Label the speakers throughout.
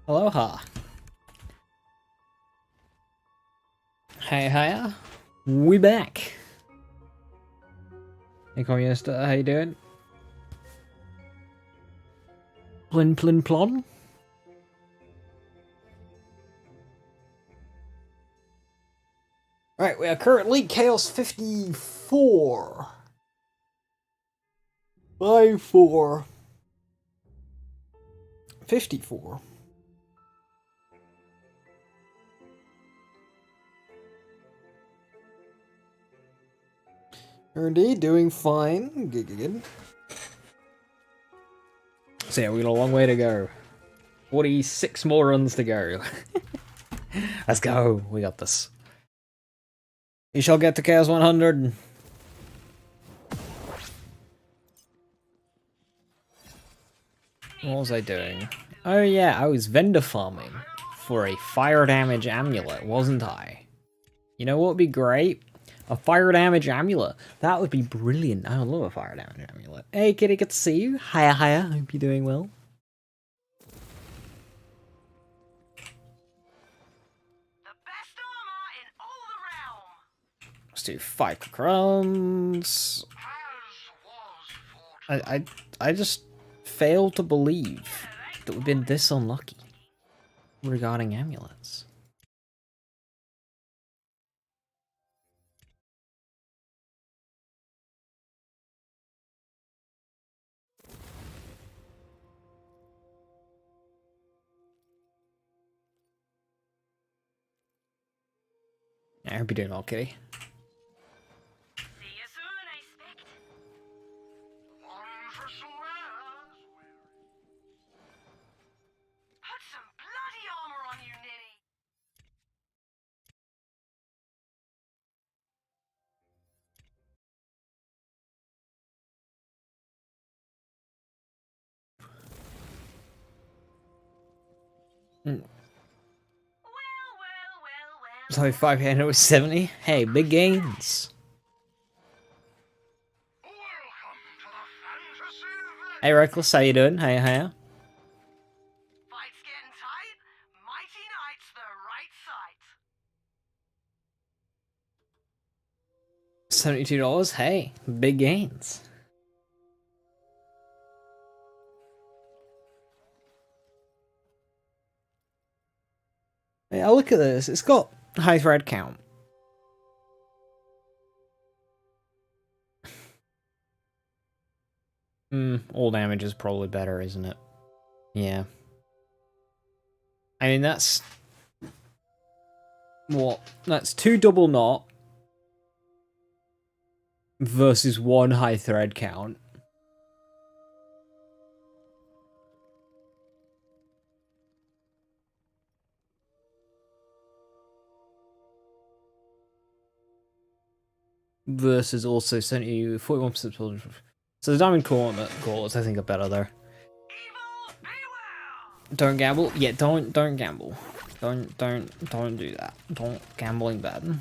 Speaker 1: Aloha. Hey, hiya. We back. Hey, Communist, how you doing? Plin plin plon? Right, we are currently Chaos 54. By 4. 54. Indeed, doing fine. Good. So yeah, we got a long way to go. 46 more runs to go. Let's go. We got this. You shall get to Chaos 100. What was I doing? Oh yeah, I was vendor farming for a fire damage amulet, wasn't I? You know what would be great? A fire damage amulet. That would be brilliant. I would love a fire damage amulet. Hey kitty, good to see you. Hiya hiya, hope you're doing well. Let's do 5 crumbs. I just fail to believe that we've been this unlucky regarding amulets. I hope you're doing okay. So 5 and it was 70. Hey, big gains. Hey Reckless, how you doing? Hiya hiya. Fight's getting tight. Mighty Knight's the right sight. $72. Hey, big gains. Yeah, look at this. It's got high thread count. All damage is probably better, isn't it? Yeah. I mean, that's... what? That's 2 double knot versus 1 high thread count. Versus also 41%. So the diamond cores I think are better though. Don't gamble. Yeah, don't gamble. Don't do that. Don't gambling bad.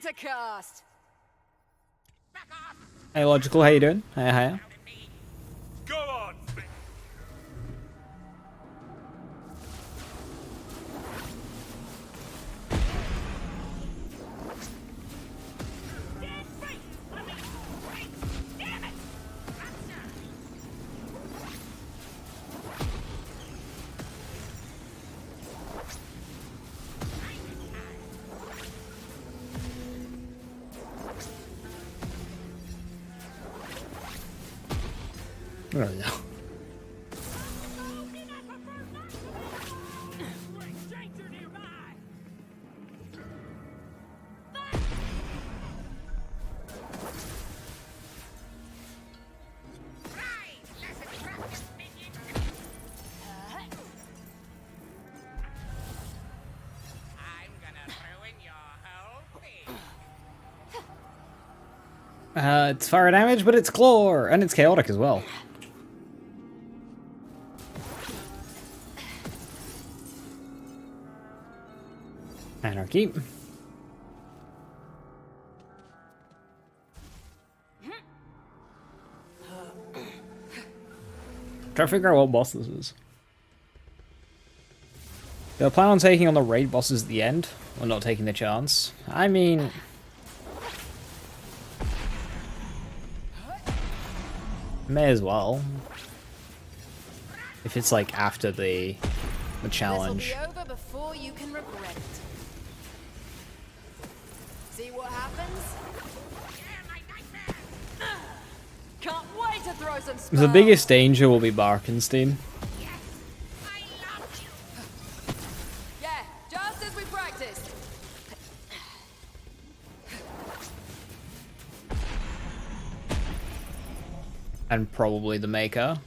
Speaker 2: To cast.
Speaker 1: Hey Logical, how you doing? Hiya.
Speaker 3: Go on.
Speaker 1: don't know. It's fire damage, but it's claw, and it's chaotic as well. Anarchy. Try to figure out what boss this is. Do I plan on taking on the raid bosses at the end, or not taking the chance? I mean... may as well. If it's like after the challenge.
Speaker 2: This'll be over before you can regret it. See what happens? Can't wait to throw some spells.
Speaker 1: The biggest danger will be Barkenstein.
Speaker 2: Yeah, just as we practiced.
Speaker 1: And probably the Maker.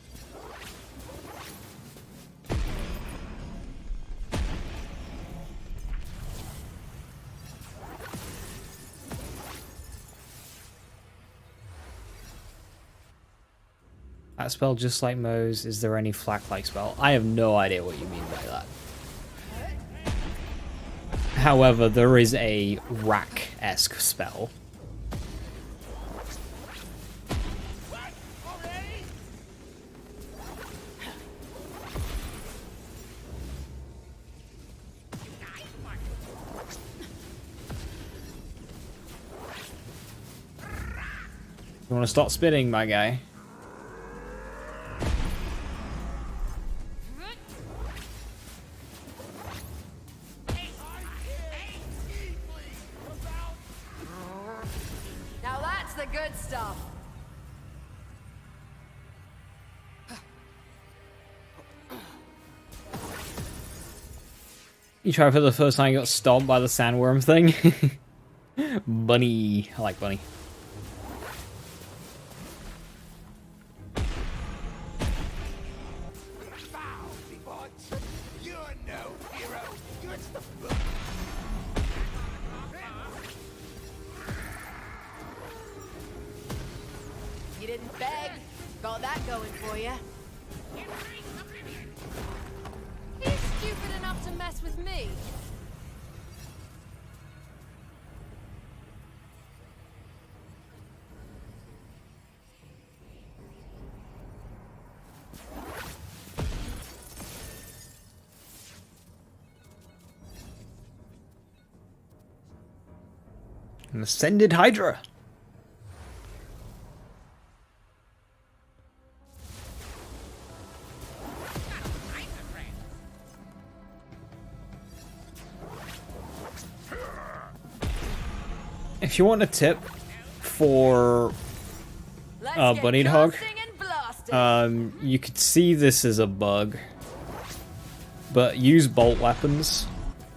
Speaker 1: That spell just like Moe's. Is there any flak-like spell? I have no idea what you mean by that. However, there is a rack-esque spell. You want to stop spinning, my guy?
Speaker 2: Now that's the good stuff.
Speaker 1: You try for the first time you got stomped by the sandworm thing? Bunny. I like Bunny.
Speaker 2: You didn't beg. Got that going for you. He's stupid enough to mess with me.
Speaker 1: An ascended Hydra. If you want a tip for Bunny Hog, you could see this as a bug, but use bolt weapons.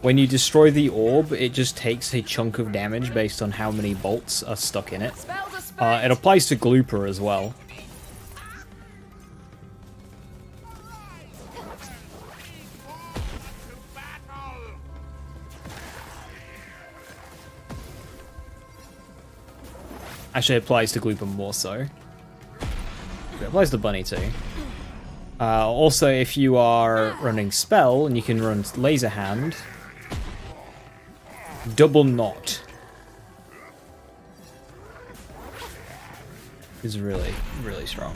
Speaker 1: When you destroy the orb, it just takes a chunk of damage based on how many bolts are stuck in it. It applies to Glooper as well. Actually, it applies to Glooper more so. It applies to Bunny too. Also, if you are running Spell, and you can run Laser Hand, Double Knot is really, really strong.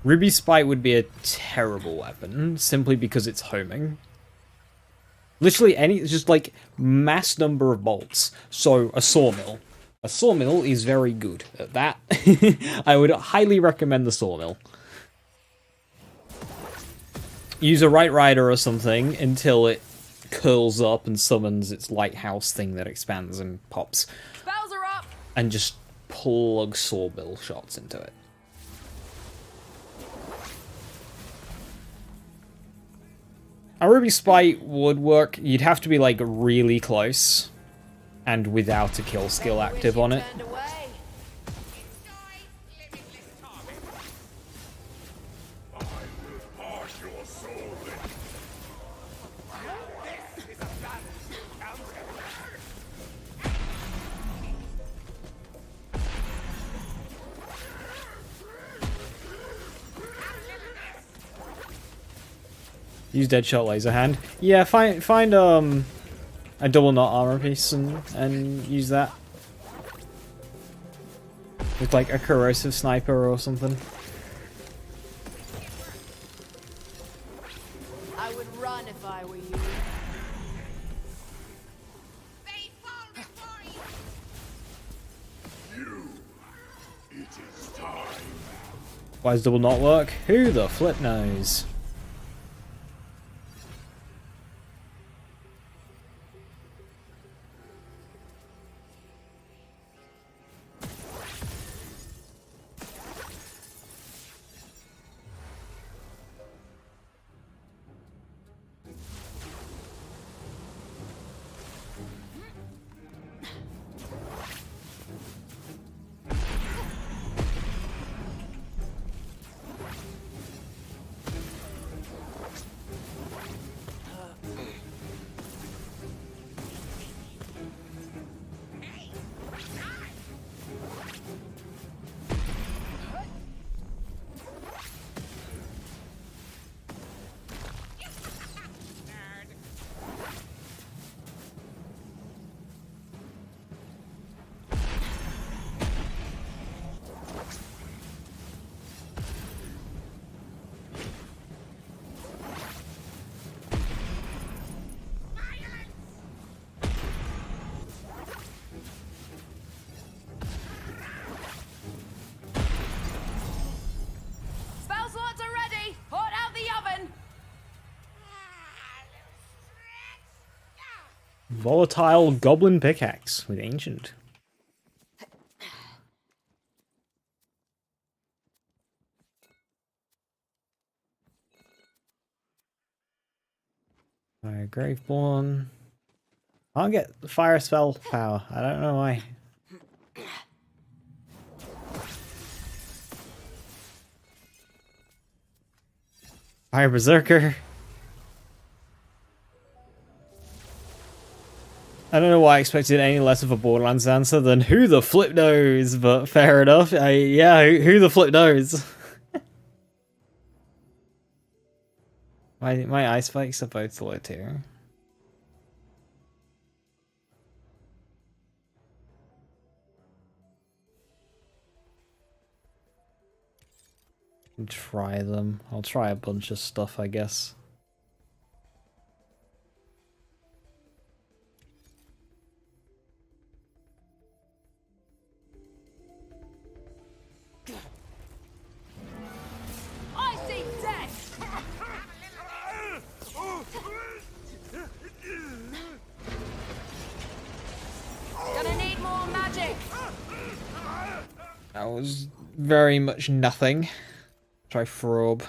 Speaker 1: Ruby Spite would be a terrible weapon, simply because it's homing. Literally just like mass number of bolts. So, a Sawmill. A Sawmill is very good at that. I would highly recommend the Sawmill. Use a Right Rider or something until it curls up and summons its lighthouse thing that expands and pops.
Speaker 2: Spells are up.
Speaker 1: And just plug Sawmill shots into it. A Ruby Spite would work. You'd have to be like really close and without a kill skill active on it.
Speaker 2: Turned away.
Speaker 1: Use Deadshot Laser Hand. Yeah, find a double knot armor piece and use that. With like a corrosive sniper or something.
Speaker 2: I would run if I were you.
Speaker 1: Why does double knot work? Who the flip knows?
Speaker 2: Spell slots are ready. Hot out the oven.
Speaker 1: Volatile Goblin Pickaxe with Ancient. Alright, Graveborn. I'll get fire spell power. I don't know why. Fire Berserker. I don't know why I expected any less of a Borderlands answer than who the flip knows, but fair enough. Yeah, who the flip knows? my ice spikes are both low tier. Try them. I'll try a bunch of stuff, I guess.
Speaker 2: I see death. Gonna need more magic.
Speaker 1: That was very much nothing. Try Frob.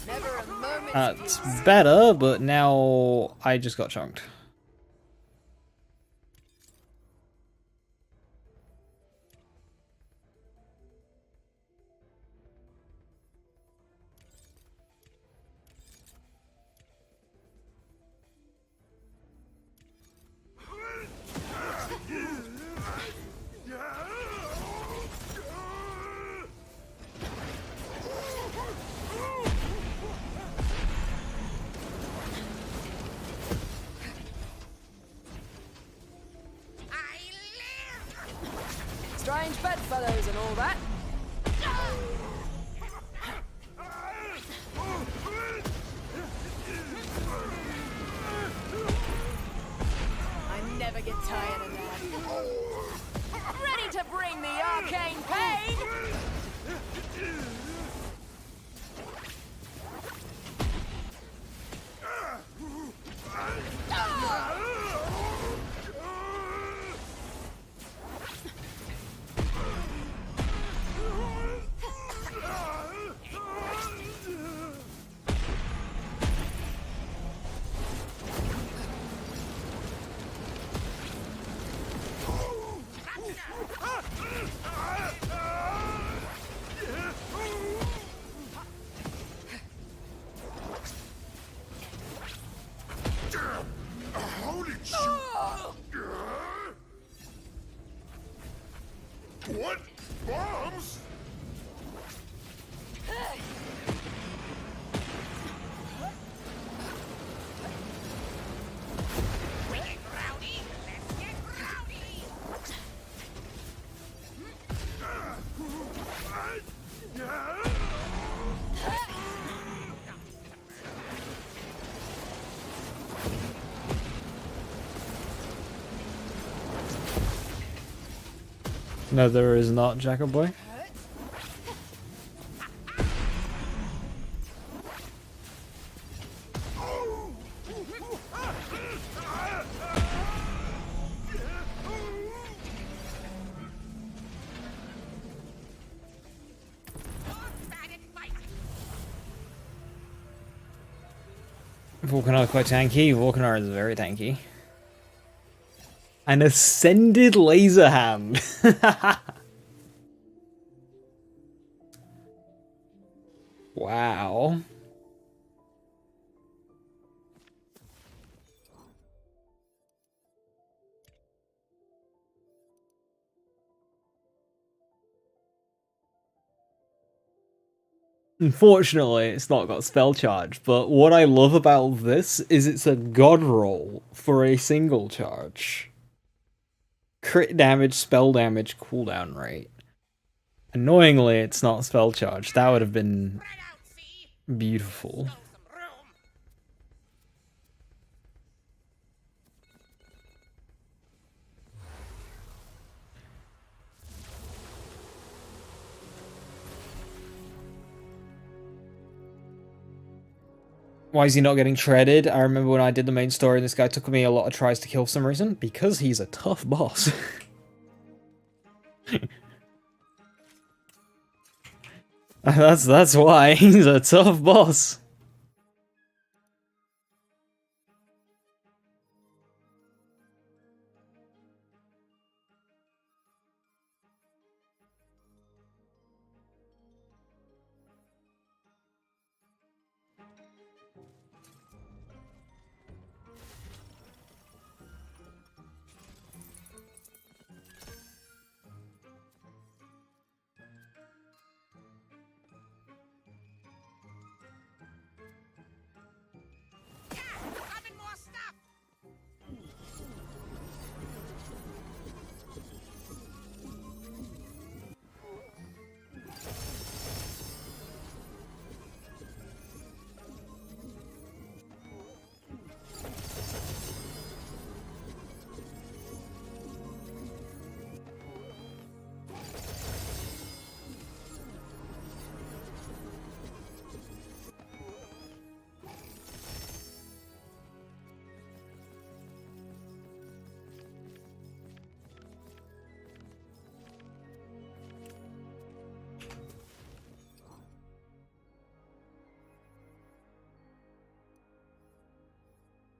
Speaker 2: Never a moment's
Speaker 1: That's better, but now I just got chunked.
Speaker 2: strange bedfellows and all that. I never get tired of that. Ready to bring the arcane pain?
Speaker 3: How did you? What? Bombs?
Speaker 1: No, there is not, Jacob boy. Volcanar is quite tanky. Volcanar is very tanky. An ascended laser hand. Wow. Unfortunately, it's not got spell charge, but what I love about this is it's a god roll for a single charge. Crit damage, spell damage, cooldown rate. Annoyingly, it's not spell charge. That would have been beautiful. Why is he not getting shredded? I remember when I did the main story, this guy took me a lot of tries to kill for some reason. Because he's a tough boss. That's why. He's a tough boss.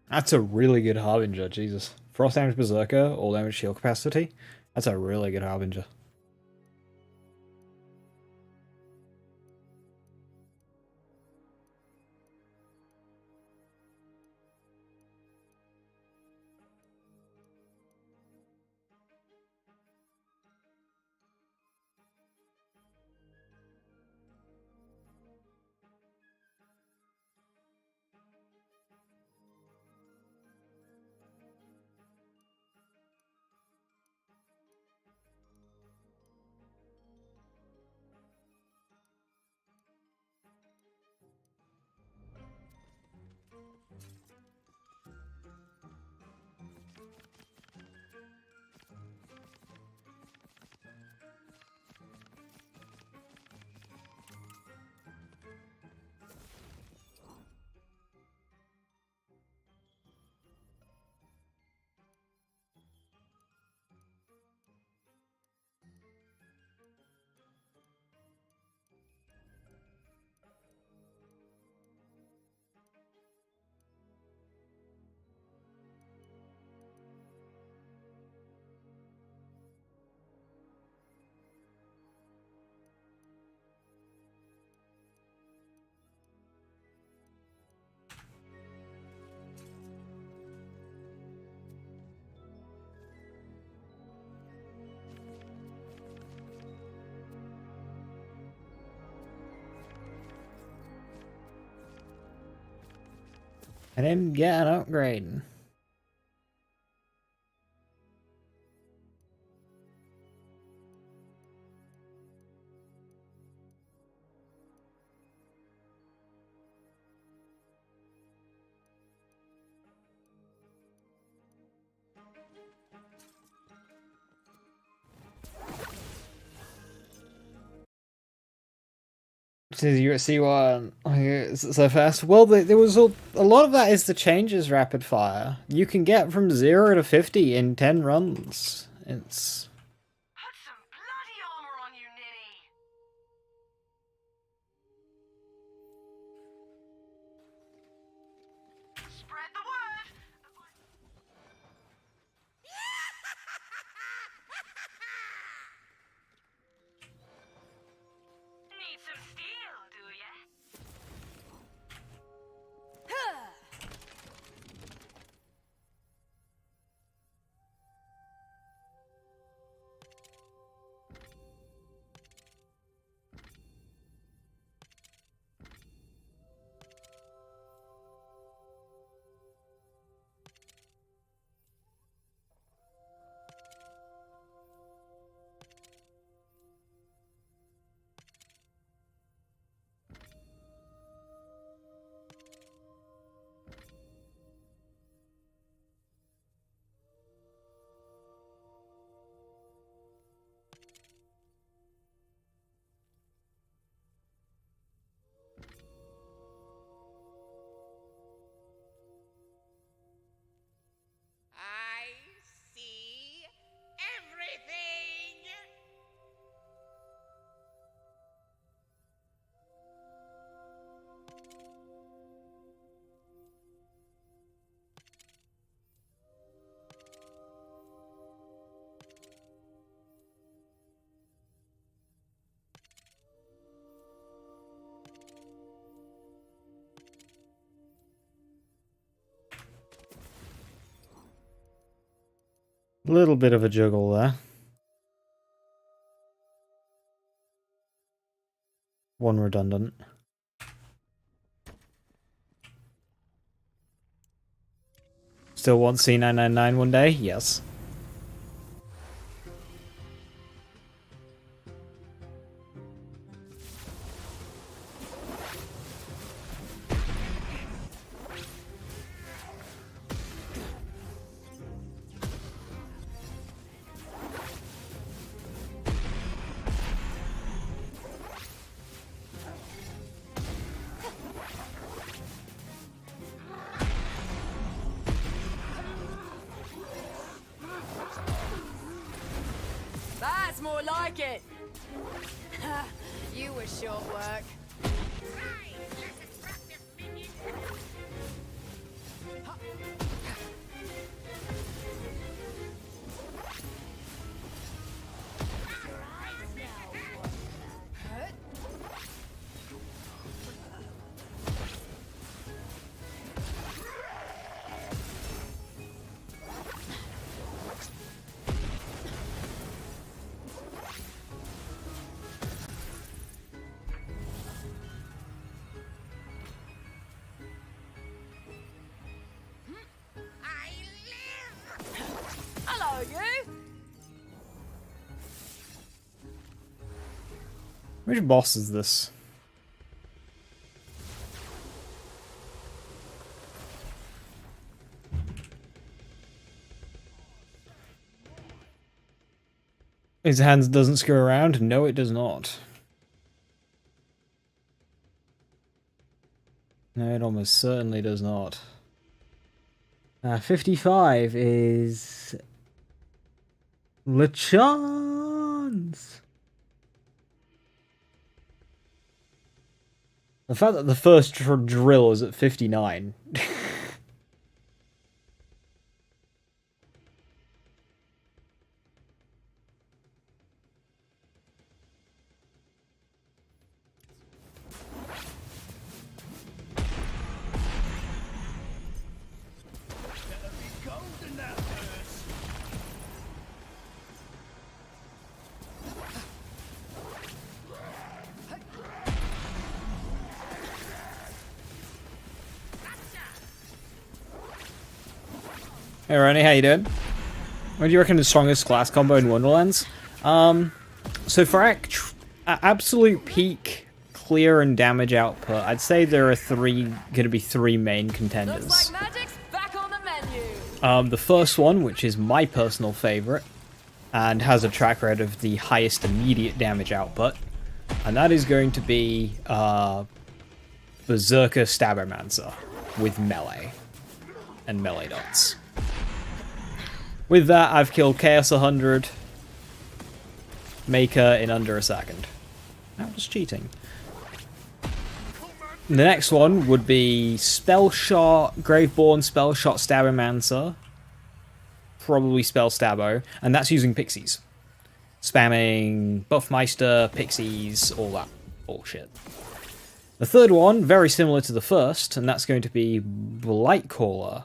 Speaker 1: That's a really good Harbinger, Jesus. Frost damage Berserker, all damage shield capacity. That's a really good Harbinger. I didn't get an upgrade. You see what? So fast. Well, there was a lot of that is the changes rapid fire. You can get from 0 to 50 in 10 runs. It's
Speaker 2: Put some bloody armor on you, ninny. Spread the word. Need some steel, do ya?
Speaker 4: I see everything.
Speaker 1: a little bit of a juggle there. One redundant. Still want C999 one day? Yes.
Speaker 2: That's more like it. You were short work.
Speaker 4: I live.
Speaker 2: Hello, you.
Speaker 1: Which boss is this? His hands doesn't screw around? No, it does not. No, it almost certainly does not. 55 is... LeChance! The fact that the first drill is at 59. Hey Ronnie, how you doing? What do you reckon the strongest class combo in Wonderlands? So for absolute peak clear and damage output, I'd say there are gonna be three main contenders.
Speaker 2: Looks like magic's back on the menu.
Speaker 1: The first one, which is my personal favorite, and has a track record of the highest immediate damage output, and that is going to be Berserker Stabbermancer with melee and melee dots. With that, I've killed Chaos 100 Maker in under a second. That was cheating. The next one would be Spell Shot, Graveborn, Spell Shot, Stabbermancer. Probably Spell Stabbo, and that's using pixies. Spamming Buffmeister, pixies, all that bullshit. The third one, very similar to the first, and that's going to be Blightcaller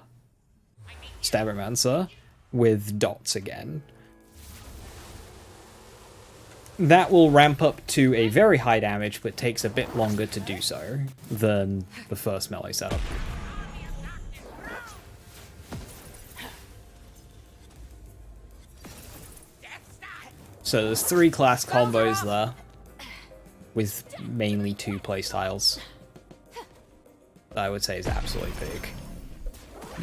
Speaker 1: Stabbermancer with dots again. That will ramp up to a very high damage, but takes a bit longer to do so than the first melee setup. So there's three class combos there, with mainly two playstyles. That I would say is absolutely big.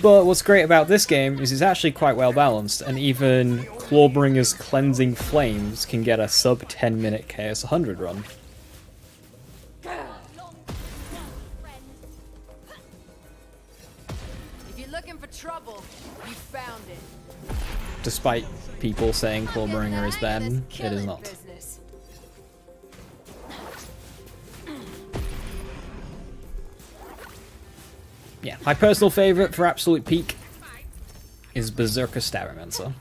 Speaker 1: But what's great about this game is it's actually quite well balanced, and even Clawbringer's Cleansing Flames can get a sub 10 minute Chaos 100 run.
Speaker 2: If you're looking for trouble, you found it.
Speaker 1: Despite people saying Clawbringer is bad, it is not.
Speaker 2: Business.
Speaker 1: Yeah, my personal favourite for absolute peak is Berserker Stabbermancer.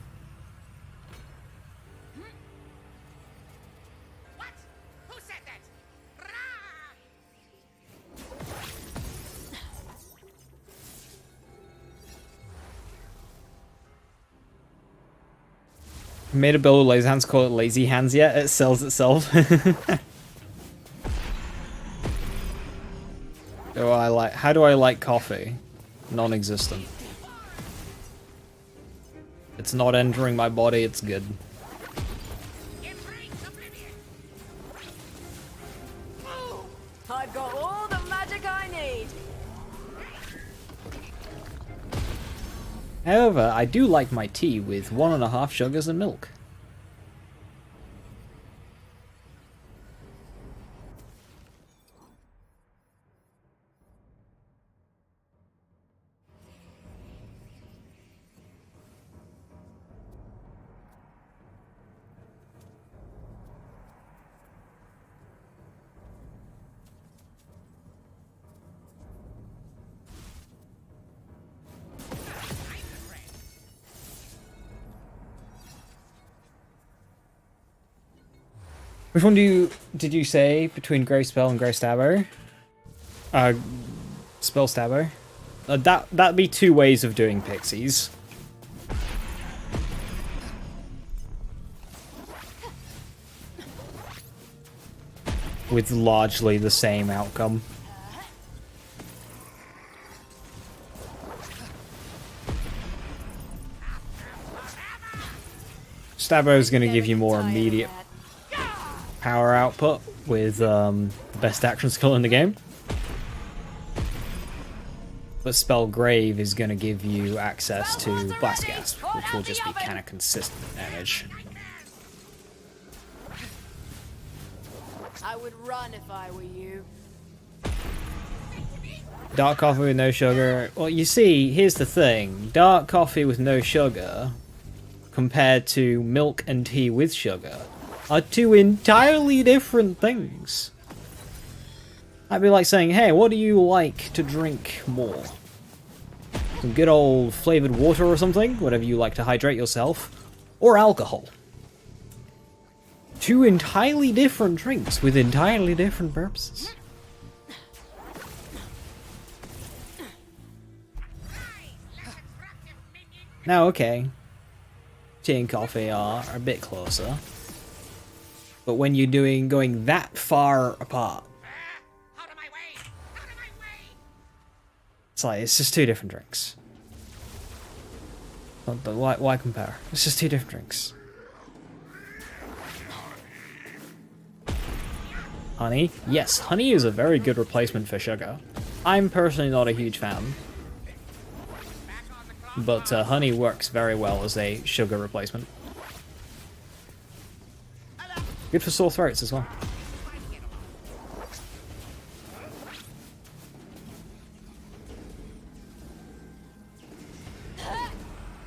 Speaker 4: What? Who said that? Rah!
Speaker 1: Made a build with lazy hands, call it lazy hands yet? It sells itself. How do I like coffee? Non-existent. It's not entering my body, it's good.
Speaker 4: Embrace oblivion.
Speaker 2: I've got all the magic I need.
Speaker 1: However, I do like my tea with 1.5 sugars and milk. Which one did you say between Grey Spell and Grey Stabbo? Spell Stabbo. That'd be two ways of doing pixies. With largely the same outcome. Stabbo is going to give you more immediate power output with the best action skill in the game. But Spell Grave is going to give you access to Blast Gasp, which will just be kind of consistent damage.
Speaker 2: I would run if I were you.
Speaker 1: Dark coffee with no sugar. Well, you see, here's the thing. Dark coffee with no sugar compared to milk and tea with sugar are two entirely different things. That'd be like saying, hey, what do you like to drink more? Some good old flavored water or something, whatever you like to hydrate yourself, or alcohol. Two entirely different drinks with entirely different purposes. Now, okay, tea and coffee are a bit closer. But when you're going that far apart,
Speaker 4: Out of my way! Out of my way!
Speaker 1: it's just two different drinks. But why compare? It's just two different drinks. Honey? Yes, honey is a very good replacement for sugar. I'm personally not a huge fan. But honey works very well as a sugar replacement. Good for sore throats as well.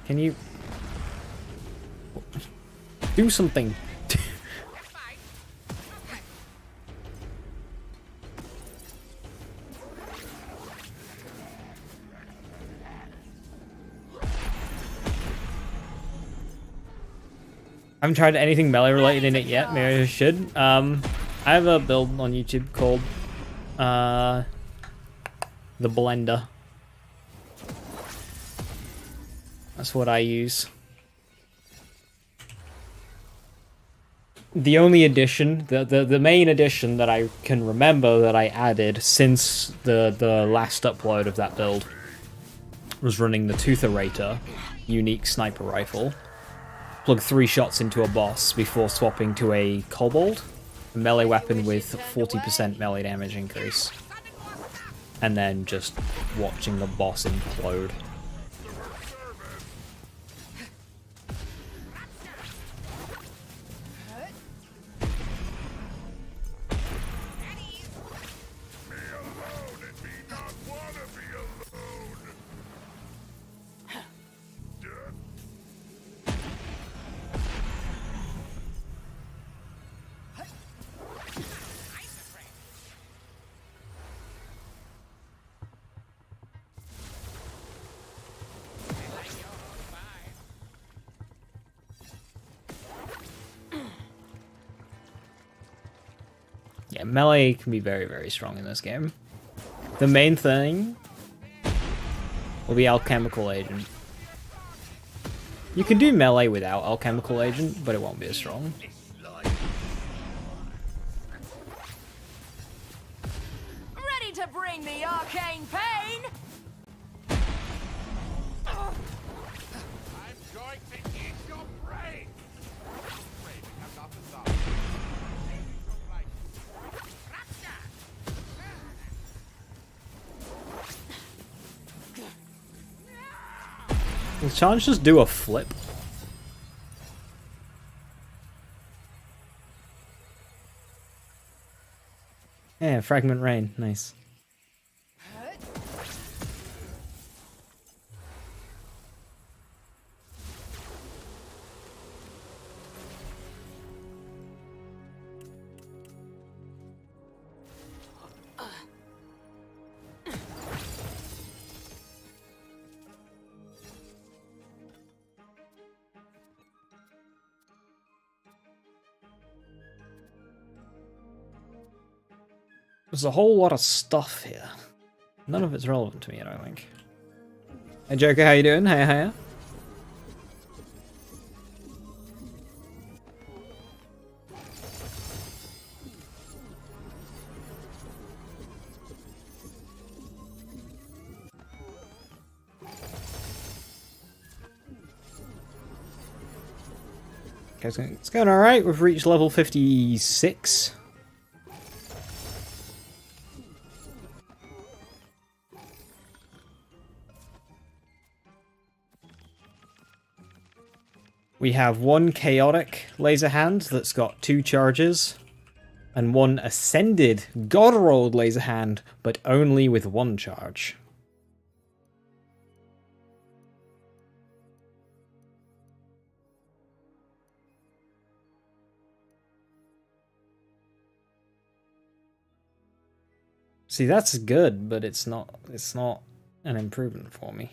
Speaker 1: Can you do something? I haven't tried anything melee related in it yet. Maybe I should. I have a build on YouTube called the Blender. That's what I use. The only addition, the main addition that I can remember that I added since the last upload of that build was running the Tootherator unique sniper rifle. Plug 3 shots into a boss before swapping to a Kobold, a melee weapon with 40% melee damage increase. And then just watching the boss implode. Yeah, melee can be very, very strong in this game. The main thing will be Alchemical Agent. You can do melee without Alchemical Agent, but it won't be as strong.
Speaker 2: Ready to bring the arcane pain?
Speaker 4: I'm going to eat your brain! Raven, I'm not the zombie.
Speaker 1: Will Challenge just do a flip? Yeah, Fragment Rain, nice. There's a whole lot of stuff here. None of it's relevant to me, I don't think. Hey Joker, how you doing? Hiya, hiya. Okay, it's going alright. We've reached level 56. We have one chaotic laser hand that's got 2 charges, and one ascended god rolled laser hand, but only with 1 charge. See, that's good, but it's not an improvement for me.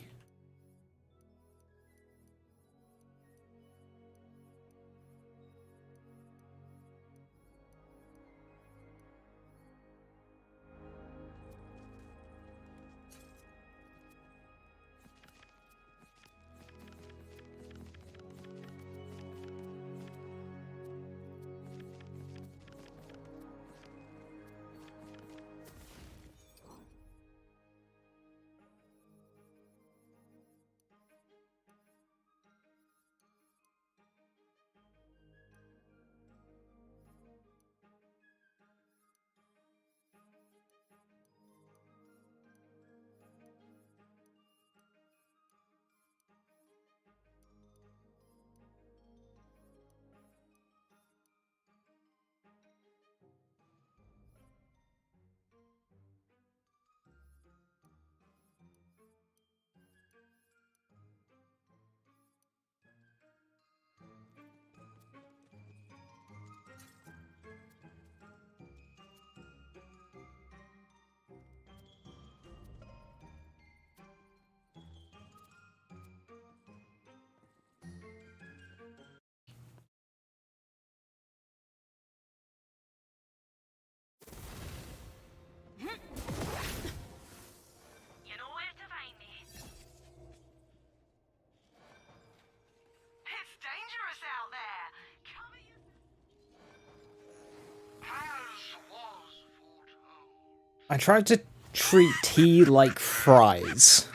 Speaker 1: I tried to treat tea like fries.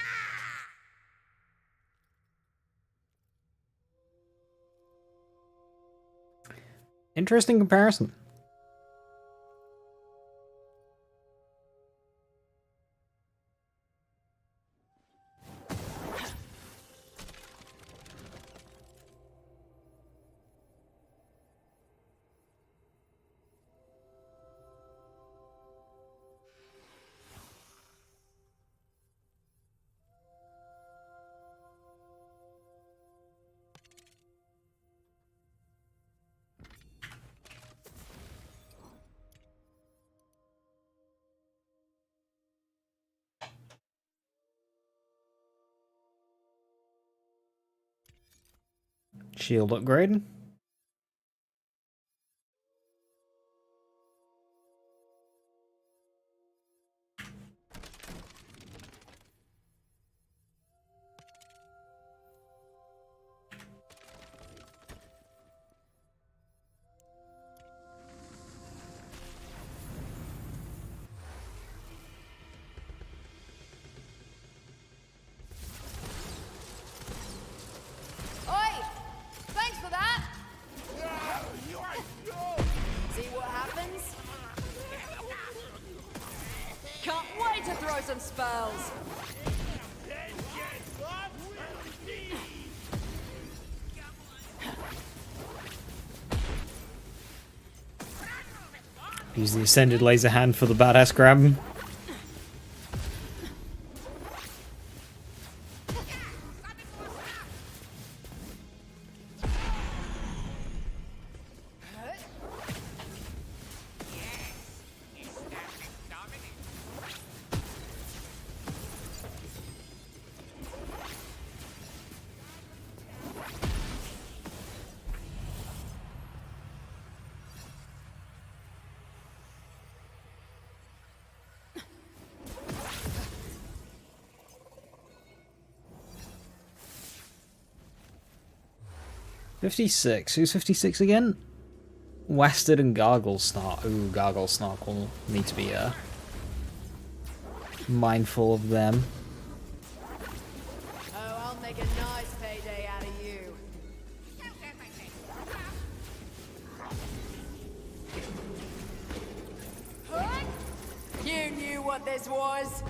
Speaker 1: Interesting comparison. Shield upgrade.
Speaker 2: Oi! Thanks for that! See what happens? Can't wait to throw some spells!
Speaker 1: Use the Ascended Laser Hand for the badass grab. $56. Who's 56 again? Western and Gargle Snark. Ooh, Gargle Snark will need to be mindful of them.
Speaker 2: Oh, I'll make a nice payday out of you. Huh? You knew what this was?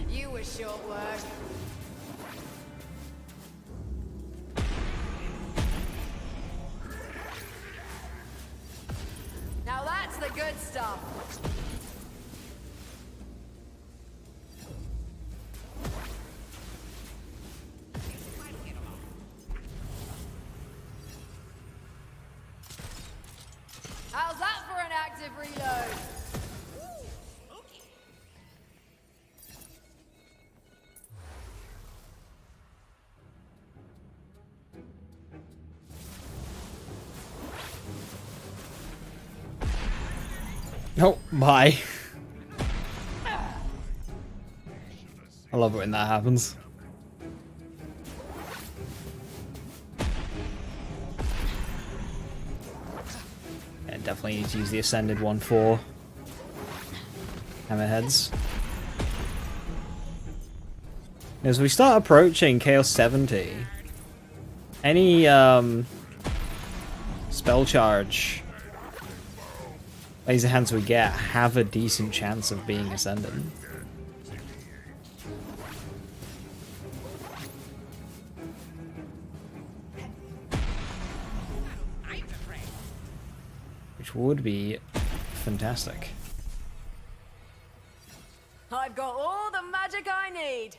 Speaker 2: You were short work. Now that's the good stuff. How's that for an active reload?
Speaker 1: Oh, bye. I love it when that happens. Yeah, definitely need to use the Ascended one for Hammerheads. As we start approaching Chaos 70, any spell charge laser hands we get have a decent chance of being Ascended. Which would be fantastic.
Speaker 2: I've got all the magic I need.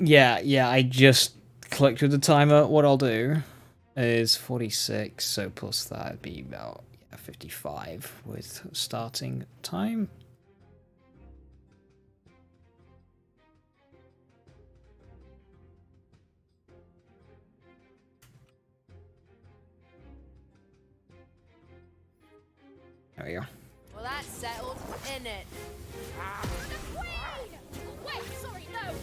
Speaker 1: Yeah, I just clicked with the timer. What I'll do is 46, so plus that would be about 55 with starting time. There we go.
Speaker 2: Well, that's settled, isn't it? The Queen! Wait, sorry, no!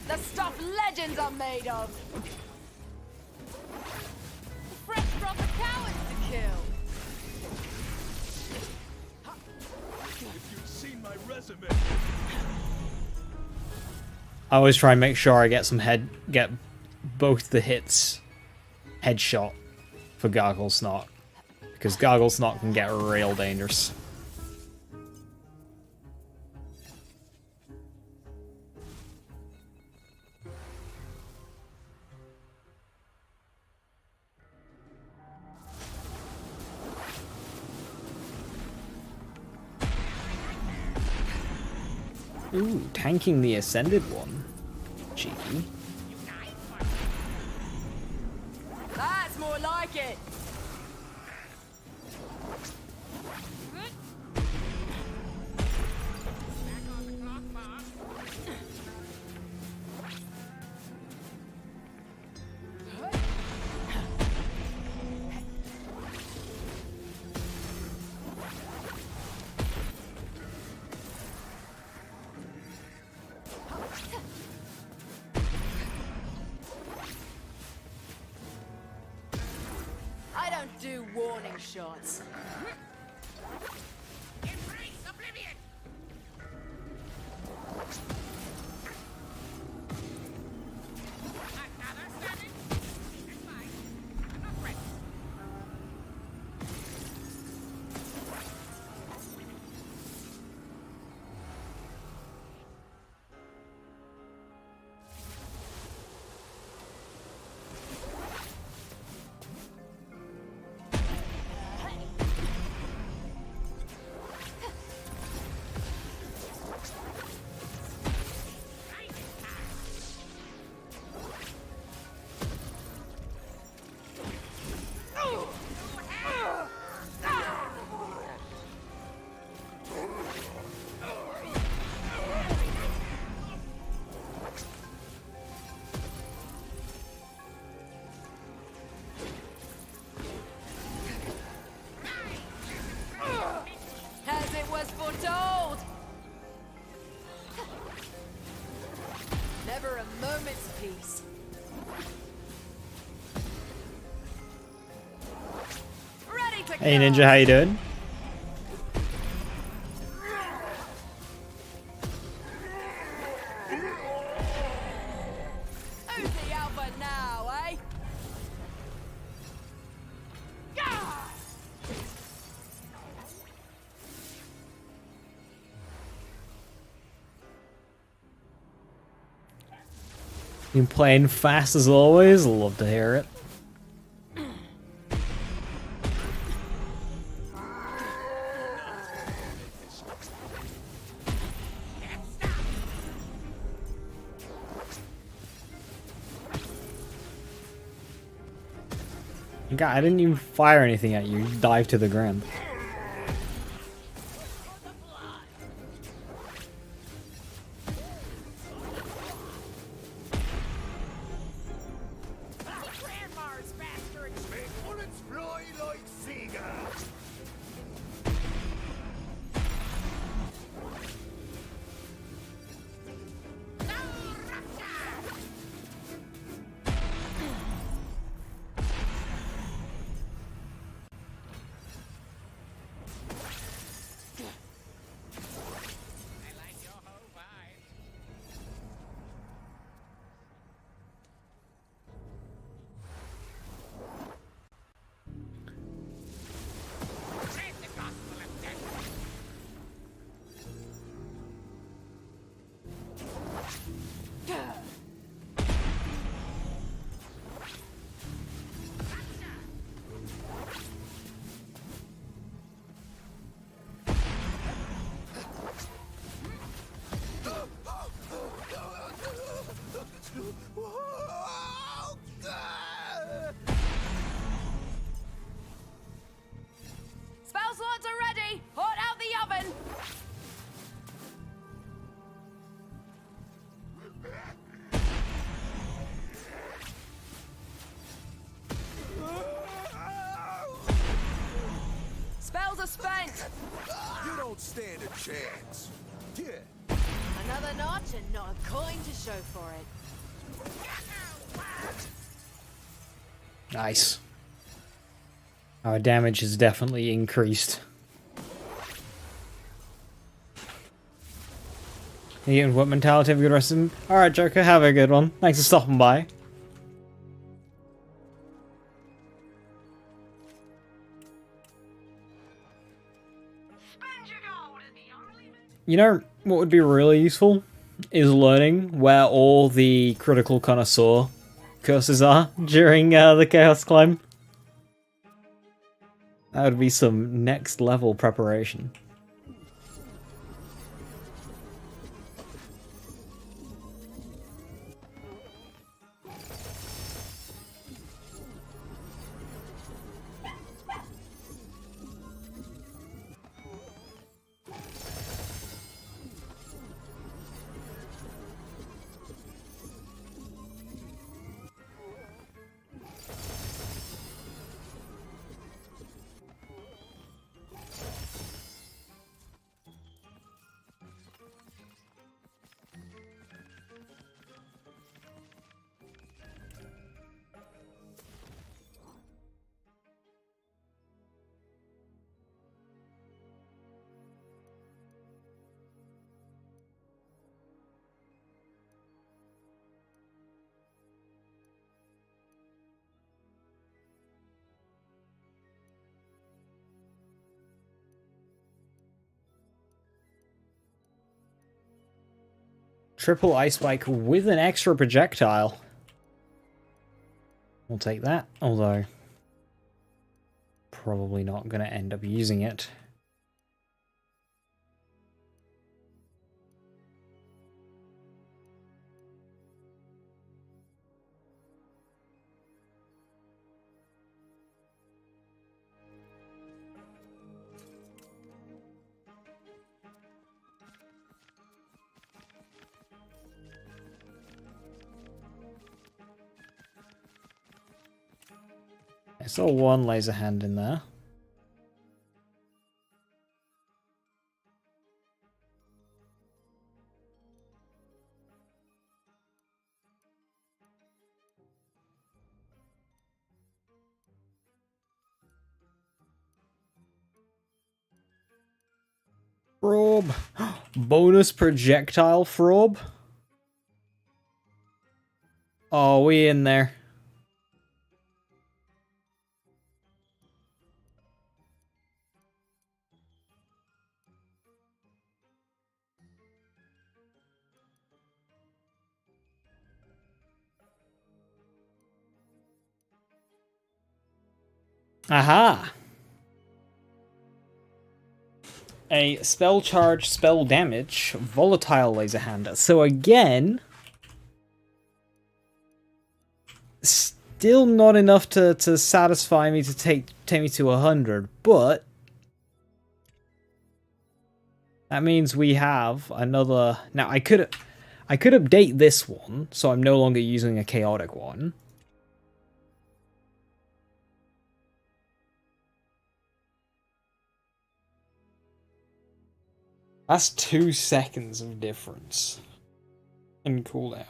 Speaker 2: The stuff legends are made of! Fresh crop of cowards to kill!
Speaker 3: You've seen my resume.
Speaker 1: I always try and make sure I get get both the hits headshot for Gargle Snot, because Gargle Snot can get real dangerous. Ooh, tanking the Ascended one. Cheeky.
Speaker 2: That's more like it! I don't do warning shots.
Speaker 4: Embrace oblivion! Another seven? That's fine. I'm not ready.
Speaker 2: As it was foretold! Never a moment's peace. Ready to
Speaker 1: Hey
Speaker 2: go.
Speaker 1: Ninja, how you doing?
Speaker 2: Who's the alpha now, eh?
Speaker 1: You playing fast as always? Love to hear it. God, I didn't even fire anything at you. You dived to the ground.
Speaker 4: Grandma's bastards!
Speaker 3: Make bullets fly like seagulls.
Speaker 4: No rupture!
Speaker 2: rails are spent.
Speaker 3: You don't stand a chance. Yeah.
Speaker 2: Another notch and not a coin to show for it.
Speaker 1: Nice. Our damage has definitely increased. You what mentality have a good rest of them? Alright, Joker, have a good one. Thanks for stopping by. You know what would be really useful? Is learning where all the critical connoisseur curses are during the Chaos Climb. That would be some next level preparation. Triple ice spike with an extra projectile. We'll take that, although probably not going to end up using it. I saw one laser hand in there. Frob. Bonus projectile Frob. Oh, we in there. Aha! A spell charge, spell damage, volatile laser hand. So again, still not enough to satisfy me to take me to 100, but that means we have another. Now I could update this one, so I'm no longer using a chaotic one. That's 2 seconds of difference in cooldown.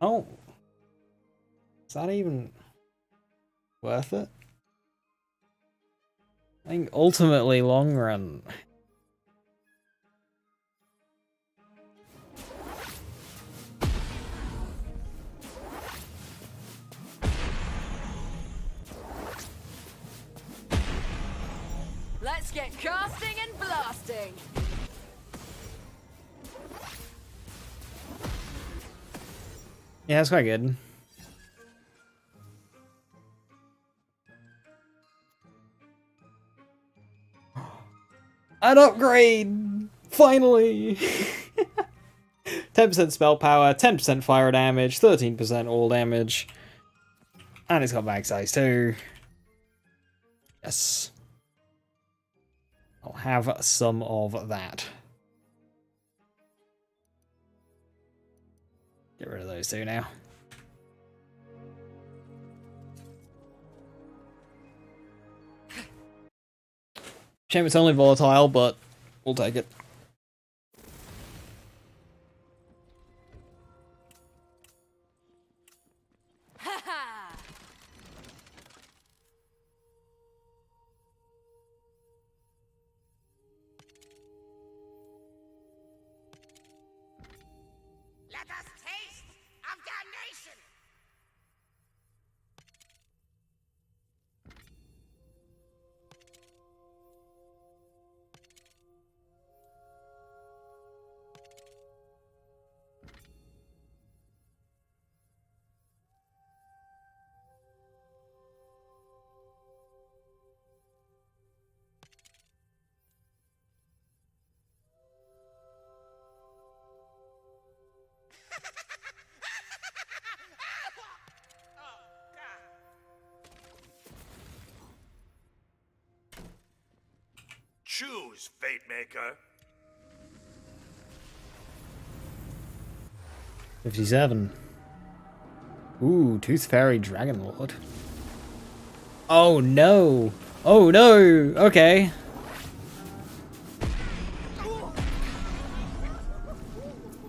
Speaker 1: Oh. Is that even worth it? I think ultimately long run.
Speaker 2: Let's get casting and blasting.
Speaker 1: Yeah, that's quite good. An upgrade! Finally! 10% spell power, 10% fire damage, 13% all damage. And it's got bag size too. Yes. I'll have some of that. Get rid of those two now. Shame it's only volatile, but we'll take it.
Speaker 2: Ha ha!
Speaker 4: Let us taste of damnation! Oh, God.
Speaker 3: Choose, Fate Maker.
Speaker 1: 57. Ooh, Tooth Fairy Dragon Lord. Oh no! Oh no! Okay.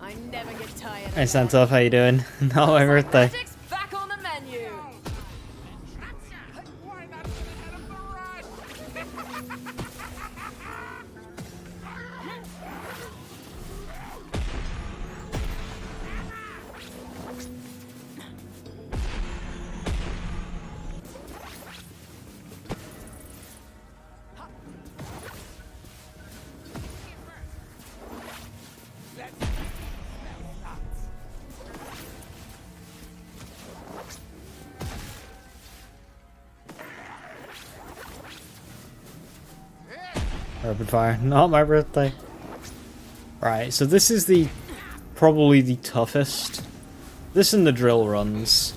Speaker 2: I never get tired of
Speaker 1: Hey
Speaker 2: that.
Speaker 1: Santoff, how you doing? Not my birthday.
Speaker 2: Magic's back on the menu.
Speaker 4: Why not get ahead of the rush?
Speaker 1: Rapid fire, not my birthday. Right, so this is the probably the toughest. This and the drill runs.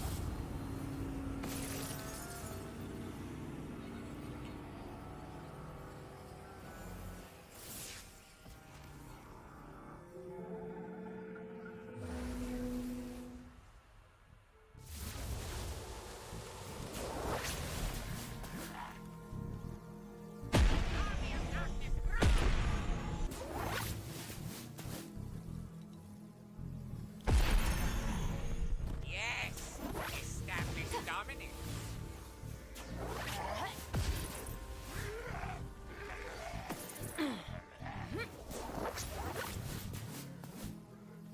Speaker 4: Yes, establish dominance.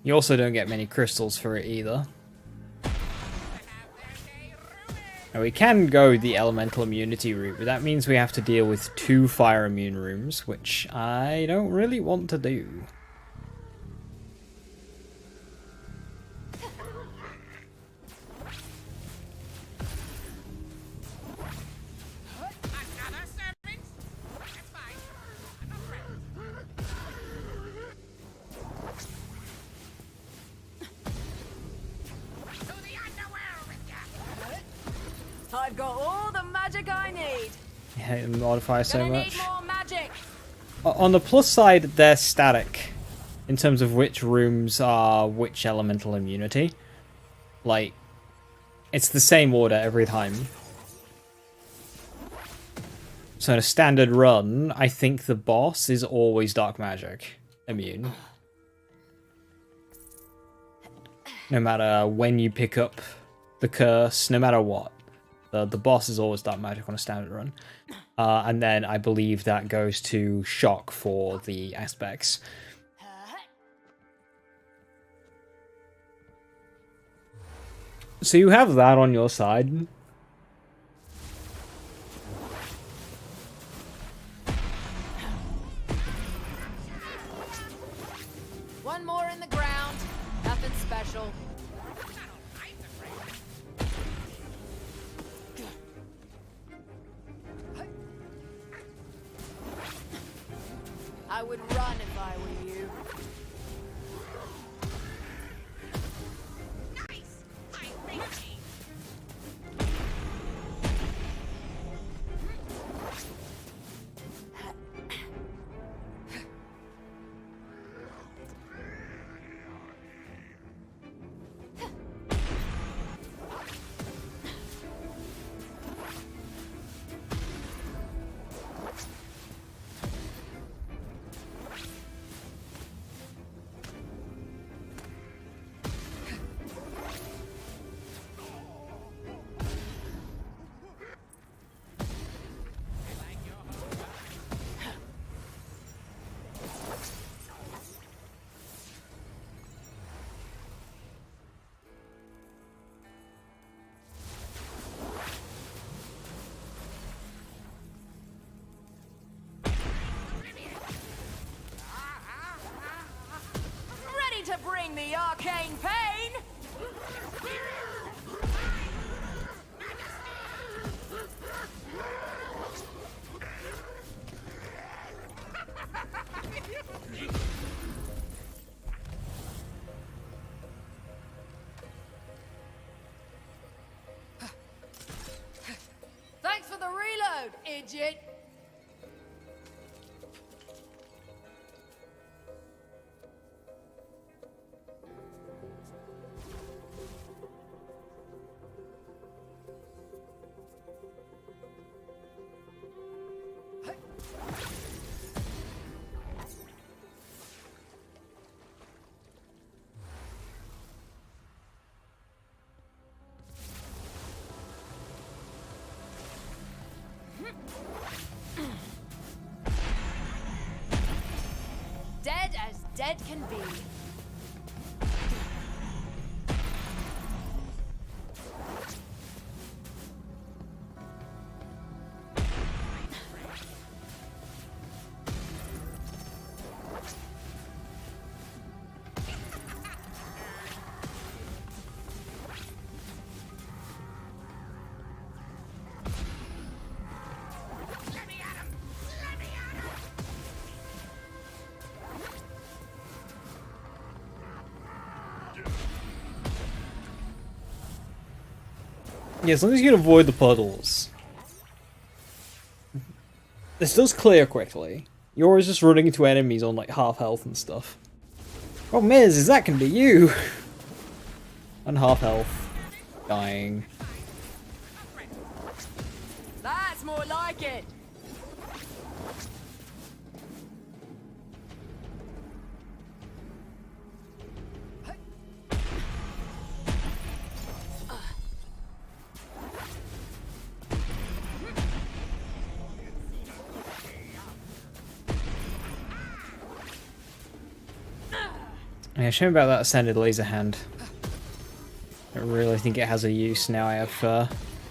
Speaker 1: You also don't get many crystals for it either. Now we can go the elemental immunity route, but that means we have to deal with 2 fire immune rooms, which I don't really want to do.
Speaker 4: Another servant? That's fine. I'm a friend. To the underworld with ya!
Speaker 2: I've got all the magic I need.
Speaker 1: I hate the modifier so
Speaker 2: Gonna
Speaker 1: much.
Speaker 2: need more magic.
Speaker 1: On the plus side, they're static in terms of which rooms are which elemental immunity. Like, it's the same order every time. So in a standard run, I think the boss is always dark magic immune. No matter when you pick up the curse, no matter what. The boss is always dark magic on a standard run. And then I believe that goes to shock for the aspects. So you have that on your side.
Speaker 2: One more in the ground. Nothing special. I would run if I were you.
Speaker 4: Nice! I think me.
Speaker 2: me arcane pain! Thanks for the reload, idiot! Dead as dead can be.
Speaker 1: Yeah, as long as you can avoid the puddles. This does clear quickly. You're always just running into enemies on like half health and stuff. Problem is that can be you. On half health. Dying.
Speaker 2: That's more like it.
Speaker 1: Yeah, shame about that ascended laser hand. I really think it has a use now I have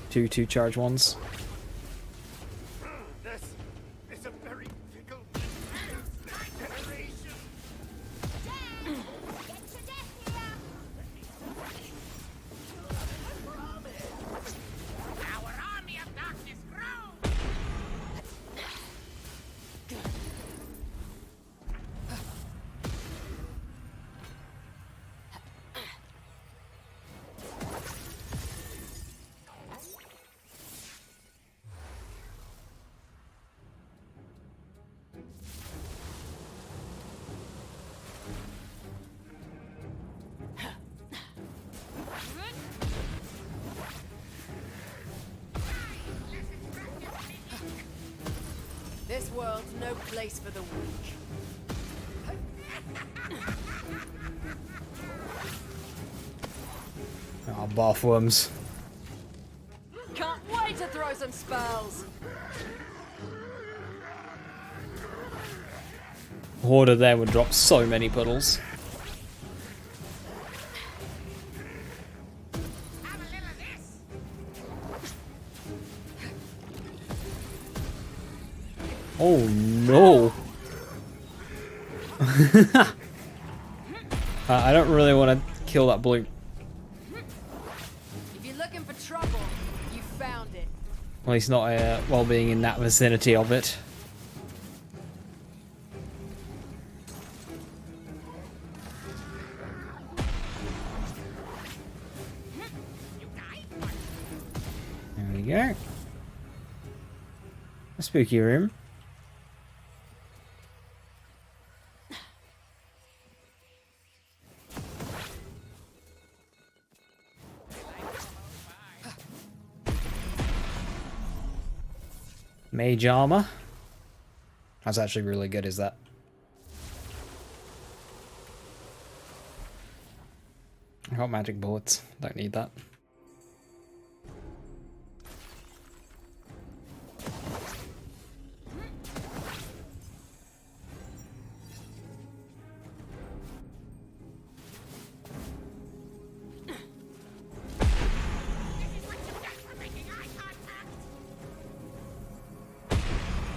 Speaker 1: two charge ones.
Speaker 4: This is a very fickle generation. Our army of darkness grows.
Speaker 2: This world's no place for the weak.
Speaker 1: Oh, bathworms.
Speaker 2: Can't wait to throw some spells.
Speaker 1: Horde of them would drop so many puddles. Oh no! I don't really want to kill that blue.
Speaker 2: If you're looking for trouble, you found it.
Speaker 1: Well, he's not while being in that vicinity of it. There we go. A spooky room. Mage armor. That's actually really good, is that? I got magic bullets. Don't need that.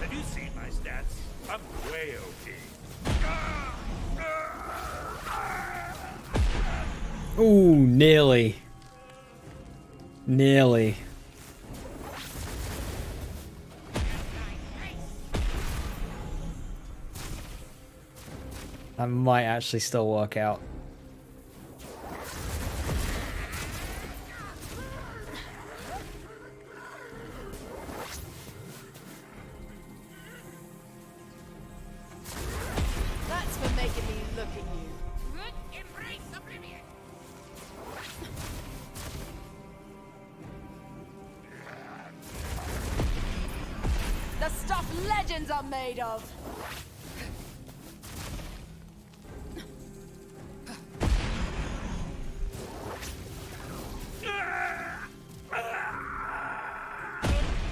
Speaker 4: Have you seen my stats? I'm way OP.
Speaker 1: Ooh, nearly. Nearly. That might actually still work out.
Speaker 2: That's for making me look at you.
Speaker 4: Embrace oblivion.
Speaker 2: The stuff legends are made of.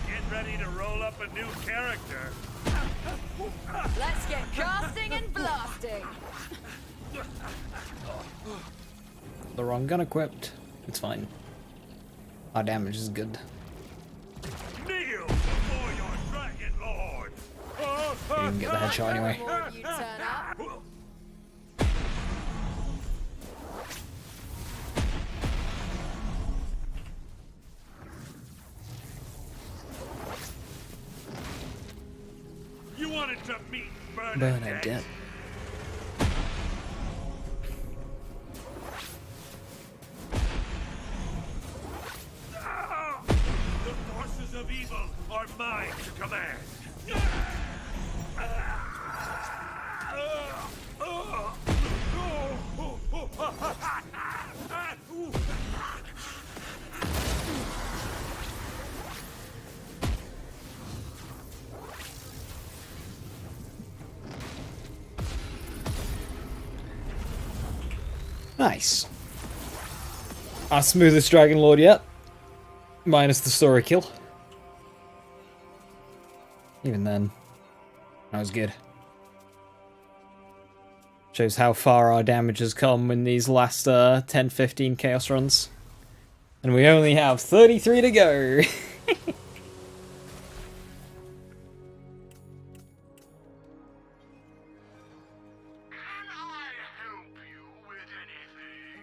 Speaker 4: Get ready to roll up a new character.
Speaker 2: Let's get casting and blasting.
Speaker 1: The wrong gun equipped. It's fine. Our damage is good.
Speaker 4: Kneel before your dragon lord.
Speaker 1: You can get the headshot anyway.
Speaker 2: More you turn up.
Speaker 4: You wanted to meet
Speaker 1: Bernadette.
Speaker 4: Bernadette. The forces of evil are mine to command.
Speaker 1: Nice. Our smoothest Dragon Lord yet. Minus the story kill. Even then, that was good. Shows how far our damage has come in these last 10-15 Chaos runs. And we only have 33 to go.
Speaker 4: Can I help you with anything?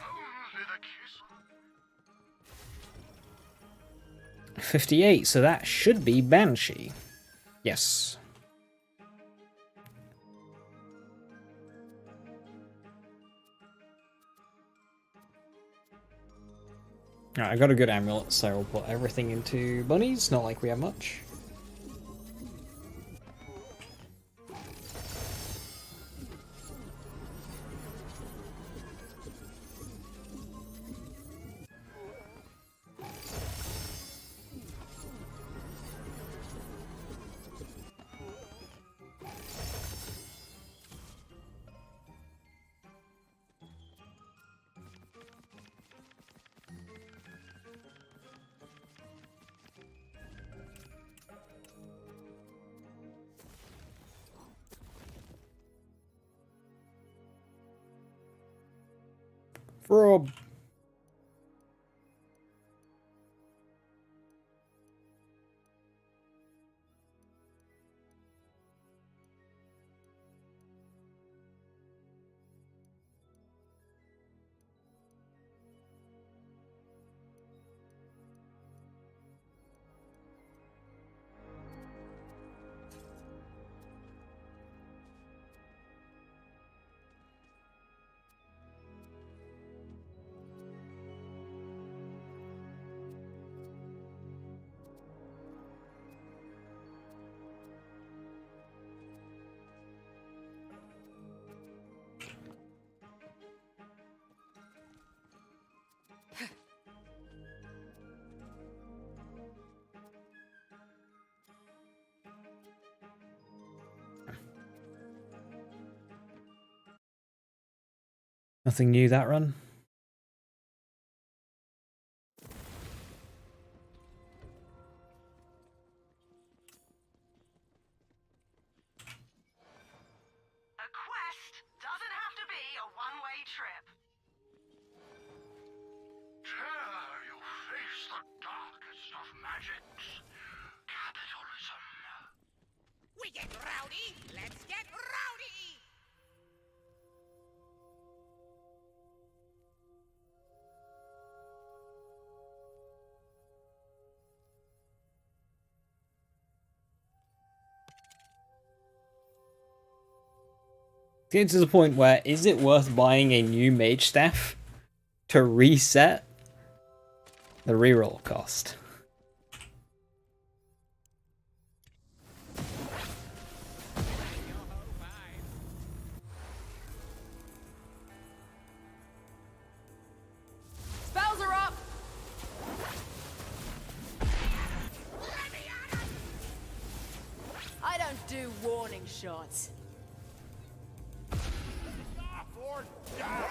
Speaker 4: Only the kiss.
Speaker 1: 58, so that should be Banshee. Yes. Alright, I got a good amulet, so we'll put everything into bunnies, not like we have much. Rob. Nothing new that run.
Speaker 5: A quest doesn't have to be a one-way trip.
Speaker 4: Dare you face the darkest of magics, capitalism. We get rowdy, let's get rowdy!
Speaker 1: Getting to the point where, is it worth buying a new mage staff to reset the reroll cost?
Speaker 2: Spells are up! I don't do warning shots.
Speaker 4: Stop or die!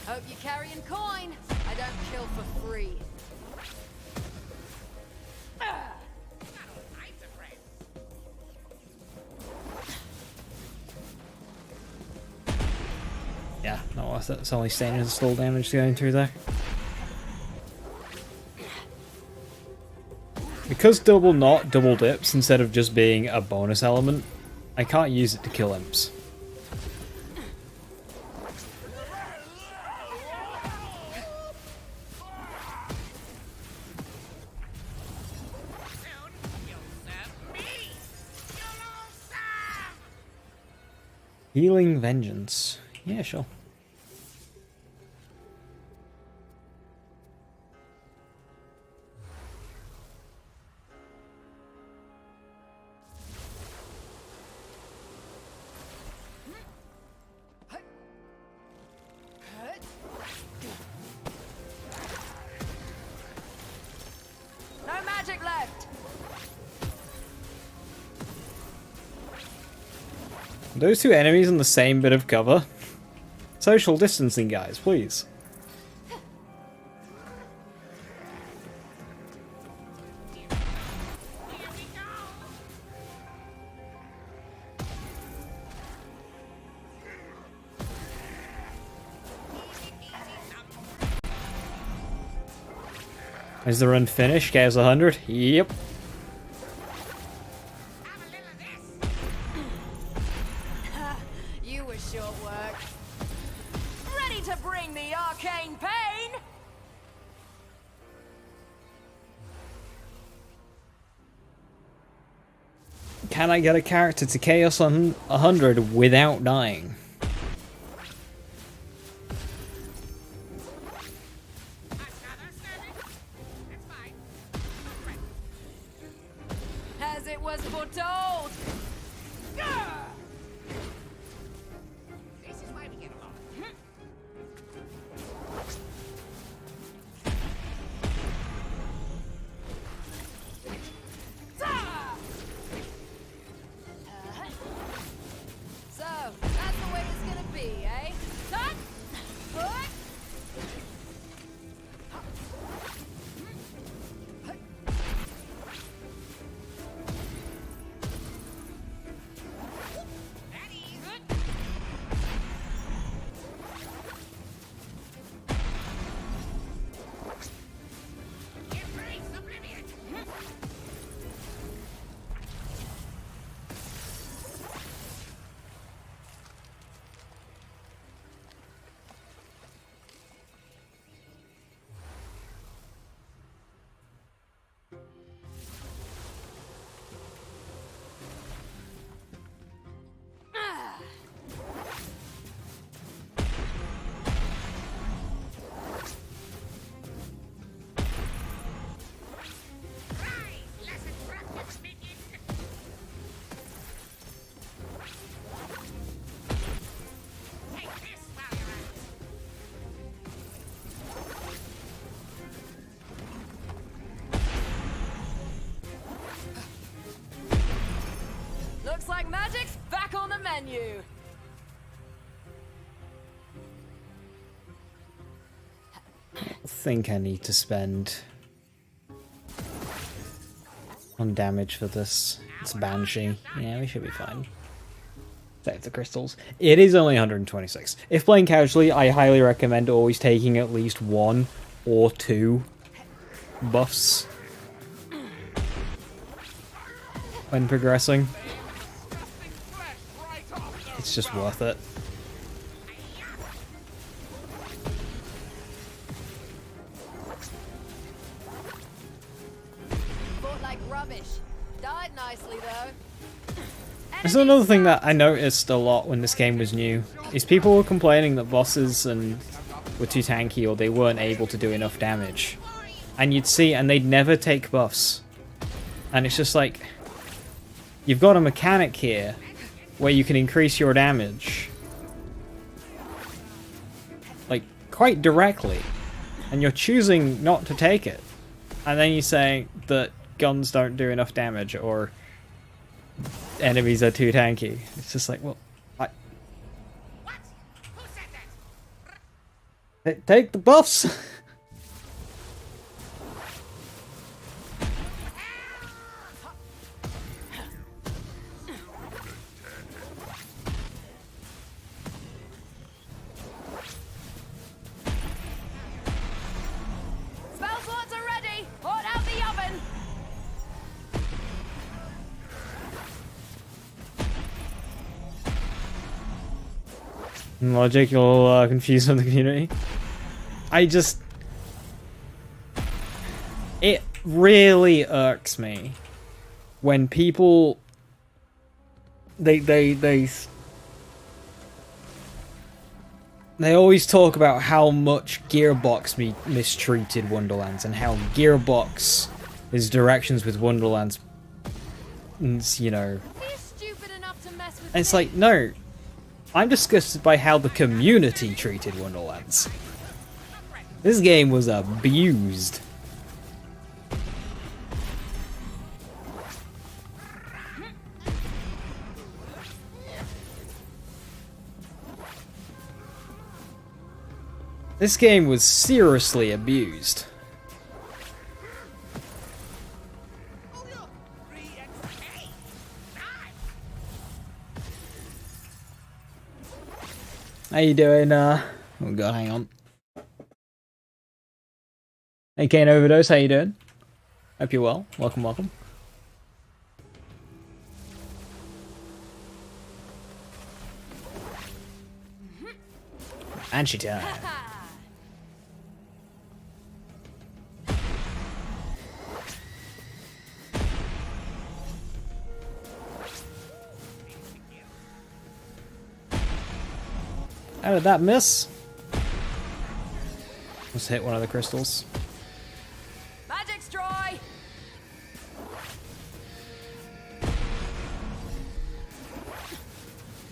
Speaker 2: Hope you're carrying coin. I don't kill for free.
Speaker 1: Yeah, not worth it. It's only standard install damage going through there. Because double not double dips instead of just being a bonus element, I can't use it to kill imps. Healing Vengeance. Yeah, sure.
Speaker 2: No magic left.
Speaker 1: Those two enemies in the same bit of cover? Social distancing, guys, please. Is the run finished? Chaos 100? Yep.
Speaker 2: You were short work. Ready to bring the arcane pain?
Speaker 1: Can I get a character to Chaos 100 without dying?
Speaker 2: As it was foretold.
Speaker 4: This is why we get along.
Speaker 2: So, that's the way it's gonna be, eh? Cut! Put! Looks like magic's back on the menu.
Speaker 1: I think I need to spend on damage for this. It's Banshee. Yeah, we should be fine. Save the crystals. It is only 126. If playing casually, I highly recommend always taking at least 1 or 2 buffs when progressing. It's just worth it. There's another thing that I noticed a lot when this game was new, is people were complaining that bosses were too tanky or they weren't able to do enough damage. And you'd see, and they'd never take buffs. And it's just like, you've got a mechanic here where you can increase your damage, like, quite directly, and you're choosing not to take it. And then you say that guns don't do enough damage, or enemies are too tanky. It's just like, well, take the buffs!
Speaker 2: Spell slots are ready. Hot out the oven.
Speaker 1: Logic, you'll confuse some of the community. It really irks me when people they always talk about how much Gearbox mistreated Wonderlands and how Gearbox's directions with Wonderlands, you know,
Speaker 2: He's stupid enough to mess with
Speaker 1: and it's
Speaker 2: me.
Speaker 1: like, no, I'm disgusted by how the community treated Wonderlands. This game was abused. This game was seriously abused. How you doing, oh god, hang on. Hey Kane Overdose, how you doing? Hope you're well. Welcome, welcome. And she died. How did that miss? Let's hit one of the crystals.
Speaker 2: Magic destroy.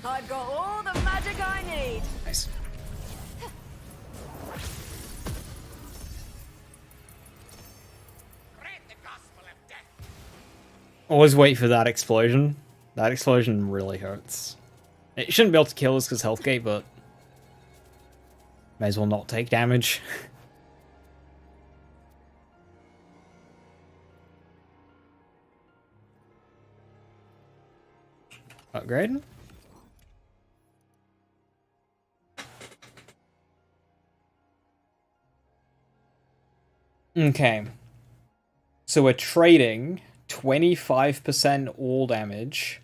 Speaker 2: I've got all the magic I need.
Speaker 1: Nice. Always wait for that explosion. That explosion really hurts. It shouldn't be able to kill us because health gate, but may as well not take damage. Upgrade. Okay. So we're trading 25% all damage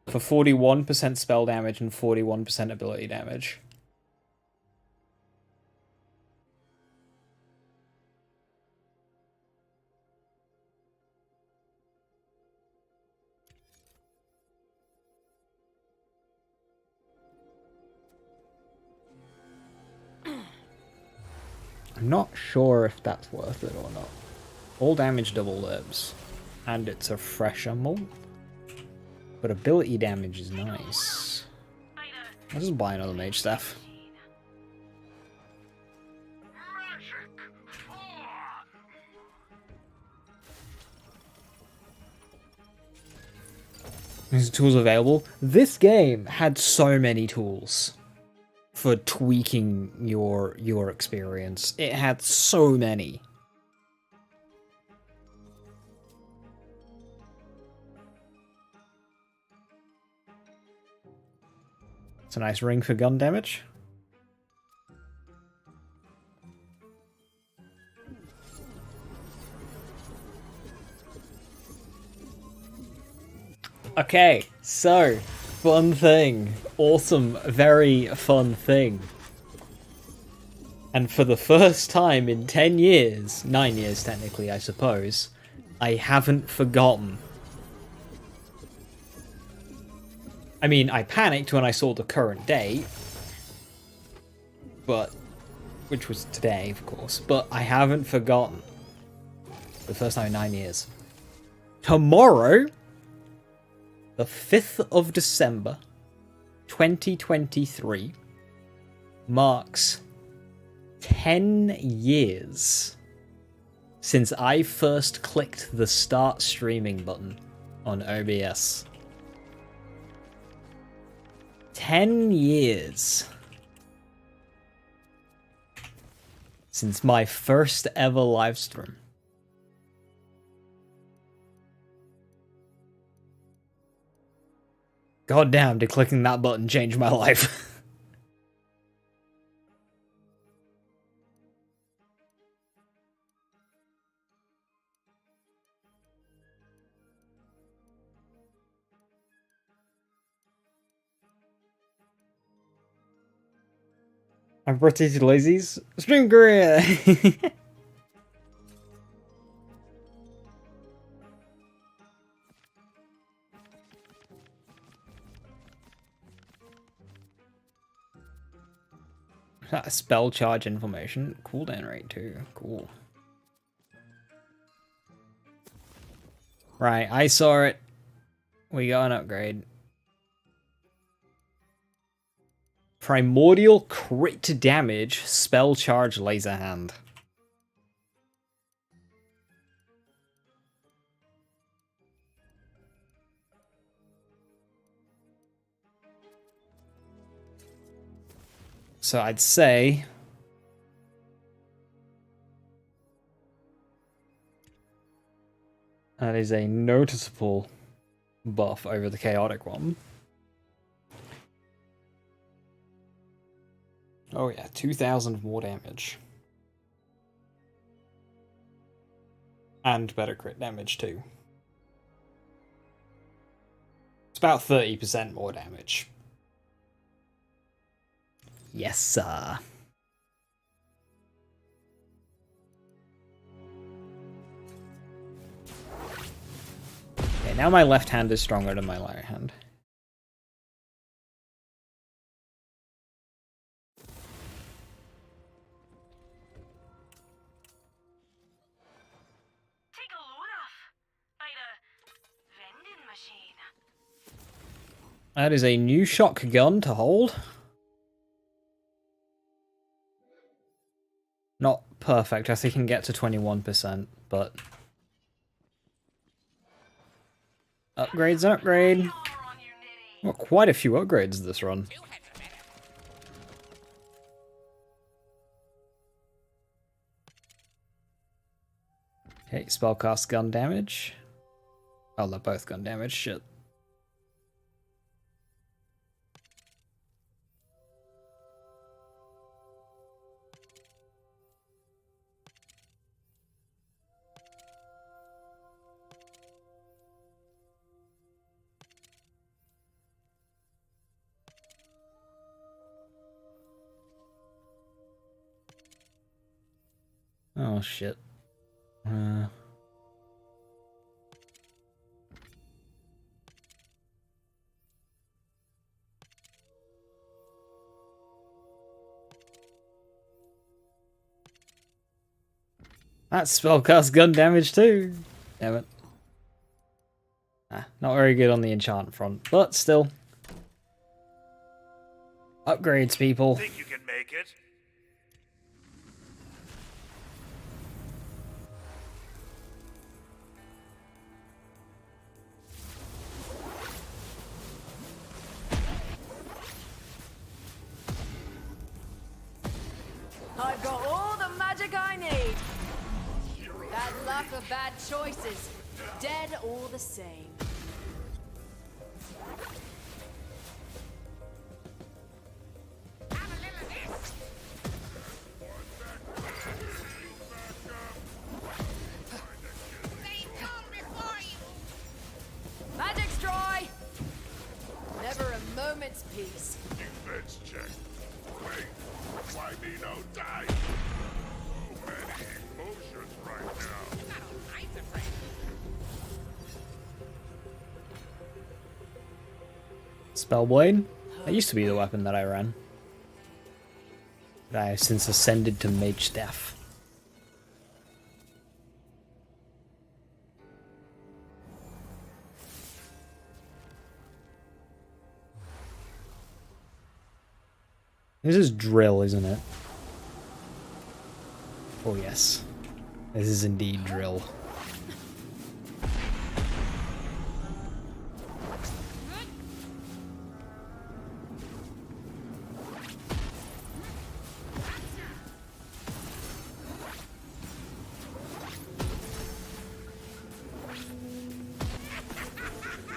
Speaker 1: for 41% spell damage and 41% ability damage. I'm not sure if that's worth it or not. All damage double lives, and it's a fresher mold. But ability damage is nice. I'll just buy another mage staff. These tools available. This game had so many tools for tweaking your experience. It had so many. It's a nice ring for gun damage. Okay, so, fun thing. Awesome, very fun thing. And for the first time in 10 years, 9 years technically, I suppose, I haven't forgotten. I mean, I panicked when I saw the current date, but which was today, of course. But I haven't forgotten. For the first time in 9 years. Tomorrow, the 5th of December, 2023, marks 10 years since I first clicked the start streaming button on OBS. 10 years since my first ever live stream. God damn, did clicking that button change my life. I'm pretty lazy's stream career. Spell charge information. Cooldown rate too. Cool. Right, I saw it. We got an upgrade. Primordial crit damage, spell charge laser hand. So I'd say that is a noticeable buff over the chaotic one. Oh yeah, 2,000 more damage. And better crit damage too. It's about 30% more damage. Yes, sir. Okay, now my left hand is stronger than my right hand.
Speaker 5: Take a load off by the vending machine.
Speaker 1: That is a new shotgun to hold. Not perfect, I think it can get to 21%, but... Upgrade's an upgrade. Well, quite a few upgrades this run. Okay, spellcast gun damage. Oh, they're both gun damage, shit. Oh shit. That's spellcast gun damage too. Damn it. Not very good on the enchant front, but still. Upgrades, people.
Speaker 3: Think you can make it?
Speaker 2: I've got all the magic I need. Bad luck or bad choices. Dead all the same. Magic's dry. Never a moment's peace.
Speaker 3: Defense check. Wait, why me no die? So many emotions right now.
Speaker 1: Spellblade? That used to be the weapon that I ran. But I have since ascended to Mage Staff. This is drill, isn't it? Oh yes. This is indeed drill.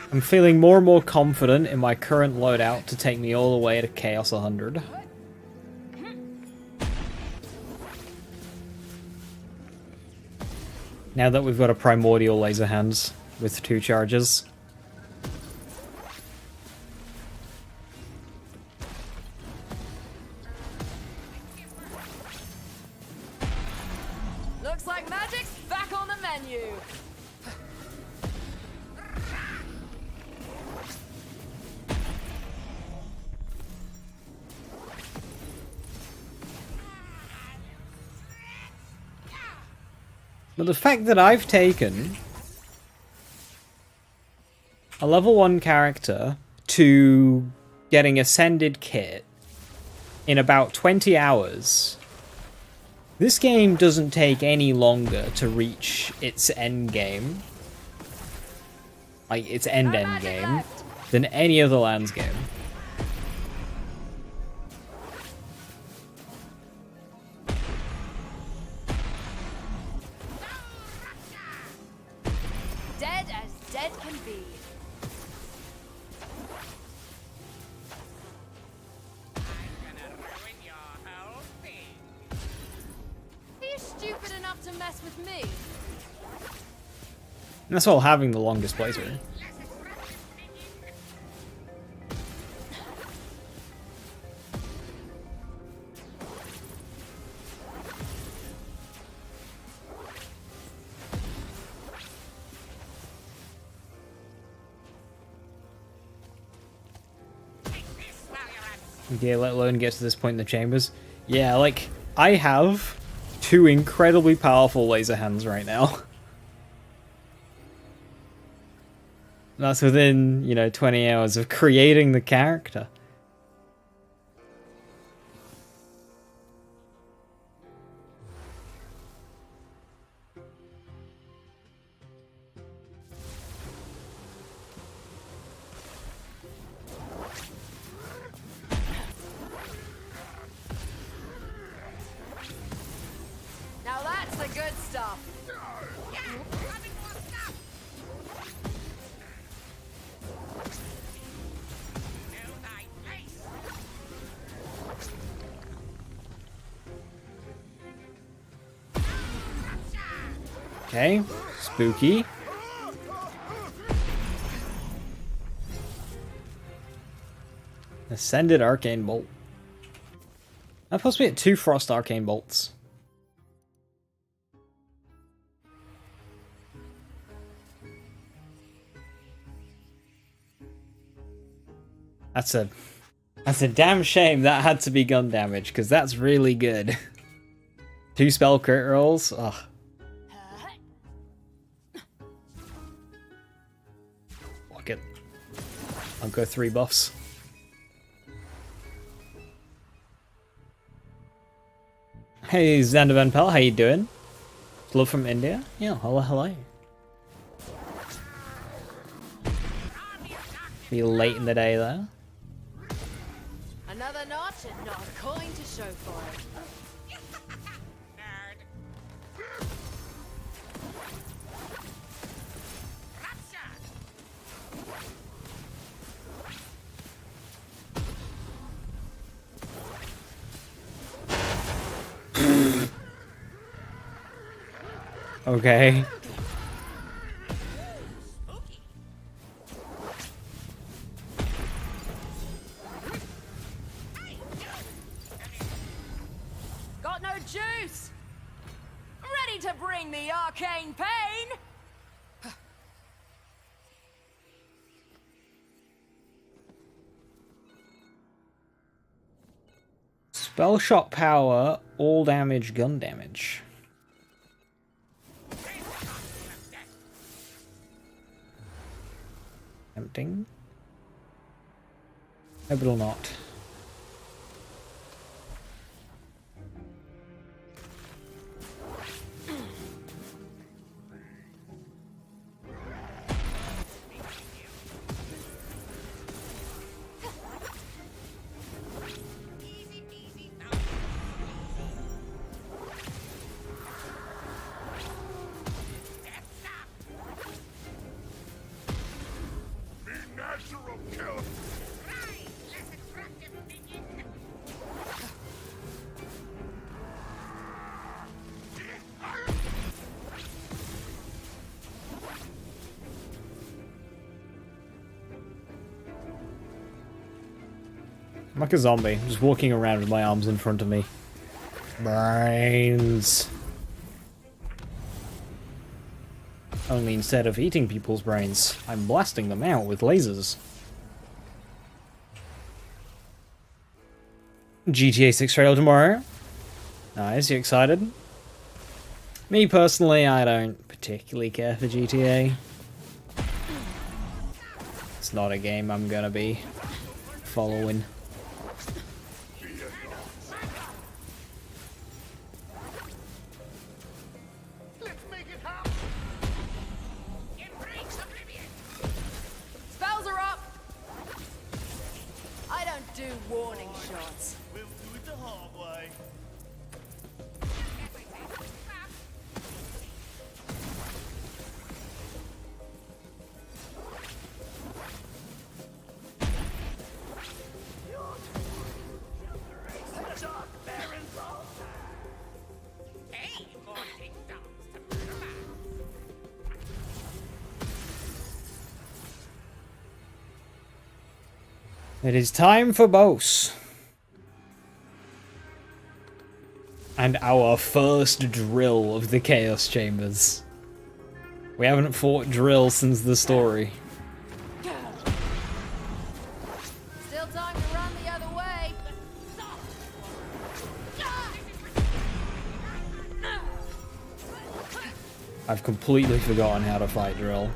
Speaker 1: I'm feeling more and more confident in my current loadout to take me all the way to Chaos 100. Now that we've got a primordial laser hands with 2 charges.
Speaker 2: Looks like magic's back on the menu.
Speaker 1: But the fact that I've taken a level 1 character to getting Ascended kit in about 20 hours, this game doesn't take any longer to reach its end game, like its end game, than any other Lands game.
Speaker 2: Dead as dead can be. Are you stupid enough to mess with me?
Speaker 1: And that's all having the longest playthrough. Okay, let alone get to this point in the chambers. Yeah, like, I have 2 incredibly powerful laser hands right now. That's within, you know, 20 hours of creating the character.
Speaker 2: Now that's the good stuff.
Speaker 1: Okay, spooky. Ascended Arcane Bolt. I'm supposed to be at 2 Frost Arcane Bolts. That's a damn shame that had to be gun damage, because that's really good. 2 spell crit rolls. Ugh. Fuck it. I'll go 3 buffs. Hey Xander Van Pell, how you doing? Love from India? Yeah, hello, hello. Be late in the day there.
Speaker 2: Another notch and not a coin to show for it.
Speaker 1: Okay.
Speaker 2: Got no juice. Ready to bring the arcane pain.
Speaker 1: Spell shot power, all damage, gun damage. Tempting. Hope it'll not.
Speaker 3: Be natural killer.
Speaker 1: I'm like a zombie, just walking around with my arms in front of me. Brains. Only instead of eating people's brains, I'm blasting them out with lasers. GTA 6 trailer tomorrow. Nice, you excited? Me personally, I don't particularly care for GTA. It's not a game I'm gonna be following.
Speaker 2: Spells are up! I don't do warning shots.
Speaker 6: We'll do it the hard way.
Speaker 4: Hey, more takedowns to murder.
Speaker 1: It is time for boss. And our first drill of the Chaos Chambers. We haven't fought drill since the story.
Speaker 2: Still time to run the other way.
Speaker 1: I've completely forgotten how to fight drill.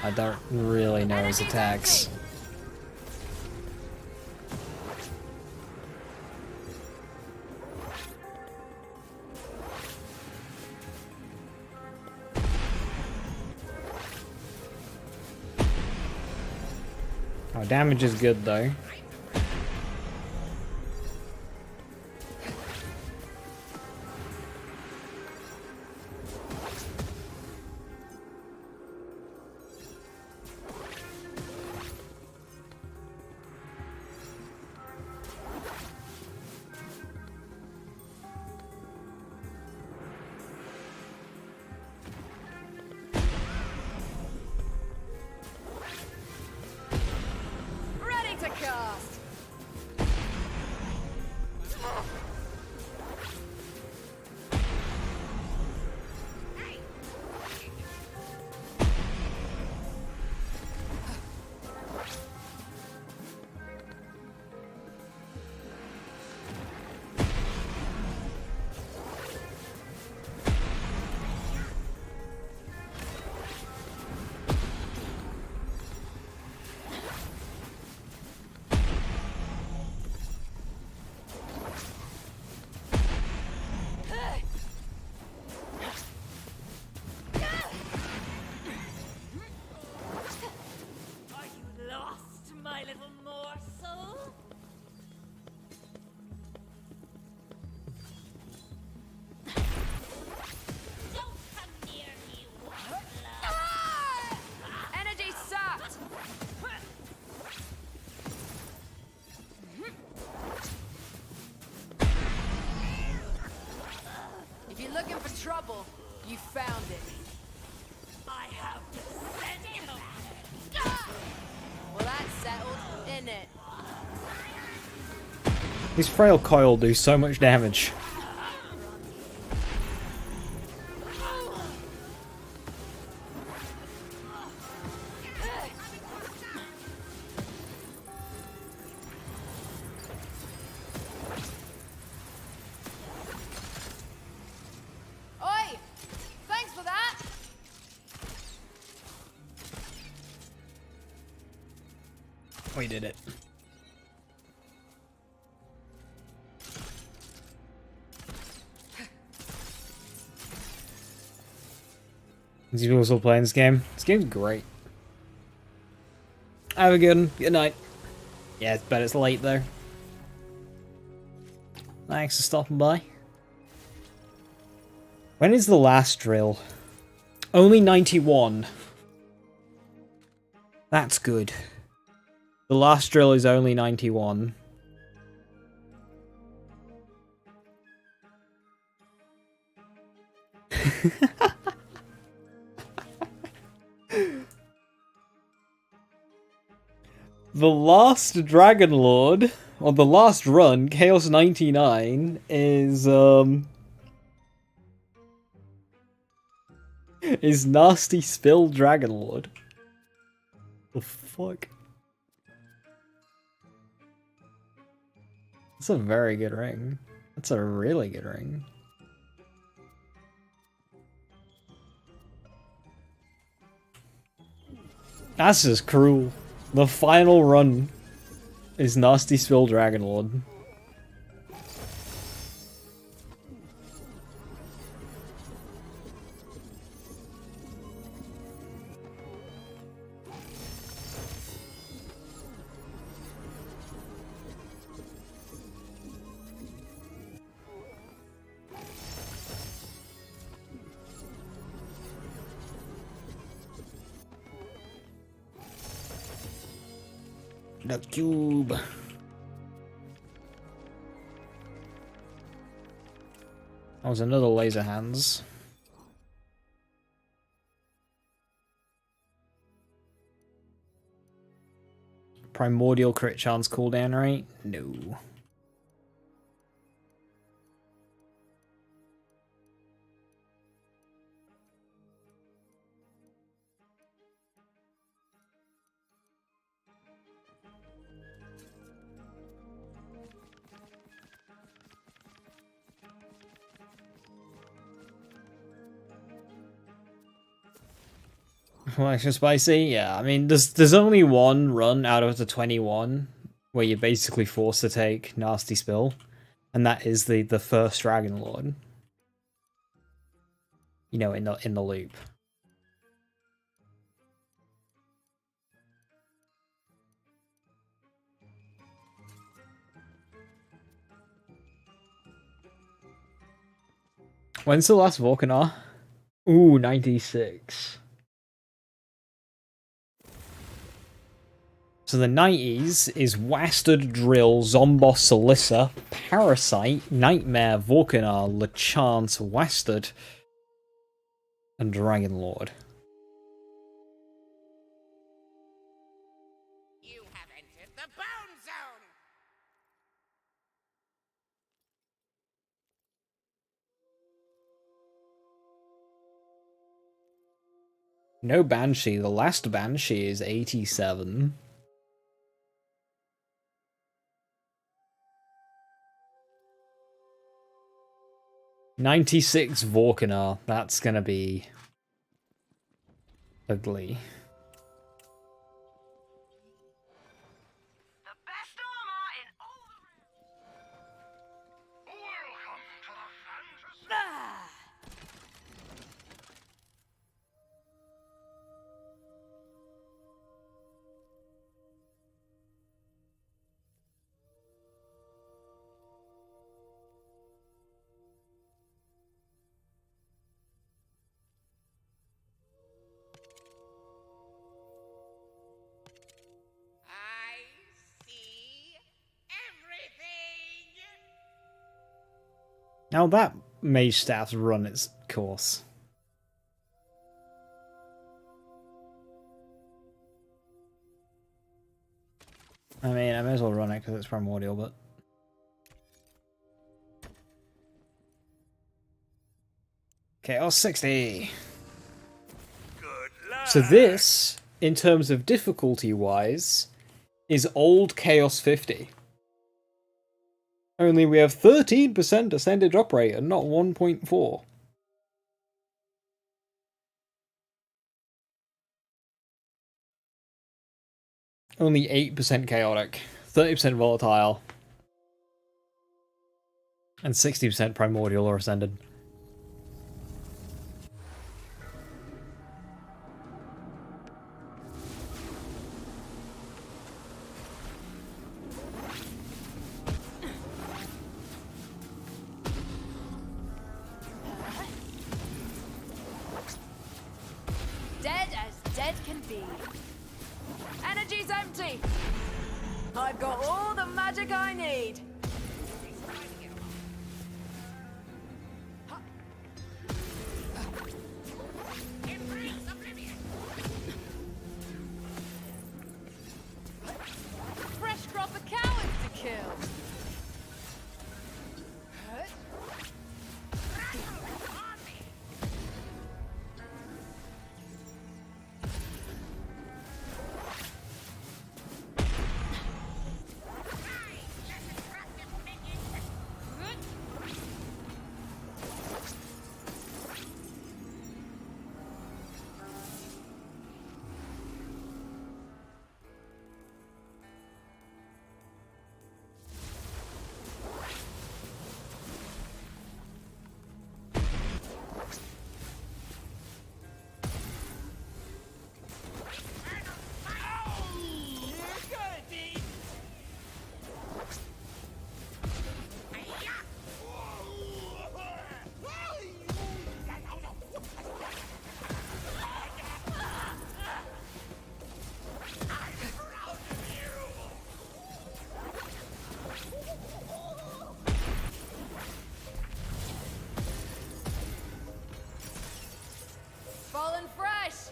Speaker 1: I don't really know his attacks. Oh, damage is good though.
Speaker 2: Ready to cast.
Speaker 5: Are you lost, my little morsel? Don't come near me,
Speaker 2: Ah! Energy sucked. If you're looking for trouble, you found it.
Speaker 5: I have sent him.
Speaker 2: Well, that's settled, isn't it?
Speaker 1: These frail coil do so much damage. we did it. These people still playing this game. This game's great. Have a good one. Good night. Yeah, but it's late though. Thanks for stopping by. When is the last drill? Only 91. That's good. The last drill is only 91. The last Dragon Lord, or the last run, Chaos 99, is Nasty Spill Dragon Lord. The fuck? That's a very good ring. That's a really good ring. That's just cruel. The final run is Nasty Spill Dragon Lord. The cube. That was another laser hands. Primordial crit chance cooldown rate? No. Well, extra spicy? Yeah, I mean, there's only one run out of the 21 where you're basically forced to take Nasty Spill, and that is the first Dragon Lord. You know, in the loop. When's the last Volcanar? Ooh, 96. So the 90s is Wastard, Drill, Zomboss, Solissa, Parasite, Nightmare, Volcanar, Lechance, Wastard, and Dragon Lord.
Speaker 4: You have entered the Bone Zone!
Speaker 1: No Banshee. The last Banshee is 87. '96 Volcanar. That's gonna be ugly.
Speaker 5: The best armor in all the realms. Welcome to the fantasy.
Speaker 2: Ah!
Speaker 4: I see everything!
Speaker 1: Now that Mage Staff's run its course. I mean, I may as well run it because it's primordial, but... Chaos 60!
Speaker 6: Good luck.
Speaker 1: So this, in terms of difficulty-wise, is old Chaos 50. Only we have 13% ascended drop rate and not 1.4. Only 8% chaotic, 30% volatile, and 60% primordial or ascended.
Speaker 2: Dead as dead can be. Energy's empty. I've got all the magic I need. Fresh crop of cowards to kill. Fallen fresh.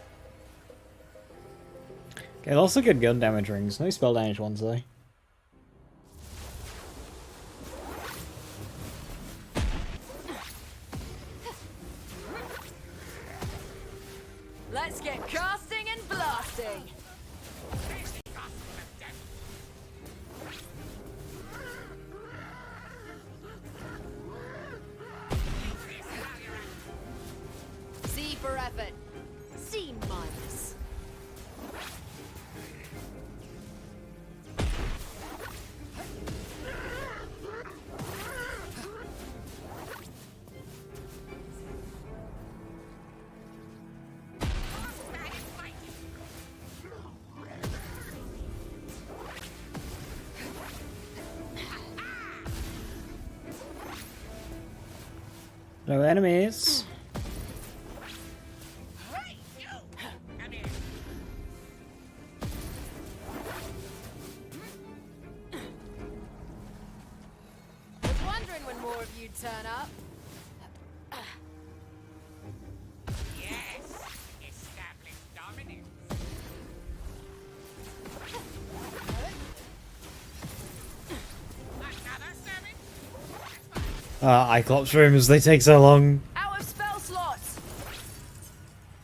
Speaker 1: Okay, lots of good gun damage rings. No spell damage ones though.
Speaker 2: Let's get casting and blasting. C for effort. C minus.
Speaker 1: No enemies.
Speaker 2: Was wondering when more of you'd turn up.
Speaker 4: Yes, establish dominance. Another savage?
Speaker 1: Iclops rooms, they take so long.
Speaker 2: Out of spell slots.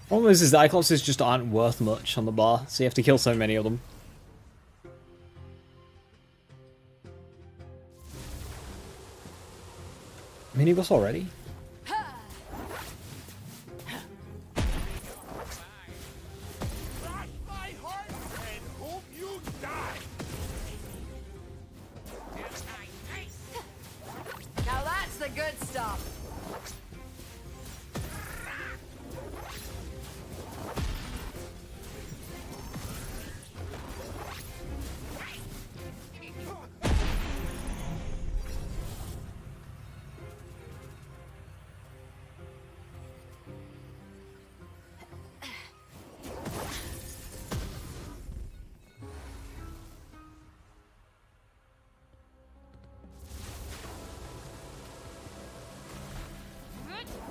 Speaker 1: Almost is the Iclopses just aren't worth much on the bar, so you have to kill so many of them. Mini-boss already?
Speaker 3: Crush my heart and hope you die.
Speaker 2: Now that's the good stuff.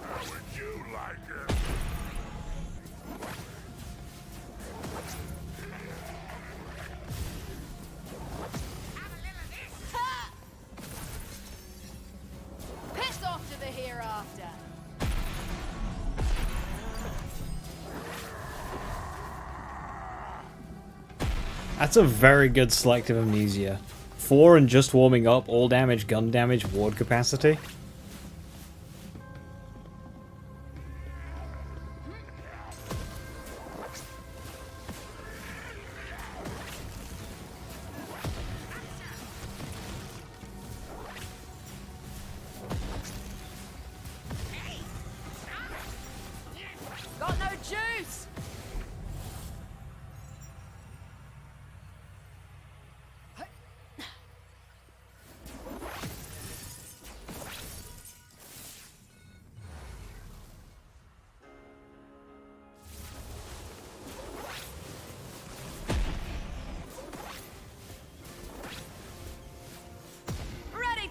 Speaker 3: How would you like it?
Speaker 2: Piss off to the hereafter.
Speaker 1: That's a very good selective amnesia. 4 and just warming up, all damage, gun damage, ward capacity.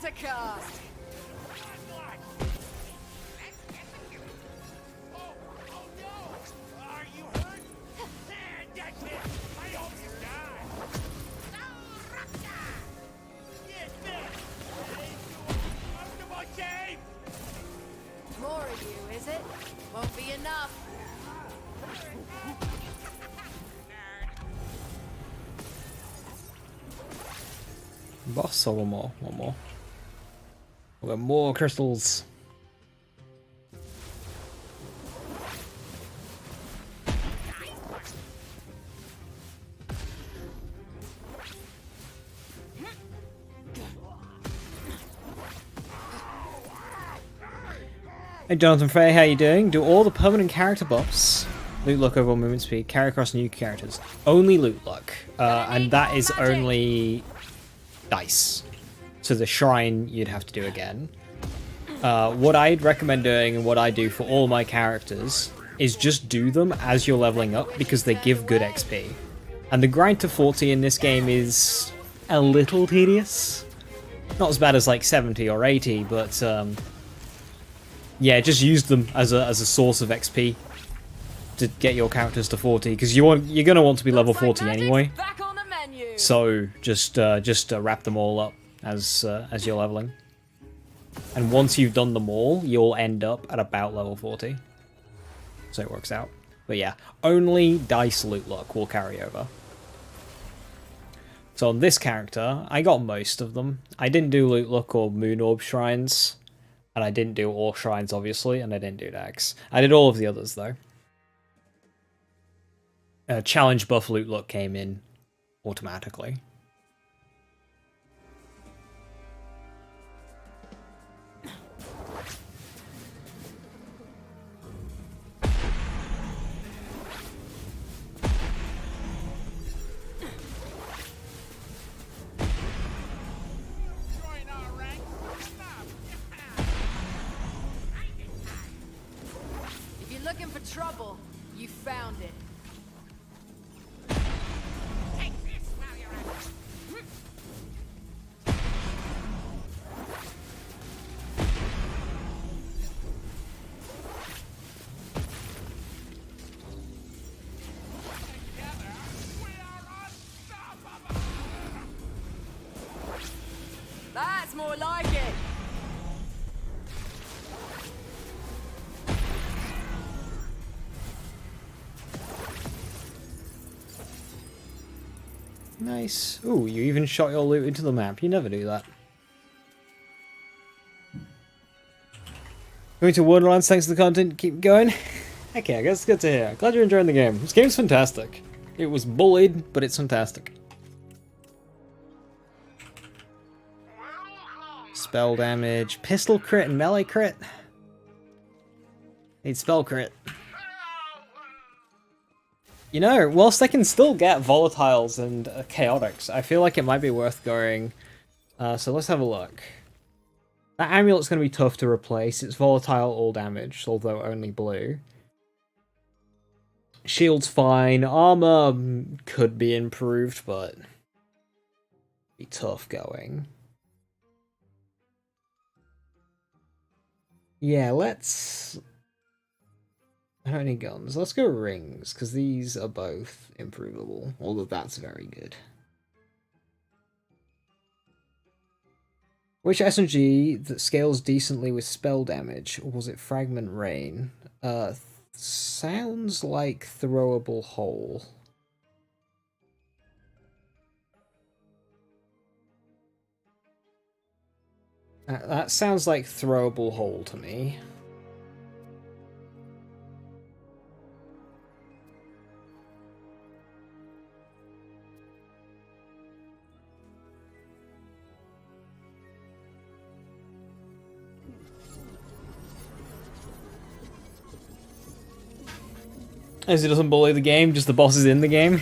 Speaker 2: ready to cast.
Speaker 4: Oh no! Are you hurt? That's it! I hope you die! No, Raptor! Get this! Comfortable shape!
Speaker 2: More of you, is it? Won't be enough.
Speaker 1: Boss or one more? One more. We've got more crystals. Hey Jonathan Frey, how you doing? Do all the permanent character buffs, loot luck over movement speed, carry across new characters? Only loot luck, and that is only dice. So the shrine you'd have to do again. What I'd recommend doing and what I do for all my characters is just do them as you're leveling up because they give good XP. And the grind to 40 in this game is a little tedious. Not as bad as like 70 or 80, but yeah, just use them as a source of XP to get your characters to 40 because you're gonna want to be level 40 anyway.
Speaker 2: Back on the menu.
Speaker 1: So just wrap them all up as you're leveling, and once you've done them all, you'll end up at about level 40. So it works out. But yeah, only dice loot luck will carry over. So on this character, I got most of them. I didn't do loot luck or moon orb shrines, and I didn't do all shrines obviously, and I didn't do Dax. I did all of the others though. Challenge buff loot luck came in automatically.
Speaker 4: Join our ranks!
Speaker 2: If you're looking for trouble, you found it.
Speaker 4: Take this while you're at it! Together, we are unstoppable!
Speaker 2: That's more like it.
Speaker 1: Nice. Ooh, you even shot your loot into the map. You never do that. Going to Wonderlands, thanks for the content. Keep going. Okay, I guess it's good to hear. Glad you're enjoying the game. This game's fantastic. It was bullied, but it's fantastic. Spell damage, pistol crit, and melee crit. Need spell crit. You know, whilst I can still get volatiles and chaotics, I feel like it might be worth going. So let's have a look. That amulet's going to be tough to replace. It's volatile all damage, although only blue. Shield's fine. Armor could be improved, but be tough going. Yeah, let's... I don't need guns. Let's go rings, because these are both improvable, although that's very good. Which SMG that scales decently with spell damage, or was it Fragment Rain? Sounds like Throwable Hole. That sounds like Throwable Hole to me. As it doesn't bully the game, just the bosses in the game.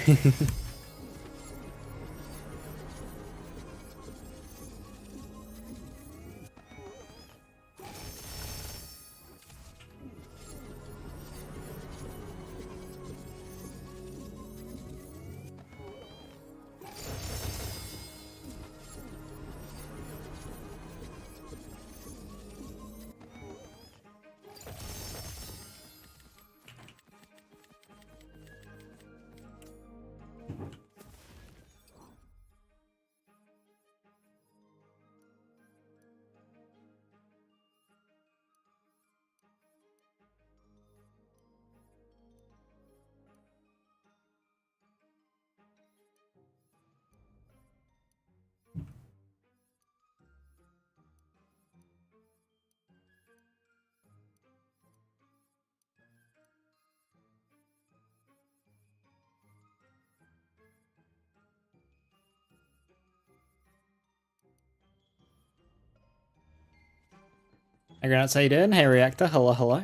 Speaker 1: Hey Grants, how you doing? Hey Reactor, hello, hello.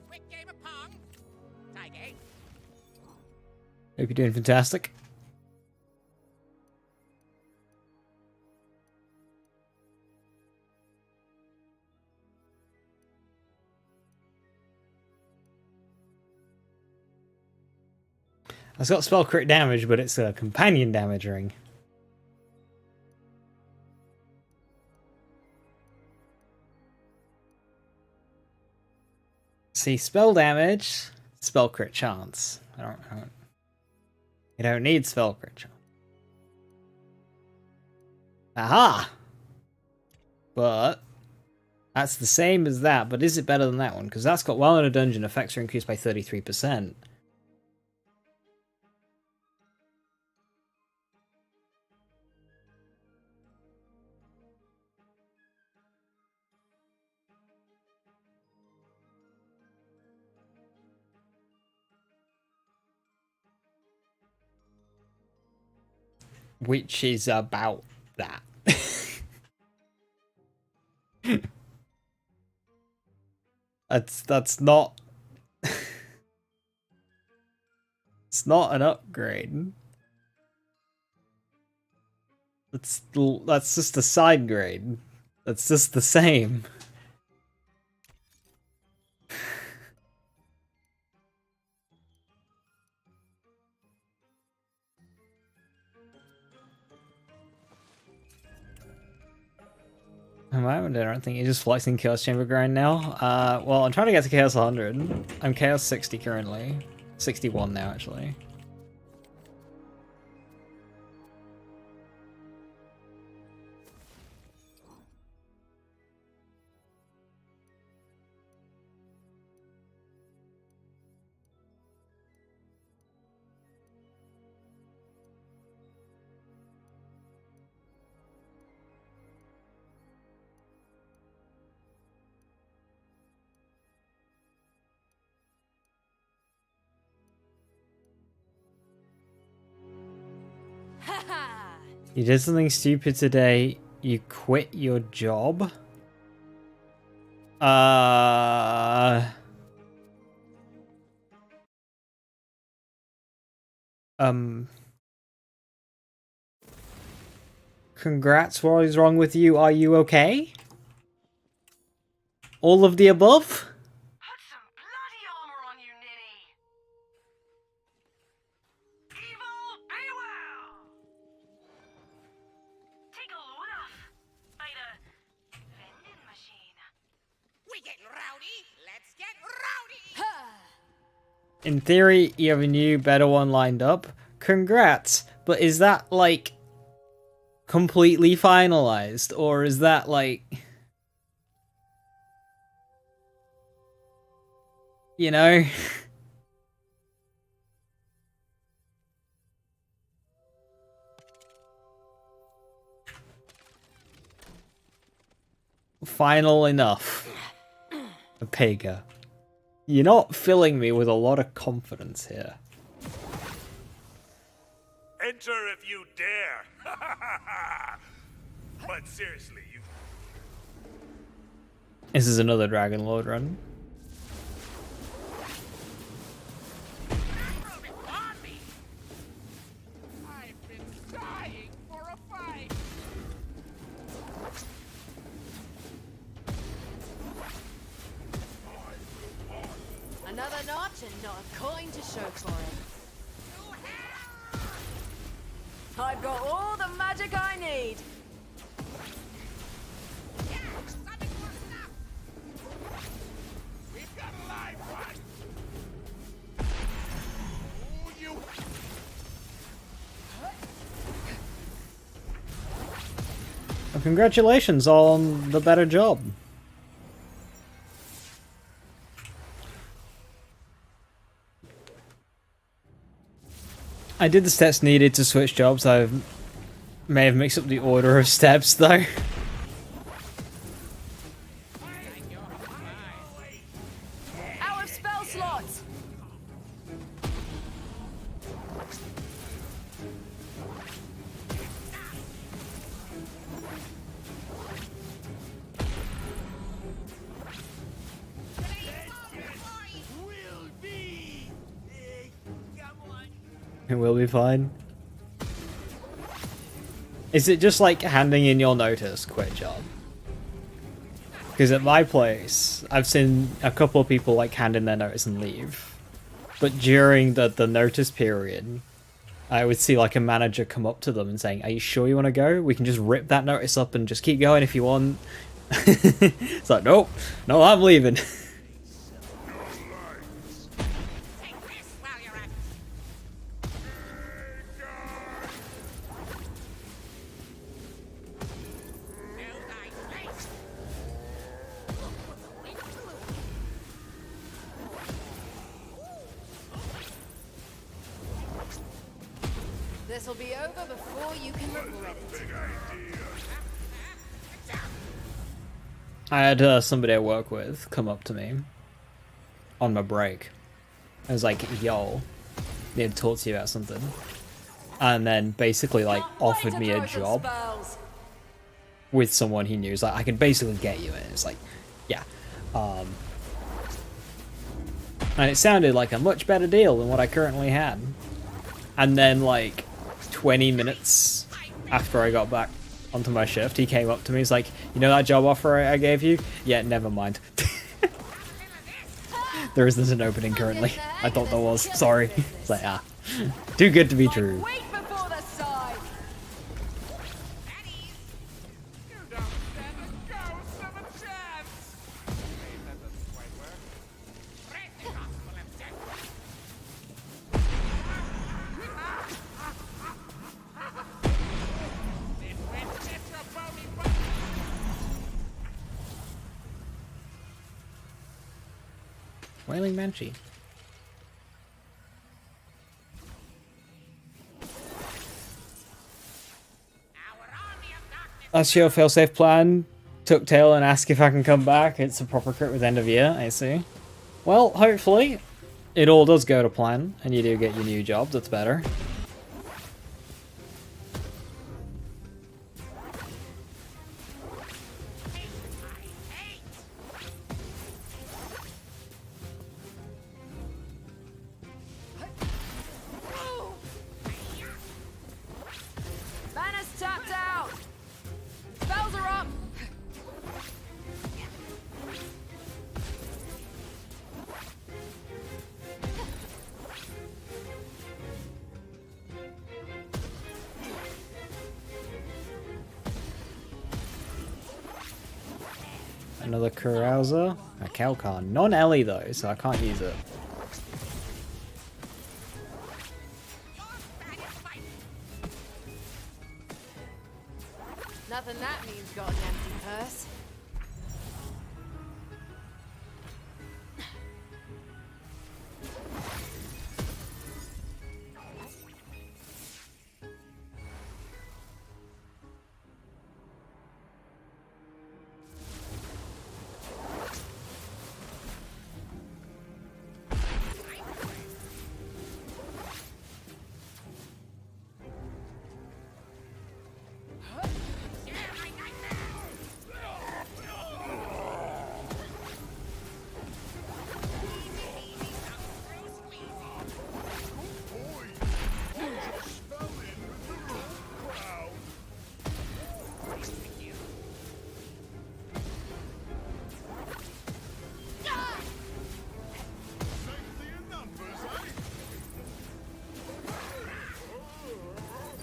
Speaker 4: Quick game of pong. Tie game.
Speaker 1: Hope you're doing fantastic. It's got spell crit damage, but it's a companion damage ring. See, spell damage, spell crit chance. You don't need spell crit chance. Aha! But that's the same as that, but is it better than that one? Because that's got while in a dungeon, effects are increased by 33%. Which is about that. That's not it's not an upgrade. That's just a side grade. That's just the same. I don't think you're just flexing Chaos Chamber grind now. Well, I'm trying to get to Chaos 100. I'm Chaos 60 currently. 61 now, actually. You did something stupid today. You quit your job? Congrats, what is wrong with you? Are you okay? All of the above?
Speaker 5: Put some bloody armor on you, ninny. Evil beware. Take a load off by the vending machine.
Speaker 4: We getting rowdy? Let's get rowdy!
Speaker 1: In theory, you have a new, better one lined up. Congrats! But is that, like, completely finalized? Or is that, like... You know? Final enough. Pega. You're not filling me with a lot of confidence here.
Speaker 6: Enter if you dare. But seriously, you...
Speaker 1: This is another Dragon Lord run.
Speaker 4: On me! I've been dying for a fight!
Speaker 2: Another notch and not a coin to show for it. I've got all the magic I need.
Speaker 4: Yeah, something more stuff! We've got a live one! Oh, you...
Speaker 1: Well, congratulations on the better job. I did the steps needed to switch jobs. I may have mixed up the order of steps though.
Speaker 2: Out of spell slots.
Speaker 1: It will be fine. Is it just like handing in your notice, quit job? Because at my place, I've seen a couple of people like hand in their notice and leave. But during the notice period, I would see like a manager come up to them and saying, "Are you sure you want to go? We can just rip that notice up and just keep going if you want." It's like, nope, no, I'm leaving.
Speaker 4: Take this while you're at it. Know thy place.
Speaker 2: This'll be over before you can regret it.
Speaker 1: I had somebody I work with come up to me on my break. I was like, "Yo, need to talk to you about something," and then basically like
Speaker 2: Can't wait
Speaker 1: offered
Speaker 2: to
Speaker 1: me a
Speaker 2: throw some
Speaker 1: job
Speaker 2: spells.
Speaker 1: with someone he knew. He's like, "I could basically get you in." It's like, yeah, and it sounded like a much better deal than what I currently had. And then like 20 minutes after I got back onto my shift, he came up to me. He's like, "You know that job offer I gave you? Yeah, never mind." There isn't an opening currently. I thought there was. Sorry. It's like, too good to be true.
Speaker 2: Wait before the sigh.
Speaker 4: At ease. You don't stand a ghost of a chance. Wait, that doesn't quite work. Praise the gospel of death. It went tetra bony bone.
Speaker 1: Wailing Banshee.
Speaker 4: Our army of darkness.
Speaker 1: That's your failsafe plan. Tuck tail and ask if I can come back. It's a proper crit with end of year, I see. Well, hopefully it all does go to plan and you do get your new job. That's better.
Speaker 2: Mana's tapped out. Spells are up.
Speaker 1: Another Carouser. A Calcon. Non-Ellie though, so I can't use it.
Speaker 2: Nothing that means got an empty purse.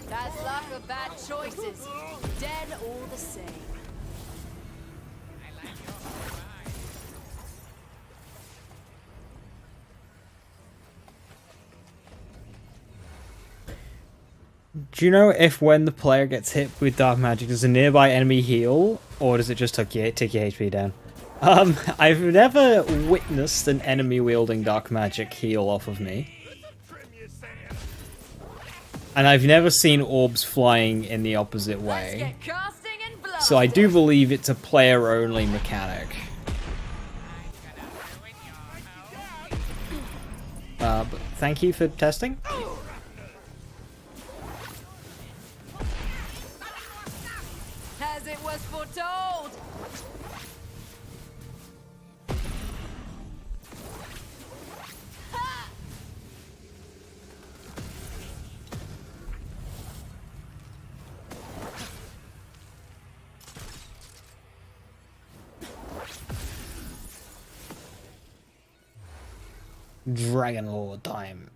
Speaker 2: That's luck of bad choices. Dead all the same.
Speaker 4: I like your eyes.
Speaker 1: Do you know if when the player gets hit with dark magic, does a nearby enemy heal, or does it just take your HP down? I've never witnessed an enemy wielding dark magic heal off of me. And I've never seen orbs flying in the opposite
Speaker 2: Let's
Speaker 1: way.
Speaker 2: get casting and blasting.
Speaker 1: So I do believe it's a player-only mechanic. But thank you for testing.
Speaker 2: As it was foretold. Ha!
Speaker 1: Dragon Lord time.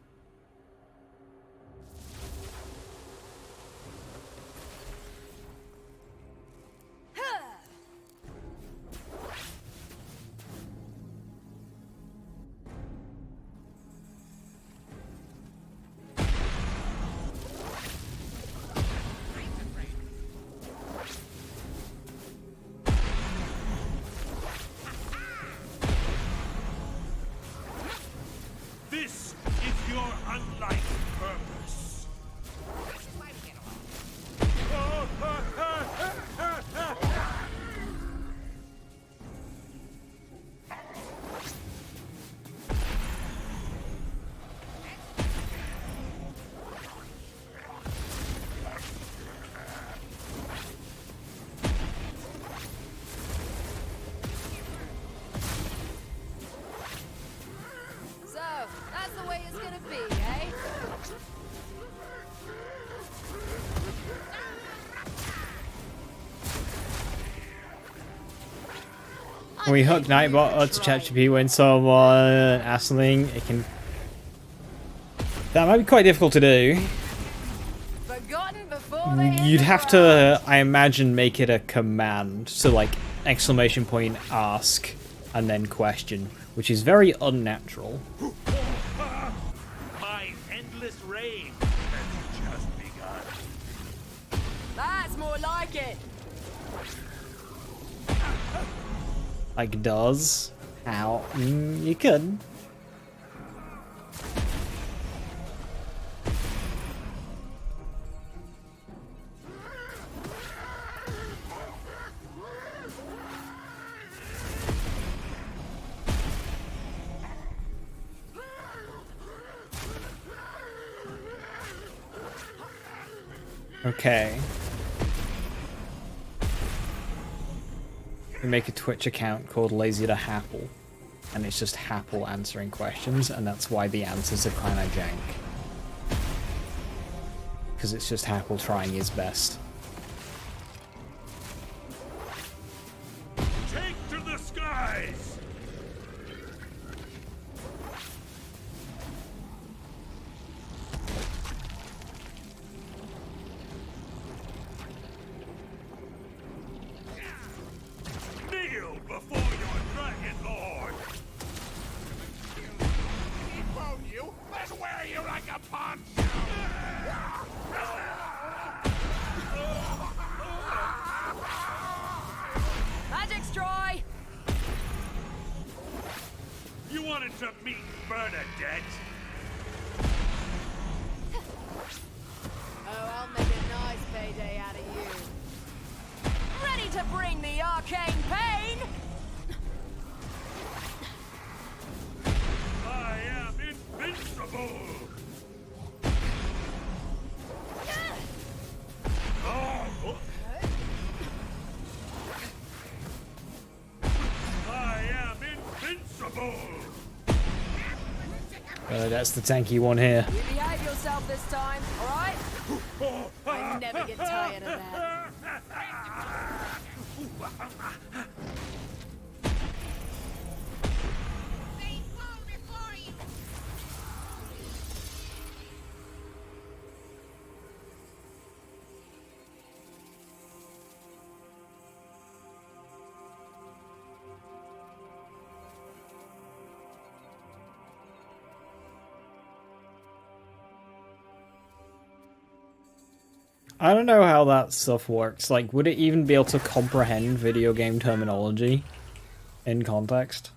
Speaker 6: This is your unliked purpose.
Speaker 2: So, that's the way it's gonna be, eh?
Speaker 1: When we hook Nightbot to ChatGPT when someone asking, it can. That might be quite difficult to do.
Speaker 2: Forgotten before they hit
Speaker 1: You'd
Speaker 2: the
Speaker 1: have
Speaker 2: ground.
Speaker 1: to, I imagine, make it a command. So, like, exclamation point, ask, and then question, which is very unnatural.
Speaker 6: My endless reign has just begun.
Speaker 2: That's more like it.
Speaker 1: Like, does. How? You could. Okay. We make a Twitch account called Lazy to Happle, and it's just Happle answering questions, and that's why the answers are kind of jank. Because it's just Happle trying his best.
Speaker 6: Take to the skies! Kneel before your dragon lord!
Speaker 4: Won't you? Let's wear you like a poncho!
Speaker 2: Magic's dry.
Speaker 6: You wanted to meet Bernadette?
Speaker 2: Oh, I'll make a nice payday out of you. Ready to bring the arcane pain?
Speaker 6: I am invincible! Oh. I am invincible!
Speaker 1: That's the tanky one here.
Speaker 2: You behave yourself this time, alright? I never get tired of that.
Speaker 5: They fall before you.
Speaker 1: I don't know how that stuff works. Like, would it even be able to comprehend video game terminology in context?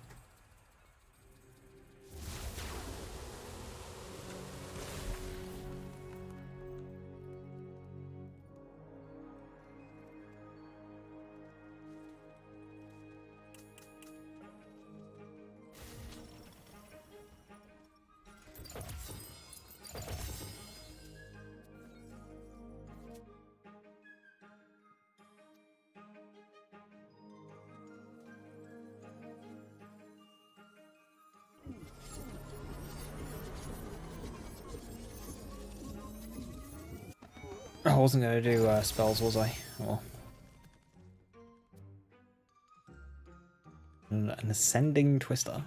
Speaker 1: I wasn't going to do spells, was I? Well. An ascending twister.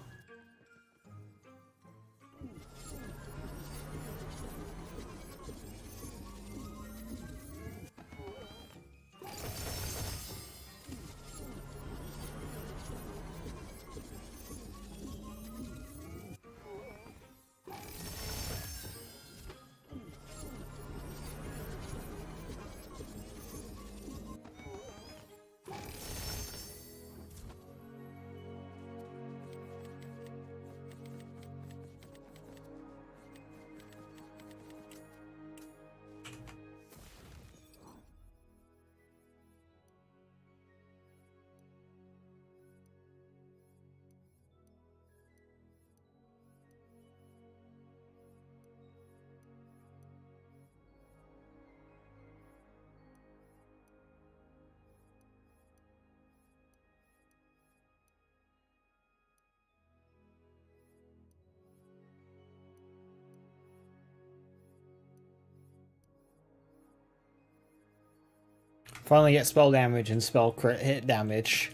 Speaker 1: Finally get spell damage and spell crit hit damage.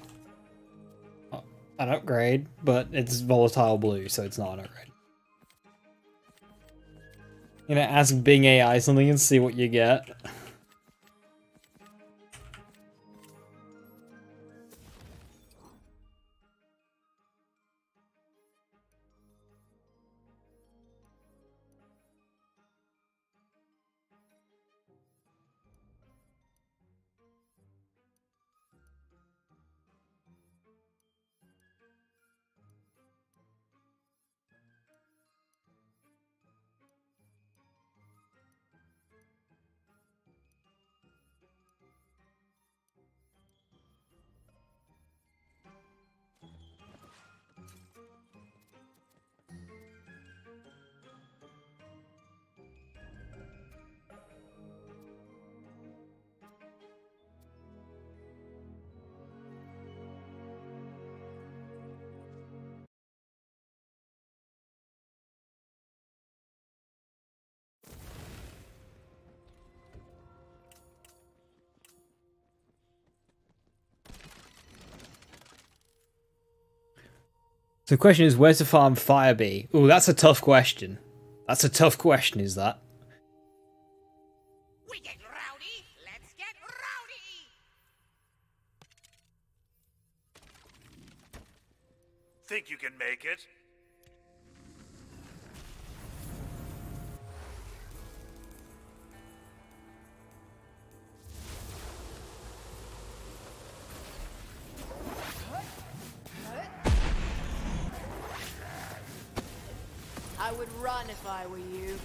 Speaker 1: An upgrade, but it's volatile blue, so it's not an upgrade. You know, ask Bing AI something and see what you get. So the question is, where's the farm Fire Bee? Ooh, that's a tough question. That's a tough question, is that?
Speaker 4: We get rowdy. Let's get rowdy.
Speaker 6: Think you can make it?
Speaker 2: I would run if I were you.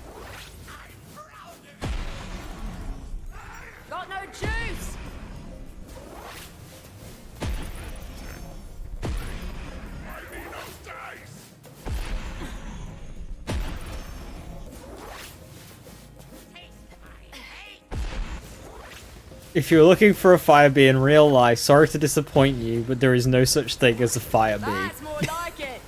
Speaker 2: Got no juice!
Speaker 3: I need no dice!
Speaker 1: If you're looking for a Fire Bee in real life, sorry to disappoint you, but there is no such thing as a Fire Bee.
Speaker 2: That's more like it!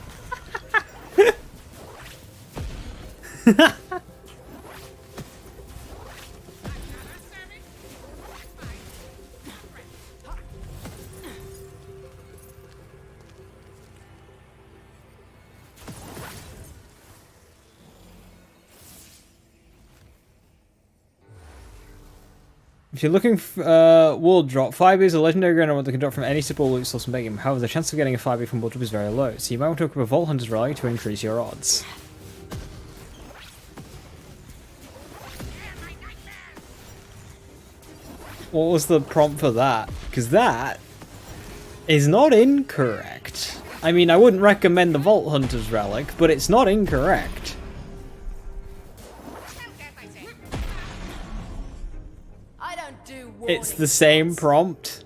Speaker 1: If you're looking for Wool Drop, Fire Bee is a legendary grenade that can drop from any simple loot source in Begum. However, the chance of getting a Fire Bee from Wool Drop is very low, so you might want to equip a Vault Hunter's Relic to increase your odds. What was the prompt for that? Because that is not incorrect. I mean, I wouldn't recommend the Vault Hunter's Relic, but it's not incorrect.
Speaker 2: I don't do
Speaker 1: It's the
Speaker 2: warning
Speaker 1: same
Speaker 2: shots.
Speaker 1: prompt.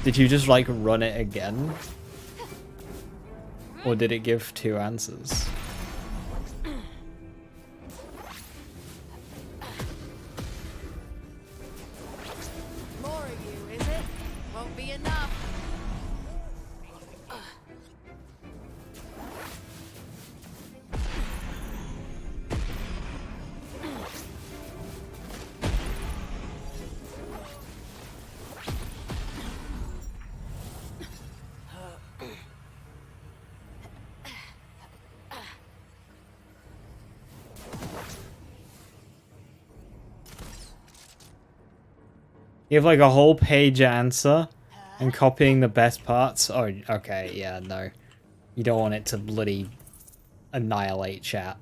Speaker 1: Did you just, like, run it again? Or did it give two answers?
Speaker 2: More of you, is it? Won't be enough.
Speaker 1: You have like a whole page answer and copying the best parts? Oh, okay, yeah, no. You don't want it to bloody annihilate chat.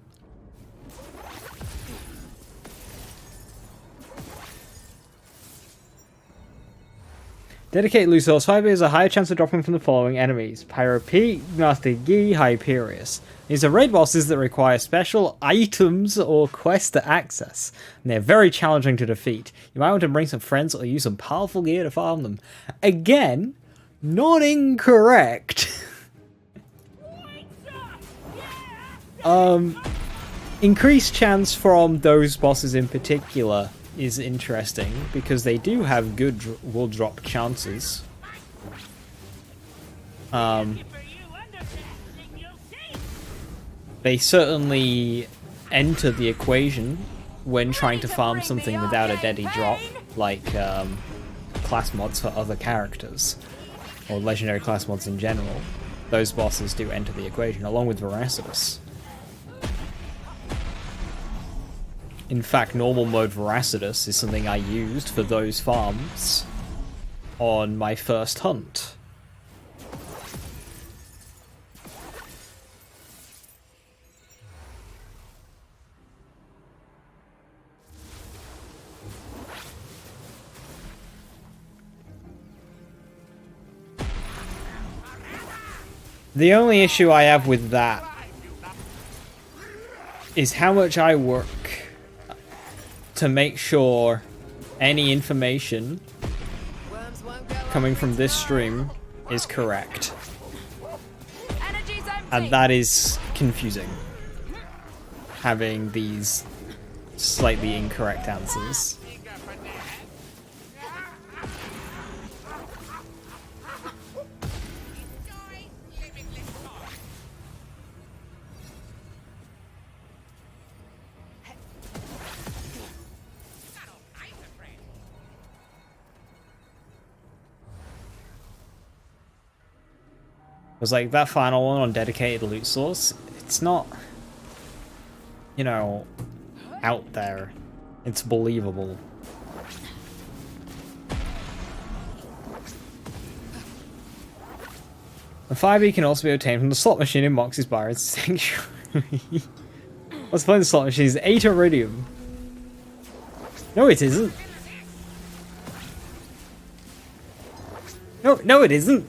Speaker 1: Dedicate loot source. 5 is a higher chance of dropping from the following enemies: Pyro P, Master Gi, Hyperius. These are raid bosses that require special items or quests to access, and they're very challenging to defeat. You might want to bring some friends or use some powerful gear to farm them. Again, not incorrect. Increased chance from those bosses in particular is interesting because they do have good wool drop chances. They certainly enter the equation when trying to farm something without a deadly drop, like class mods for other characters, or legendary class mods in general, those bosses do enter the equation, along with Veracitus. In fact, normal mode Veracitus is something I used for those farms on my first hunt. The only issue I have with that is how much I work to make sure any information
Speaker 2: Worms won't go
Speaker 1: coming from this stream is correct.
Speaker 2: Energy's empty.
Speaker 1: And that is confusing. Having these slightly incorrect answers. Was like that final one on dedicated loot source, it's not, you know, out there. It's believable. The 5e can also be obtained from the slot machine in Moxie's Bar and Sanctuary. What's the point of the slot machine? Is 8 iridium. No, it isn't. No, it isn't.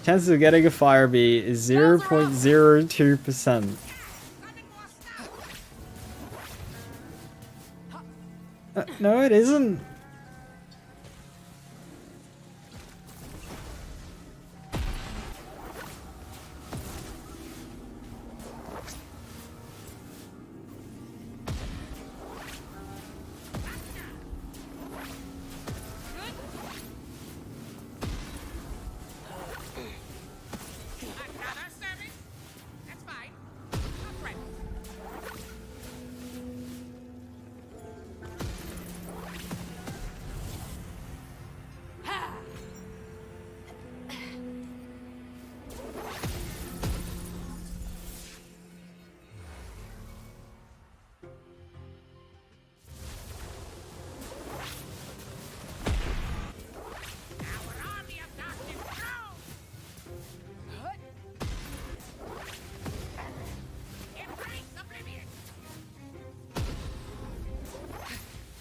Speaker 1: Chances of getting a fire bee is 0.02%. No, it isn't.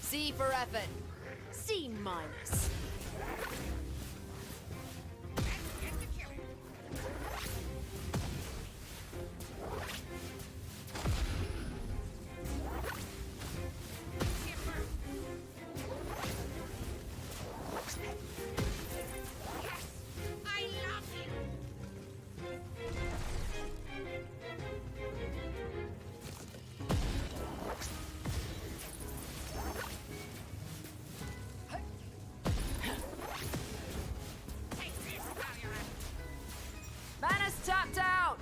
Speaker 2: C for effort. C minus. Mana's tapped out.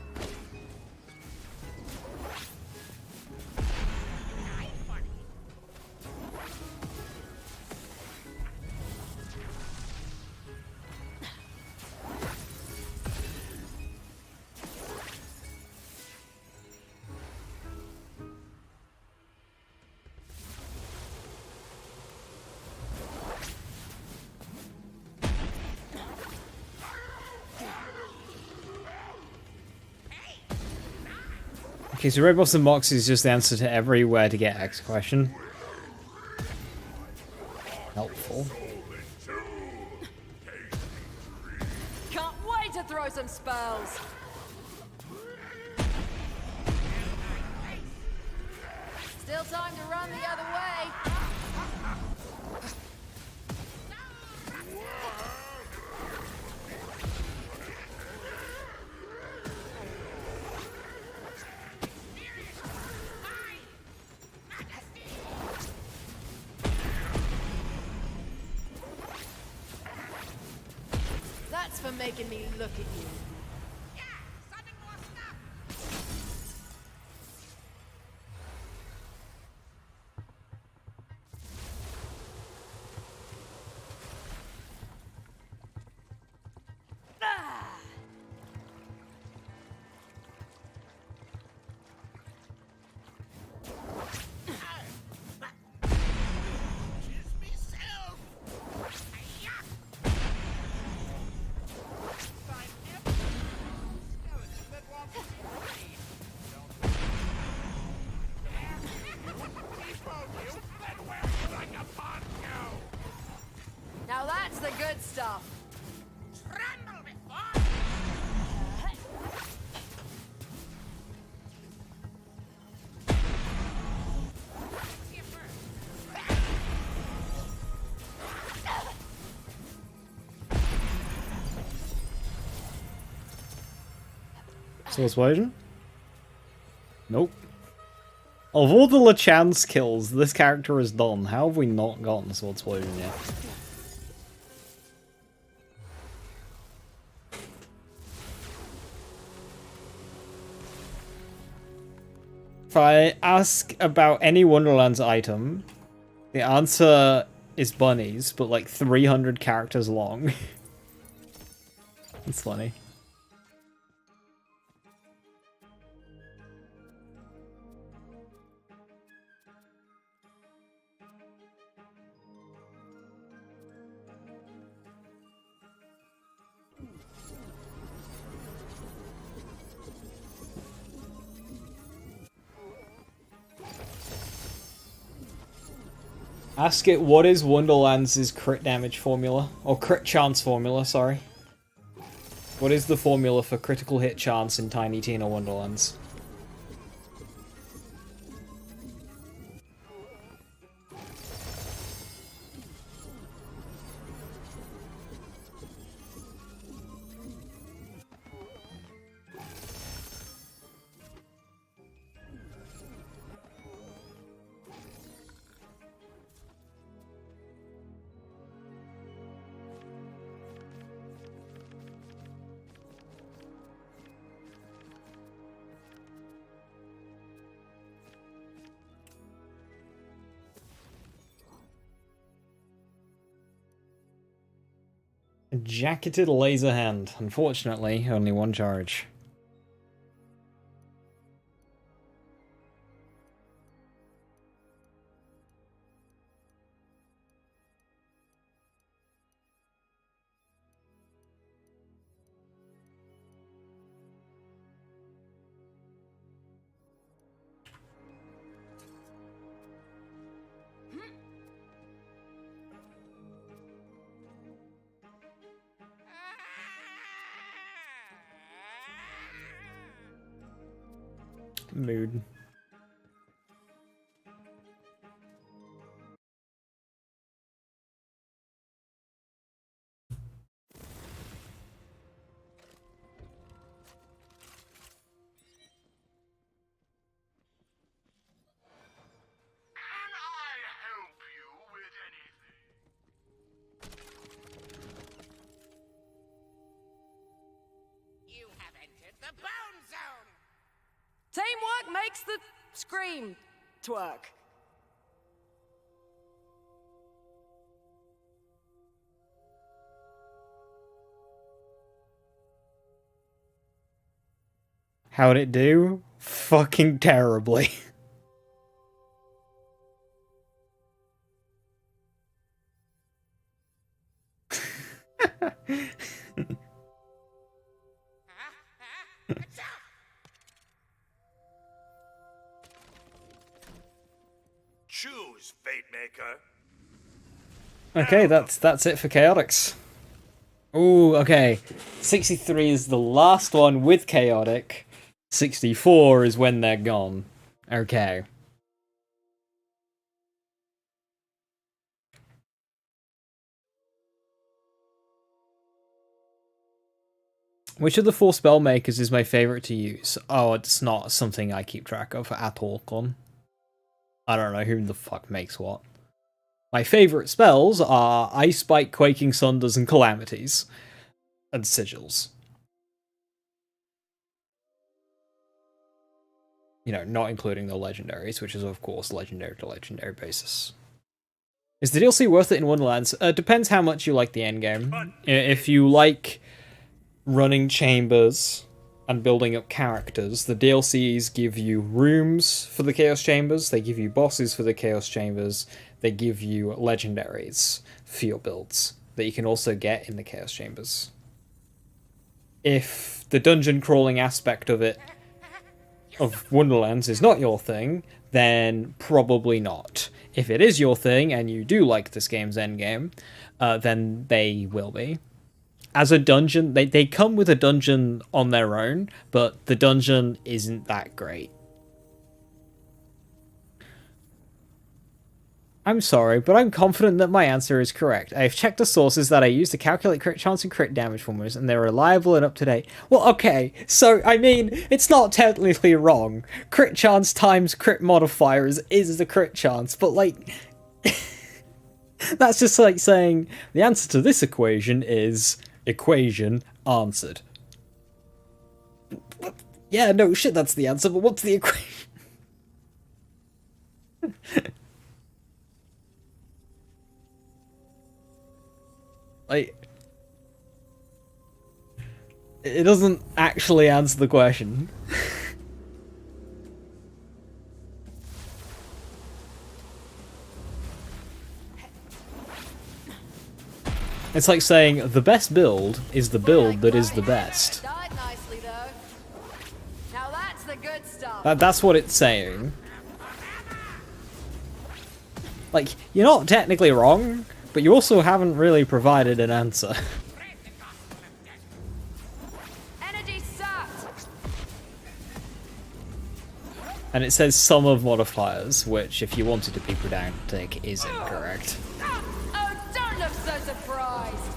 Speaker 1: Okay, so Red Boss and Mox is just the answer to every where to get X question. Helpful.
Speaker 2: Can't wait to throw some spells. Still time to run the other way. That's for making me look at you. the good stuff.
Speaker 4: Tremble before
Speaker 1: Sword Explosion? Nope. Of all the Lachance kills this character has done, how have we not gotten the Sword Explosion yet? If I ask about any Wonderlands item, the answer is bunnies, but like 300 characters long. It's funny. Ask it, what is Wonderlands' crit damage formula? Or crit chance formula, sorry. What is the formula for critical hit chance in Tiny Tina Wonderlands? A jacketed laser hand. Unfortunately, only one charge. Mood.
Speaker 3: Can I help you with anything?
Speaker 4: you have entered the bone zone.
Speaker 2: Teamwork makes the scream twerk.
Speaker 1: How'd it do? Fucking terribly.
Speaker 6: Choose, Fate Maker.
Speaker 1: Okay, that's it for Chaotix. Ooh, okay. 63 is the last one with Chaotic. 64 is when they're gone. Okay. Which of the 4 spell makers is my favorite to use? Oh, it's not something I keep track of at all, Con. I don't know who the fuck makes what. My favorite spells are Ice Spike, Quaking Sunders, and Calamities. And Sigils. You know, not including the legendaries, which is of course legendary to legendary basis. Is the DLC worth it in Wonderlands? Depends how much you like the endgame. If you like running chambers and building up characters, the DLCs give you rooms for the Chaos Chambers, they give you bosses for the Chaos Chambers, they give you legendaries for your builds that you can also get in the Chaos Chambers. If the dungeon crawling aspect of Wonderlands is not your thing, then probably not. If it is your thing and you do like this game's endgame, then they will be. As a dungeon, they come with a dungeon on their own, but the dungeon isn't that great. I'm sorry, but I'm confident that my answer is correct. I've checked the sources that I use to calculate crit chance and crit damage formulas, and they're reliable and up to date. Well, okay, so, I mean, it's not technically wrong. Crit chance times crit modifiers is the crit chance, but, like... that's just like saying, the answer to this equation is... equation answered. Yeah, no, shit, that's the answer, but what's the equation? Like, it doesn't actually answer the question. It's like saying the best build is the build that is the best.
Speaker 2: Died nicely, though. Now that's the good stuff.
Speaker 1: That's what it's saying. Like, you're not technically wrong, but you also haven't really provided an answer.
Speaker 2: Energy sucked.
Speaker 1: And it says sum of modifiers, which, if you wanted to be pedantic, is incorrect.
Speaker 2: Oh, don't look so surprised.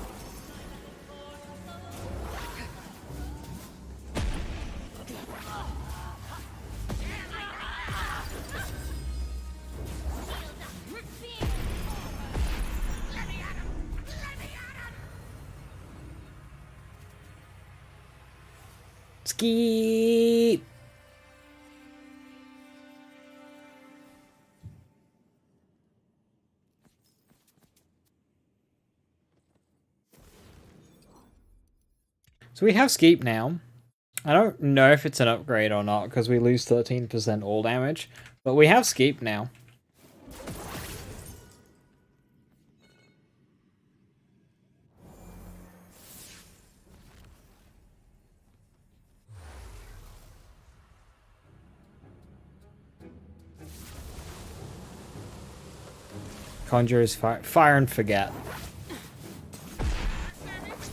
Speaker 1: Ski. So we have Skeep now. I don't know if it's an upgrade or not because we lose 13% all damage, but we have Skeep now. Conjure is fire and forget.
Speaker 4: That's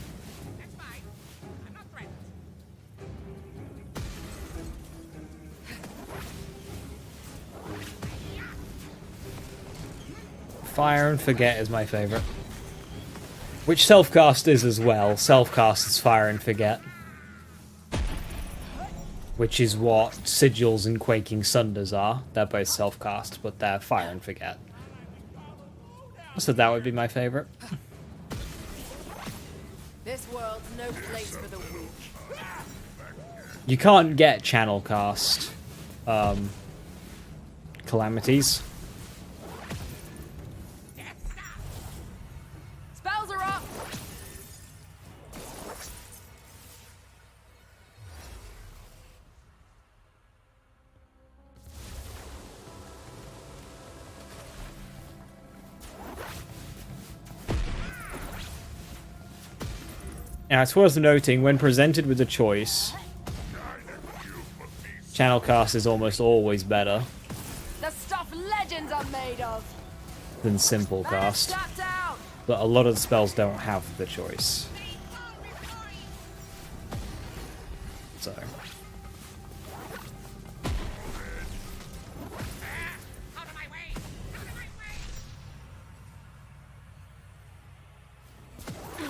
Speaker 4: fine. I'm not threatened.
Speaker 1: Fire and forget is my favorite. Which self-cast is as well. Self-cast is fire and forget. Which is what Sigils and Quaking Sunders are. They're both self-cast, but they're fire and forget. So that would be my favorite.
Speaker 2: This world's no place for the weak.
Speaker 1: You can't get channel cast calamities.
Speaker 2: Spells are up.
Speaker 1: Now, it's worth noting, when presented with a choice, channel cast is almost always better
Speaker 2: The stuff legends are made of.
Speaker 1: than simple cast.
Speaker 2: Tapped out.
Speaker 1: But a lot of the spells don't have the choice. So.
Speaker 4: Out of my way! Out of my way!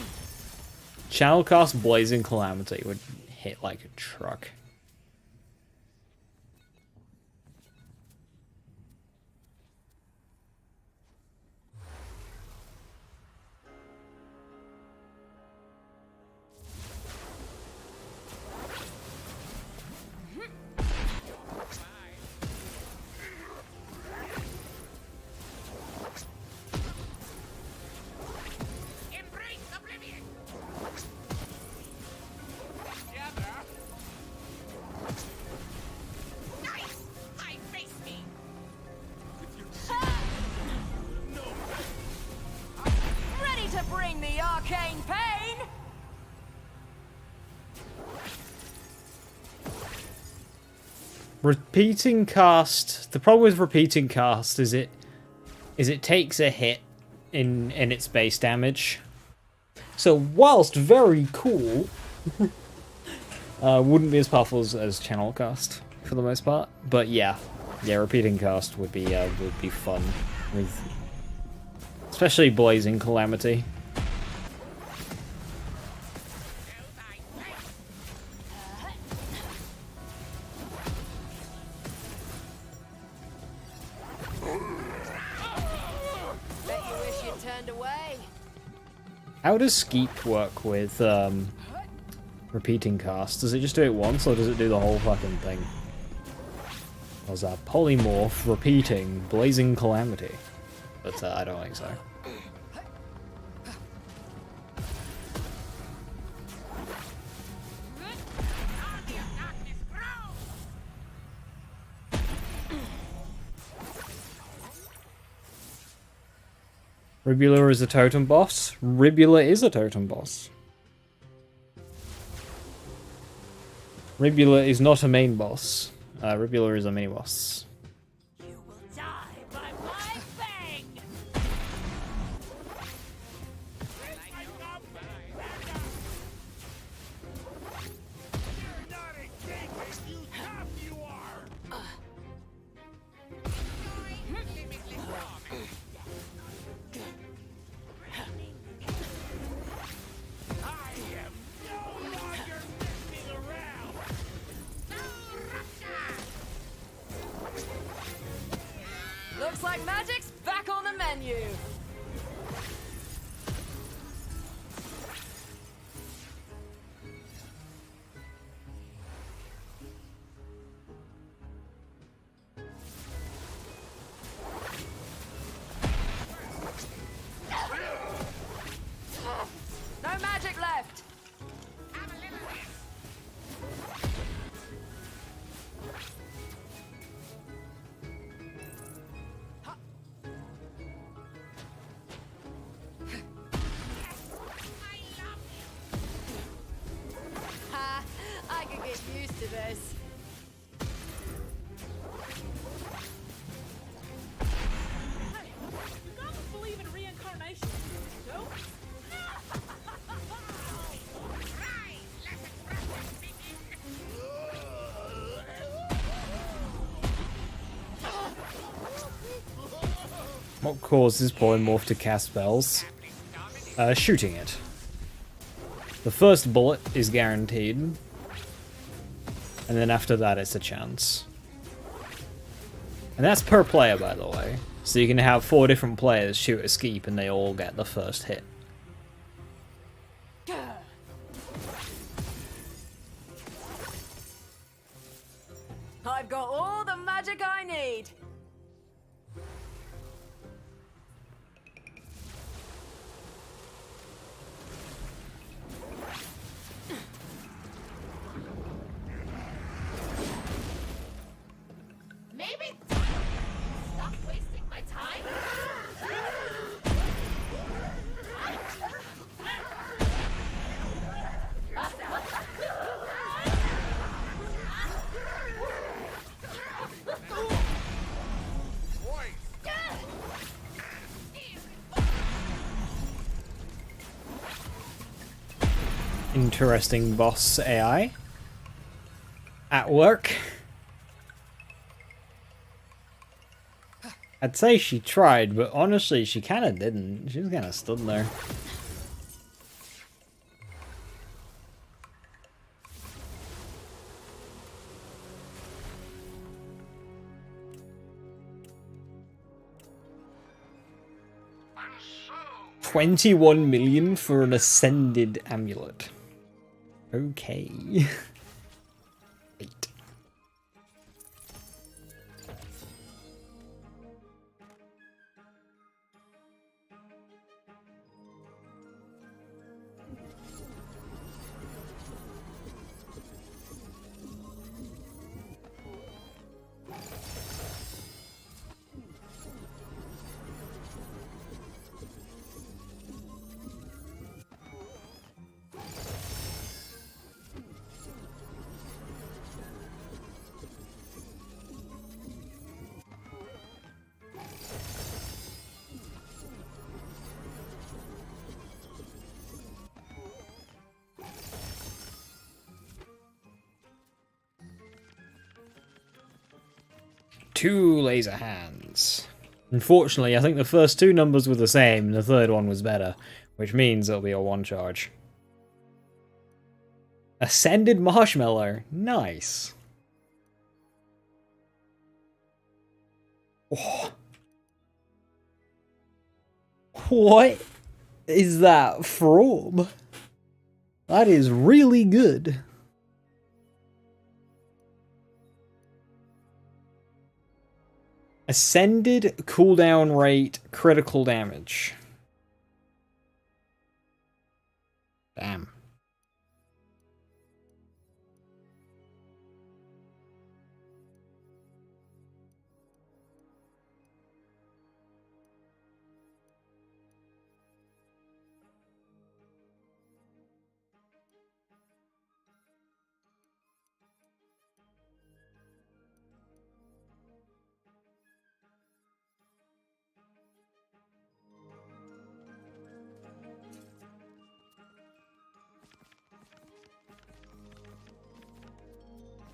Speaker 1: Channel cast Blazing Calamity would hit like a truck.
Speaker 4: Embrace oblivion! Together! Nice! High face me!
Speaker 2: Ready to bring the arcane pain.
Speaker 1: Repeating cast. The problem with repeating cast is it takes a hit in its base damage. So whilst very cool, wouldn't be as powerful as channel cast for the most part. But yeah, repeating cast would be fun with, especially Blazing Calamity.
Speaker 2: Bet you wish you'd turned away.
Speaker 1: How does Skeep work with repeating cast? Does it just do it once, or does it do the whole fucking thing? Was that polymorph repeating Blazing Calamity? But I don't think so. Ribula is a totem boss. Ribula is a totem boss. Ribula is not a main boss. Ribula is a mini boss.
Speaker 2: You will die by my fang. Looks like magic's back on the menu. No magic left. Ha! I could get used to this.
Speaker 7: Hey, you guys believe in reincarnation? No?
Speaker 1: What causes polymorph to cast spells? Shooting it. The first bullet is guaranteed, and then after that it's a chance. And that's per player, by the way. So you can have 4 different players shoot a Skeep and they all get the first hit.
Speaker 2: I've got all the magic I need.
Speaker 7: Maybe stop wasting my time.
Speaker 1: Interesting boss AI. At work. I'd say she tried, but honestly, she kind of didn't. She was kind of stood there. $21 million for an ascended amulet. Okay. 8. 2 laser hands. Unfortunately, I think the first 2 numbers were the same, and the third one was better, which means it'll be a 1 charge. Ascended Marshmallow. Nice. Oh. What is that from? That is really good. Ascended cooldown rate critical damage. Damn.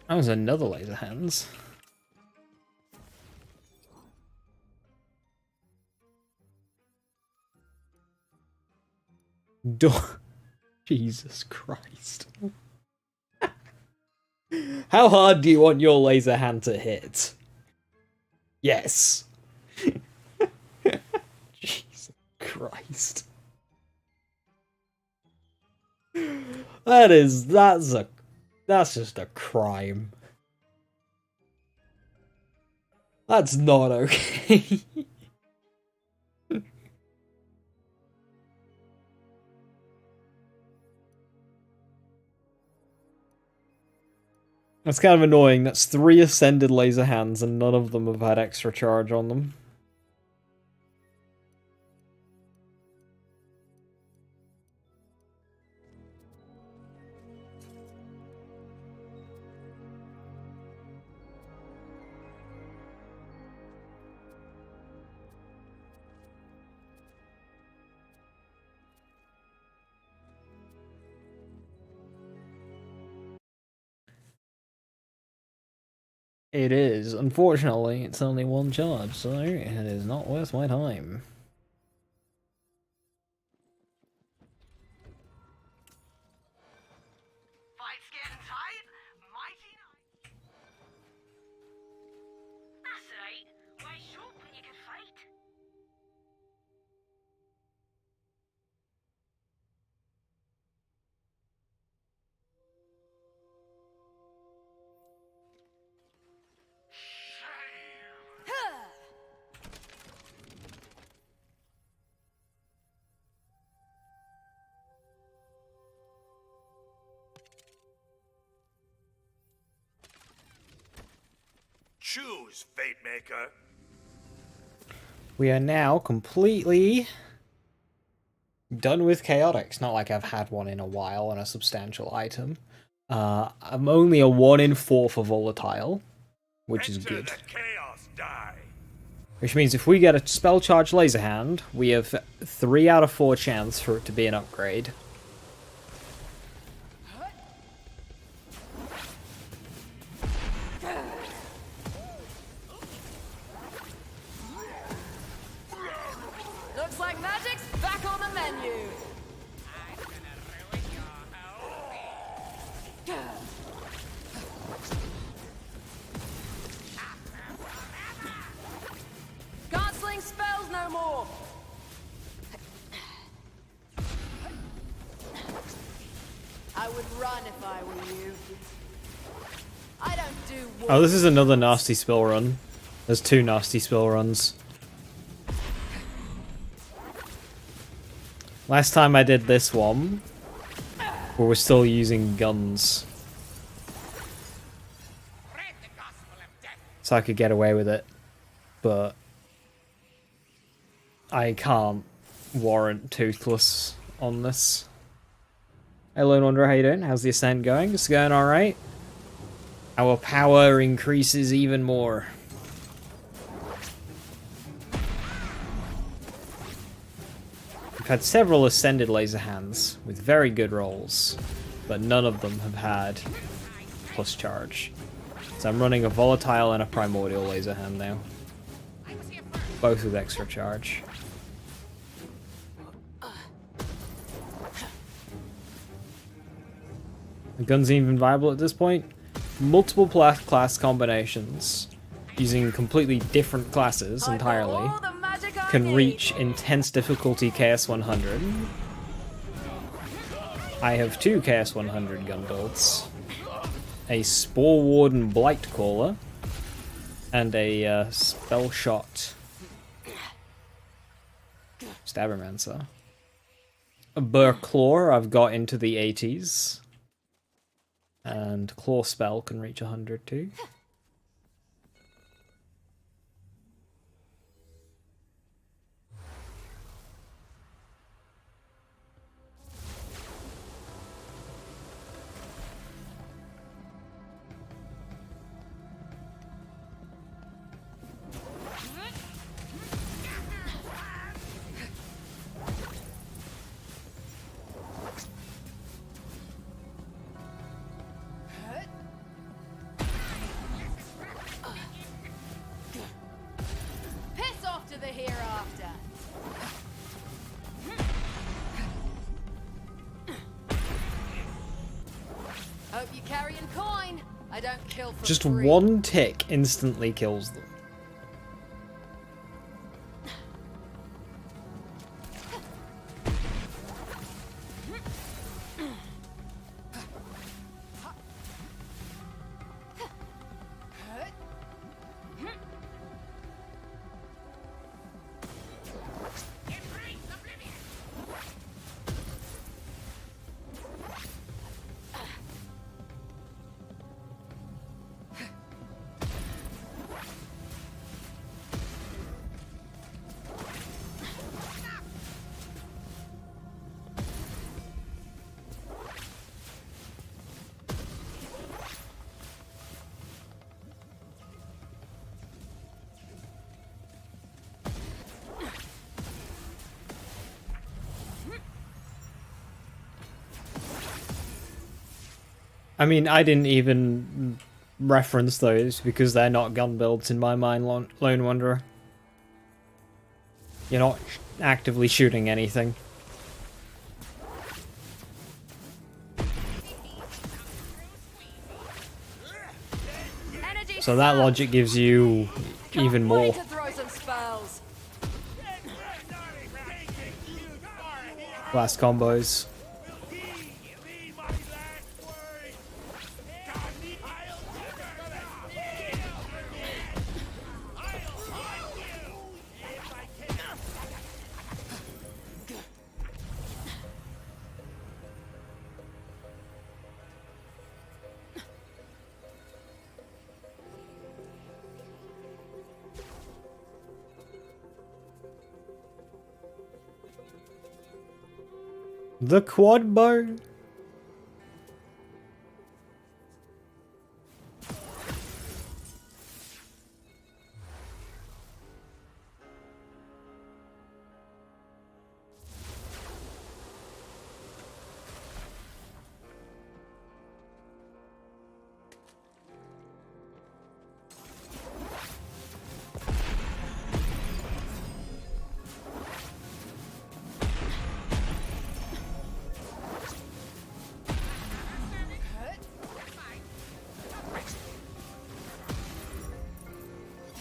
Speaker 1: That was another laser hands. Jesus Christ. How hard do you want your laser hand to hit? Yes. Jesus Christ. That's just a crime. That's not okay. That's kind of annoying. That's 3 ascended laser hands and none of them have had extra charge on them. It is. Unfortunately, it's only 1 charge, so it is not worth my time.
Speaker 5: Fight's getting tight. Mighty night. That's right. Why short when you can fight?
Speaker 6: Choose, Fate Maker.
Speaker 1: We are now completely done with chaotics. Not like I've had one in a while and a substantial item. I'm only a 1 in 4 for volatile, which is
Speaker 6: Enter
Speaker 1: good.
Speaker 6: the chaos die.
Speaker 1: Which means if we get a spell charge laser hand, we have 3 out of 4 chance for it to be an upgrade.
Speaker 2: Looks like magic's back on the menu.
Speaker 4: I'm gonna ruin your whole thing.
Speaker 2: Can't sling spells no more. I would run if I were you. I don't do
Speaker 1: Oh, this is another nasty spell run. There's 2 nasty spell runs. Last time I did this one, we were still using guns,
Speaker 4: Read the gospel of death.
Speaker 1: so I could get away with it. But I can't warrant Toothless on this. Hello, Wonder, how you doing? How's the ascent going? It's going alright. Our power increases even more. We've had several ascended laser hands with very good rolls, but none of them have had plus charge. So I'm running a volatile and a primordial laser hand now.
Speaker 4: I was here first.
Speaker 1: Both with extra charge. The gun's even viable at this point. Multiple class combinations using completely different classes
Speaker 2: I've got
Speaker 1: entirely
Speaker 2: all the magic I
Speaker 1: can
Speaker 2: need.
Speaker 1: reach intense difficulty KS 100. I have 2 KS 100 gun builds. A Spore Warden Blight Caller and a Spell Shot Stabbermancer. A Burr Claw I've got into the 80s. And Claw Spell can reach 100 too.
Speaker 2: Piss off to the hereafter. Hope you're carrying coin. I don't kill for
Speaker 1: Just
Speaker 2: free.
Speaker 1: one tick instantly kills them.
Speaker 4: Embrace oblivion.
Speaker 1: I mean, I didn't even reference those because they're not gun builds in my mind, Lone Wanderer. You're not actively shooting anything.
Speaker 2: Energy
Speaker 1: So that
Speaker 2: spell.
Speaker 1: logic gives you
Speaker 2: Can't
Speaker 1: even
Speaker 2: wait
Speaker 1: more
Speaker 2: to throw some spells.
Speaker 1: blast combos. The quad bow.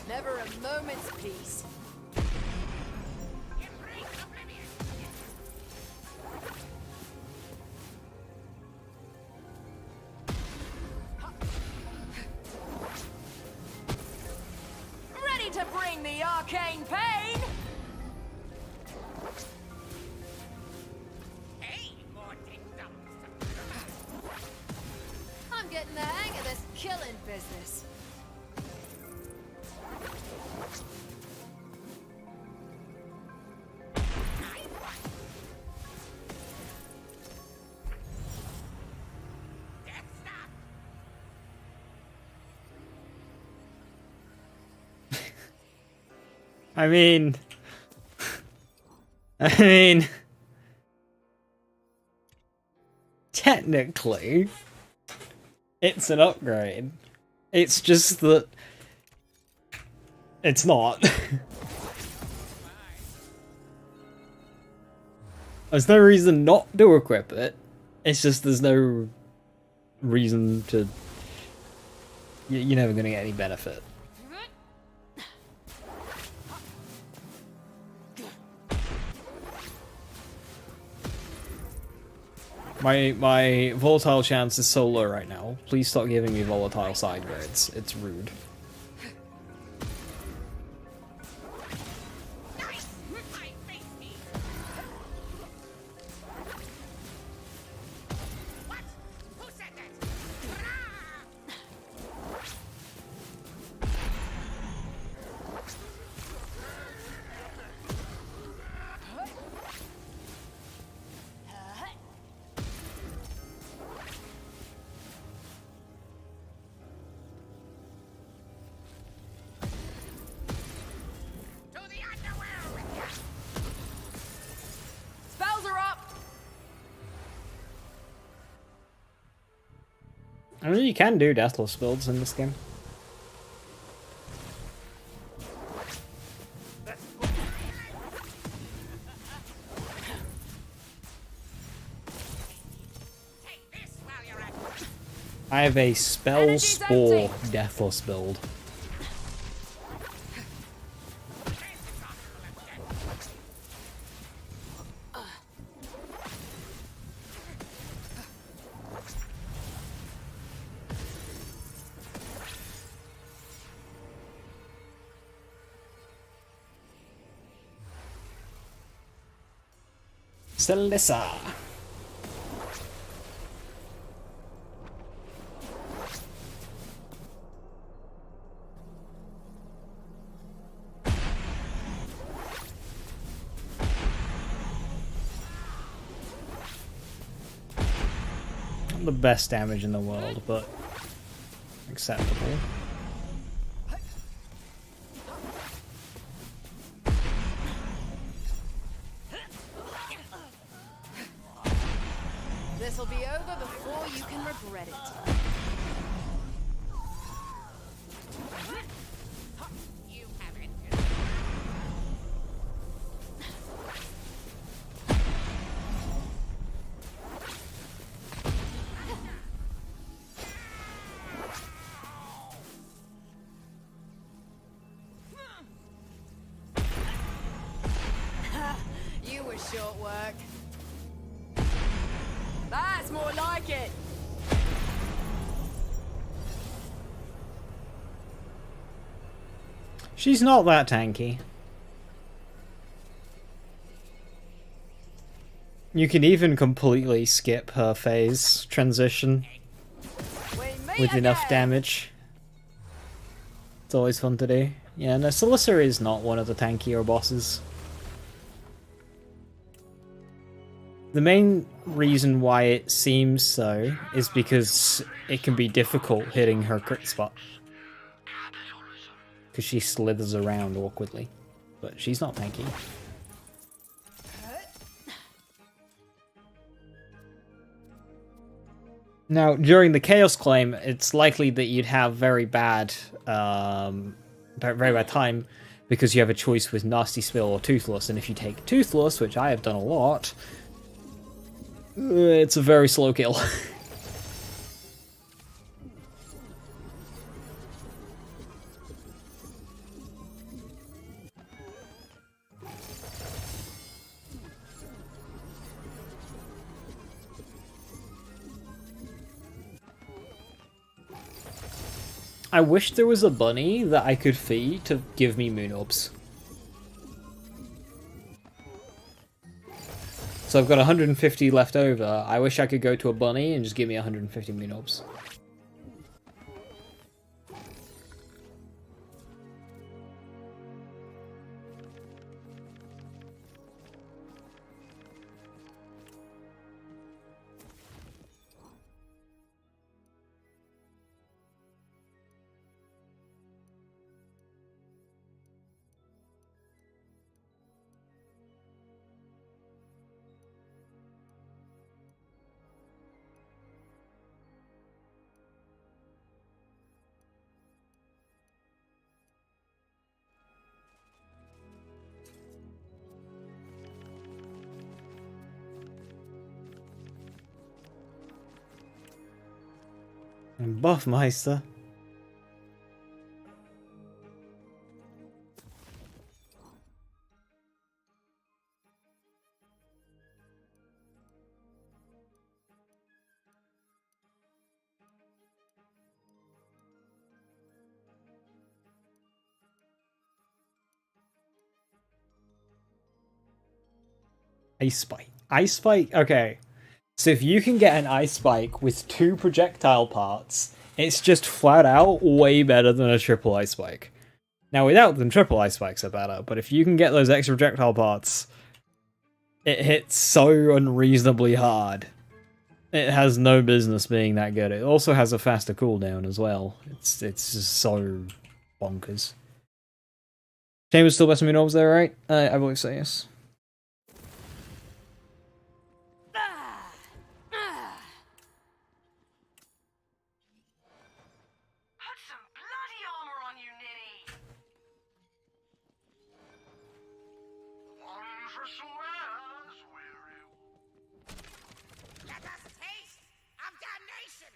Speaker 2: Never a moment's peace.
Speaker 4: Embrace oblivion.
Speaker 2: Ready to bring the arcane pain?
Speaker 4: Hey, more ding-dongs.
Speaker 2: I'm getting the hang of this killing business.
Speaker 4: Death stop.
Speaker 1: I mean, technically, it's an upgrade. It's just that it's not. There's no reason not to equip it. It's just there's no reason to... You're never going to get any benefit. My volatile chance is so low right now. Please stop giving me volatile side grades. It's rude.
Speaker 2: Spells are up.
Speaker 1: I mean, you can do deathless builds in this game. I have a spell spore deathless build. Celissa. Not the best damage in the world, but acceptable.
Speaker 2: This'll be over before you can regret it.
Speaker 4: You have it.
Speaker 2: You were short work. That's more like it.
Speaker 1: She's not that tanky. You can even completely skip her phase transition
Speaker 2: We meet
Speaker 1: with enough
Speaker 2: again.
Speaker 1: damage. It's always fun to do. Yeah, no, Celissa is not one of the tankier bosses. The main reason why it seems so is because it can be difficult hitting her crit spot. Because she slithers around awkwardly. But she's not tanky. Now, during the Chaos Claim, it's likely that you'd have very bad time because you have a choice with Nasty Spill or Toothless, and if you take Toothless, which I have done a lot, it's a very slow kill. I wish there was a bunny that I could feed to give me moon orbs. So I've got 150 left over. I wish I could go to a bunny and just give me 150 moon orbs. Buffmeister. Ice Spike. Ice Spike? Okay. So if you can get an Ice Spike with 2 projectile parts, it's just flat out way better than a triple Ice Spike. Now without them, triple Ice Spikes are better, but if you can get those extra projectile parts, it hits so unreasonably hard. It has no business being that good. It also has a faster cooldown as well. It's just so bonkers. Chambers still best of orbs there, right? I believe so, yes.
Speaker 5: Put some bloody armor on you, ninny. One for swears, weary.
Speaker 4: Let us taste of damnation!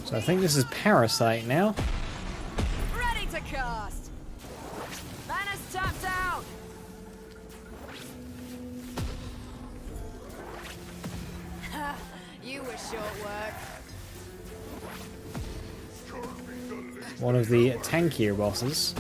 Speaker 1: So I think this is Parasite now.
Speaker 2: Ready to cast. Mana's tapped out. You were short work.
Speaker 1: One of the tankier bosses.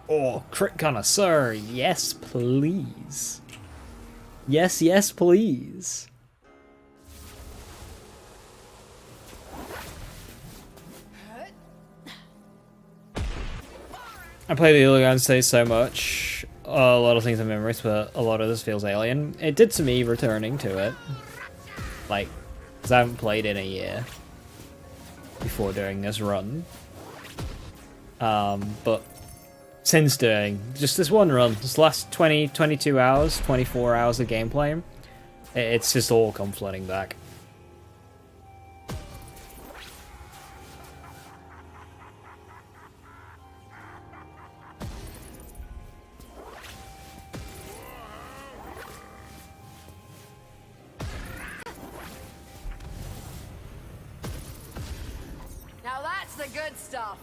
Speaker 1: Oh, crit connoisseur, yes please. Yes, yes please. I play the Illigan say so much. A lot of things are memories, but a lot of this feels alien. It did to me returning to it. Like, because I haven't played in a year before doing this run. But since doing just this one run, this last 22 hours, 24 hours of gameplay, it's just all come flooding back.
Speaker 2: Now that's the good stuff.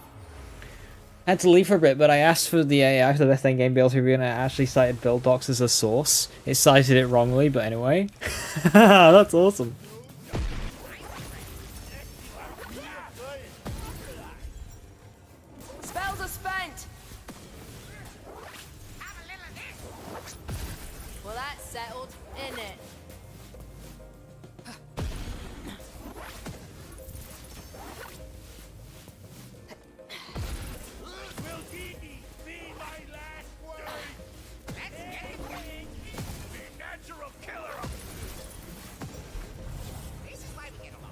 Speaker 1: I had to leave for a bit, but I asked for the AI for the Best in Game build review, and it actually cited build docs as a source. It cited it wrongly, but anyway. That's awesome.
Speaker 2: Spells are spent.
Speaker 4: Have a little of this!
Speaker 2: Well, that's settled, isn't it?
Speaker 6: Will he be my last word?
Speaker 4: Let's get it going!
Speaker 6: The natural killer of
Speaker 4: This is why we get along.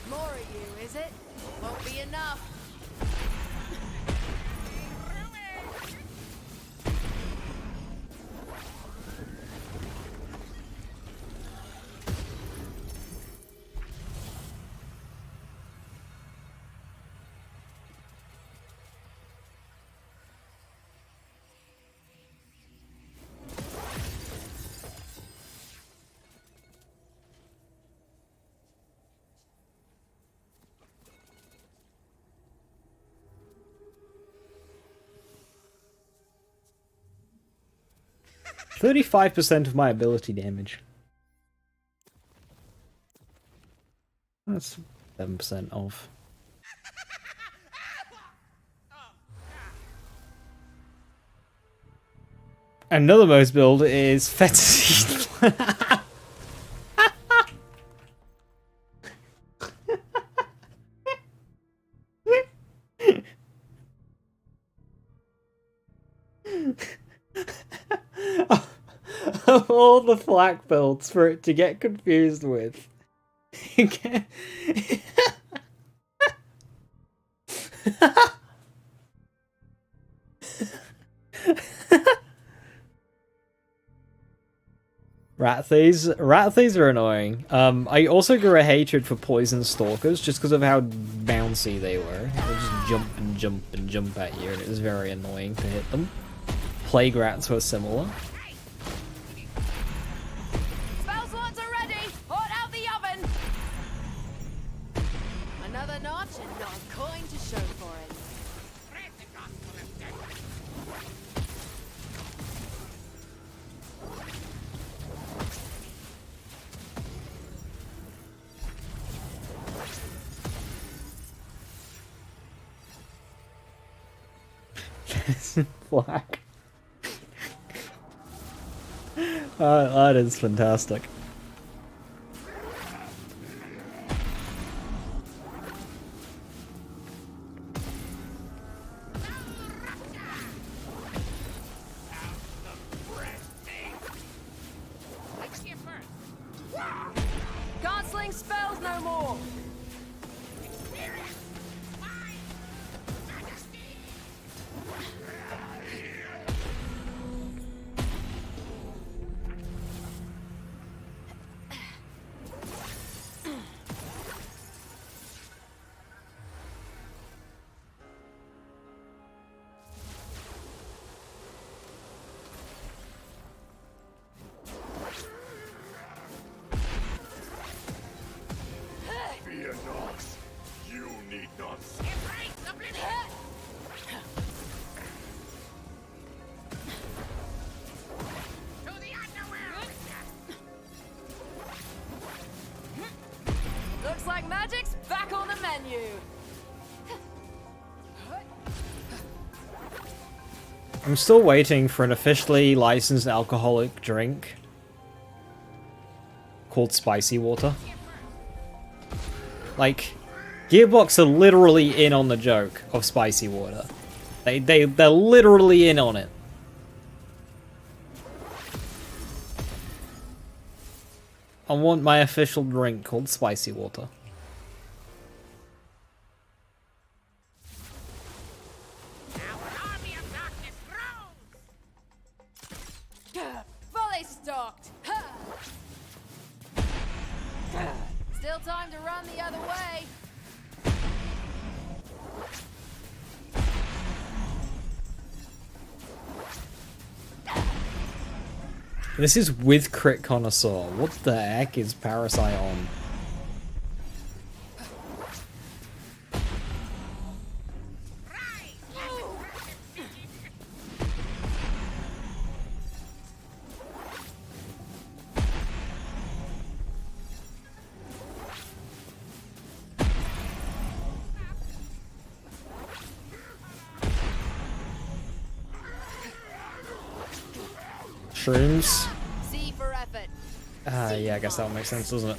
Speaker 2: More of you, is it? Won't be enough.
Speaker 1: 35% of my ability damage. That's 7% off. Another most build is Fantasy. Of all the flak builds for it to get confused with. Rat thieves are annoying. I also grew a hatred for poison stalkers just because of how bouncy they were. They just jump and jump and jump at you, and it was very annoying to hit them. Plague rats were similar.
Speaker 2: Spell slots are ready. Hot out the oven. Another notch and not a coin to show for it.
Speaker 1: Black. That is fantastic.
Speaker 2: Can't sling spells no more.
Speaker 3: Fear not. You need not.
Speaker 2: Looks like magic's back on the menu.
Speaker 1: I'm still waiting for an officially licensed alcoholic drink called spicy water. Like, Gearbox are literally in on the joke of spicy water. They're literally in on it. I want my official drink called spicy water.
Speaker 2: Fully stocked. Still time to run the other way.
Speaker 1: This is with Crit Connoisseur. What the heck is Parasite on? Shrooms?
Speaker 2: C for effort.
Speaker 1: Yeah, I guess that would make sense, doesn't it?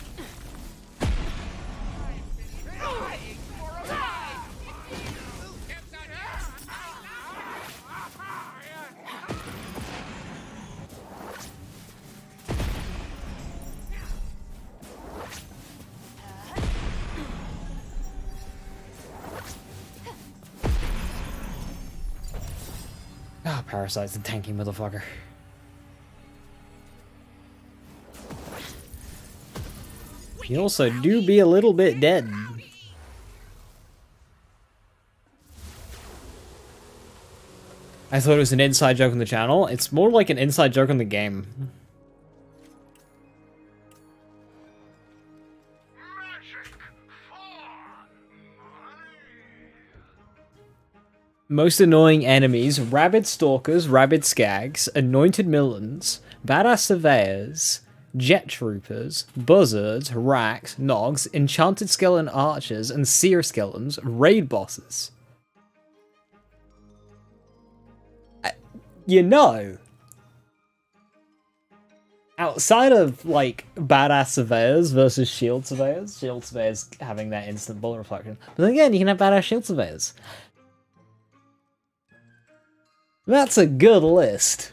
Speaker 1: Ah, Parasite's a tanky motherfucker. You also do be a little bit dead. I thought it was an inside joke on the channel. It's more like an inside joke on the game.
Speaker 3: Magic for money.
Speaker 1: Most annoying enemies: rabid stalkers, rabid skags, anointed villains, badass surveyors, jet troopers, buzzards, racks, nogs, enchanted skeleton archers, and seer skeletons, raid bosses. You know, outside of, like, badass surveyors versus shield surveyors having that instant bullet reflection, but then again, you can have badass shield surveyors. That's a good list.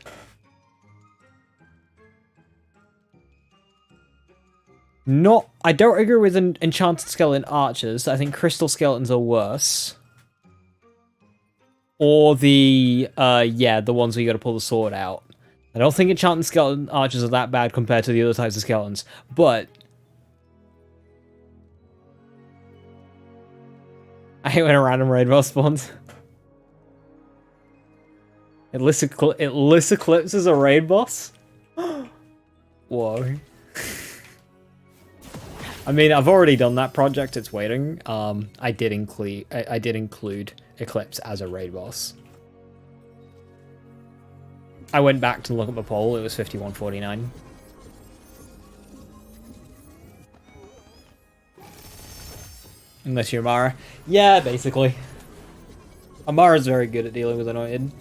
Speaker 1: I don't agree with enchanted skeleton archers. I think crystal skeletons are worse. Or the ones where you gotta pull the sword out. I don't think enchanted skeleton archers are that bad compared to the other types of skeletons, but I hate when a random raid boss spawns. Illis Eclipse is a raid boss? Whoa. I mean, I've already done that project, it's waiting. I did include Eclipse as a raid boss. I went back to look at the poll, it was 51-49. Unless you're Amara. Yeah, basically. Amara's very good at dealing with Anointed.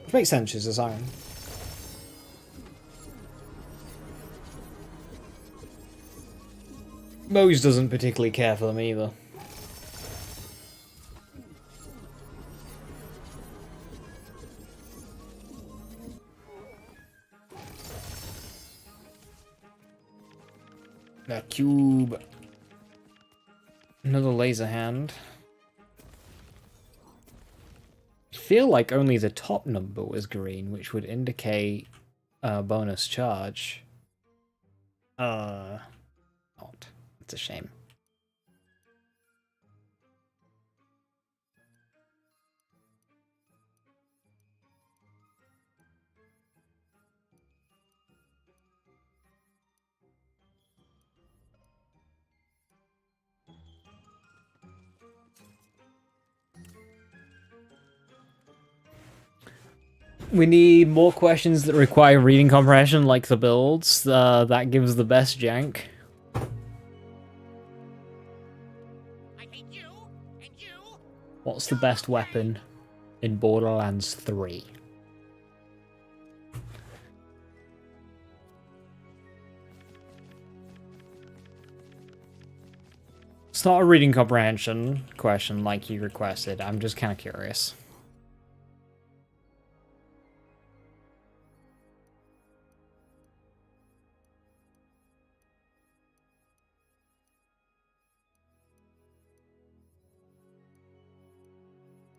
Speaker 1: Which makes sense, she's a siren. Mose doesn't particularly care for them either. The cube. Another laser hand. I feel like only the top number was green, which would indicate a bonus charge. Not. It's a shame. We need more questions that require reading comprehension, like the builds. That gives the best jank.
Speaker 4: I hate you and you.
Speaker 1: What's the best weapon in Borderlands 3? It's not a reading comprehension question like you requested. I'm just kind of curious.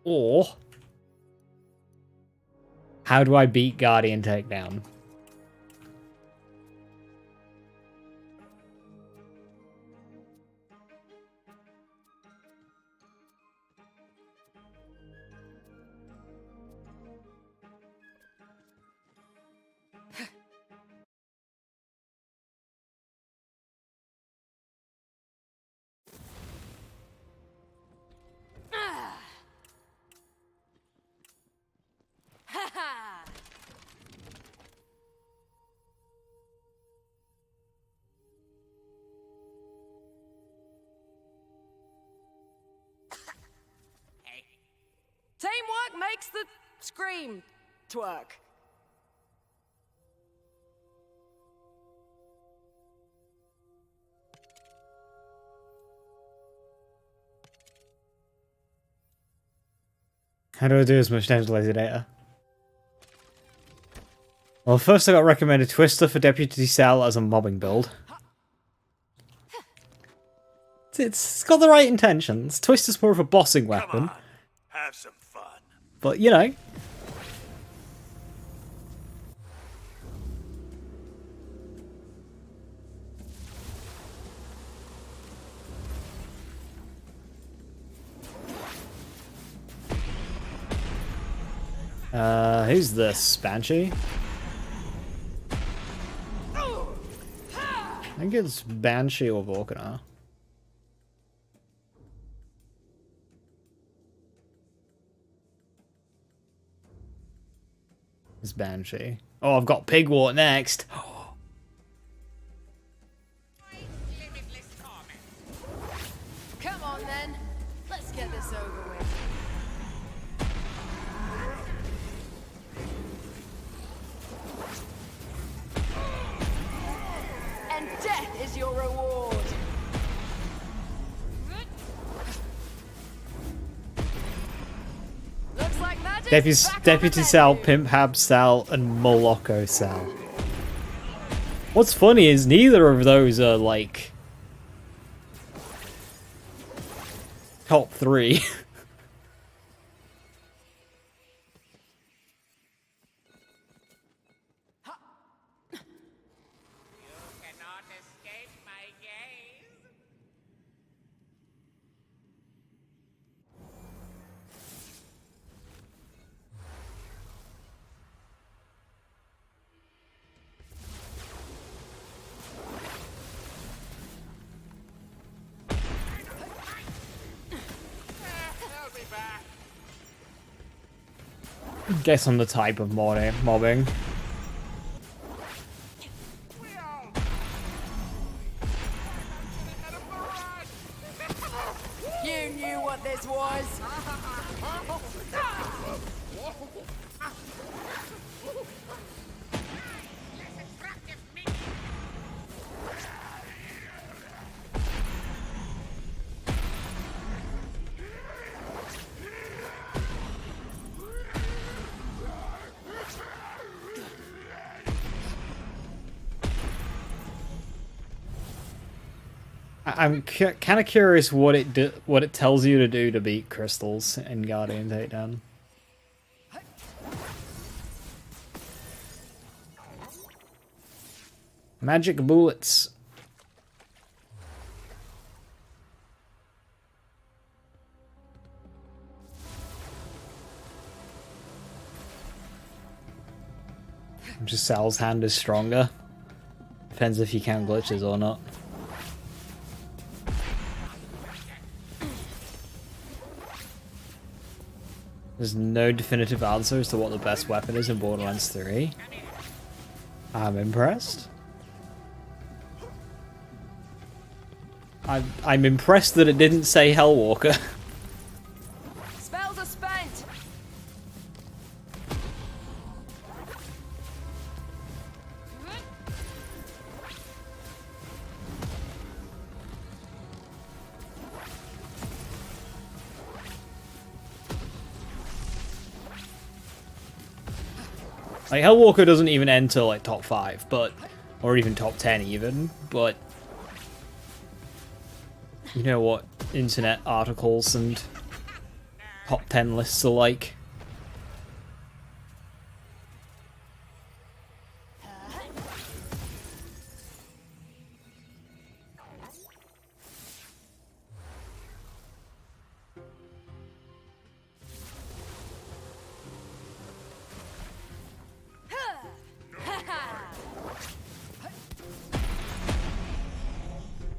Speaker 1: Or, how do I beat Guardian Takedown?
Speaker 2: Teamwork makes the scream twerk.
Speaker 1: How do I do as much damage as laser data? Well, first I got recommended Twister for Deputy Cell as a mobbing build. It's got the right intentions. Twister's more of a bossing weapon.
Speaker 6: Have some fun.
Speaker 1: But, you know. Who's this? Banshee? I think it's Banshee or Volcanar. This Banshee. Oh, I've got Pigwort next.
Speaker 4: Limitless torment.
Speaker 2: Come on then. Let's get this over with. And death is your reward. Looks like magic's back on the
Speaker 1: Deputy Sal,
Speaker 2: menu.
Speaker 1: Pimp Hab Sal, and Moloko Sal. What's funny is neither of those are like top 3.
Speaker 4: Cannot escape my gaze. I'll be back.
Speaker 1: Guess I'm the type of mobbing.
Speaker 4: We all. Ahead of the rush.
Speaker 2: You knew what this was.
Speaker 4: Less attractive meat.
Speaker 1: I'm kind of curious what it tells you to do to beat crystals in Guardian Takedown. Magic bullets. Just Sal's hand is stronger. Depends if you count glitches or not. There's no definitive answer as to what the best weapon is in Borderlands 3. I'm impressed. I'm impressed that it didn't say Hellwalker.
Speaker 2: Spells are spent.
Speaker 1: Like, Hellwalker doesn't even enter, like, top 5, but... Or even top 10, even, but... You know what internet articles and top 10 lists are like.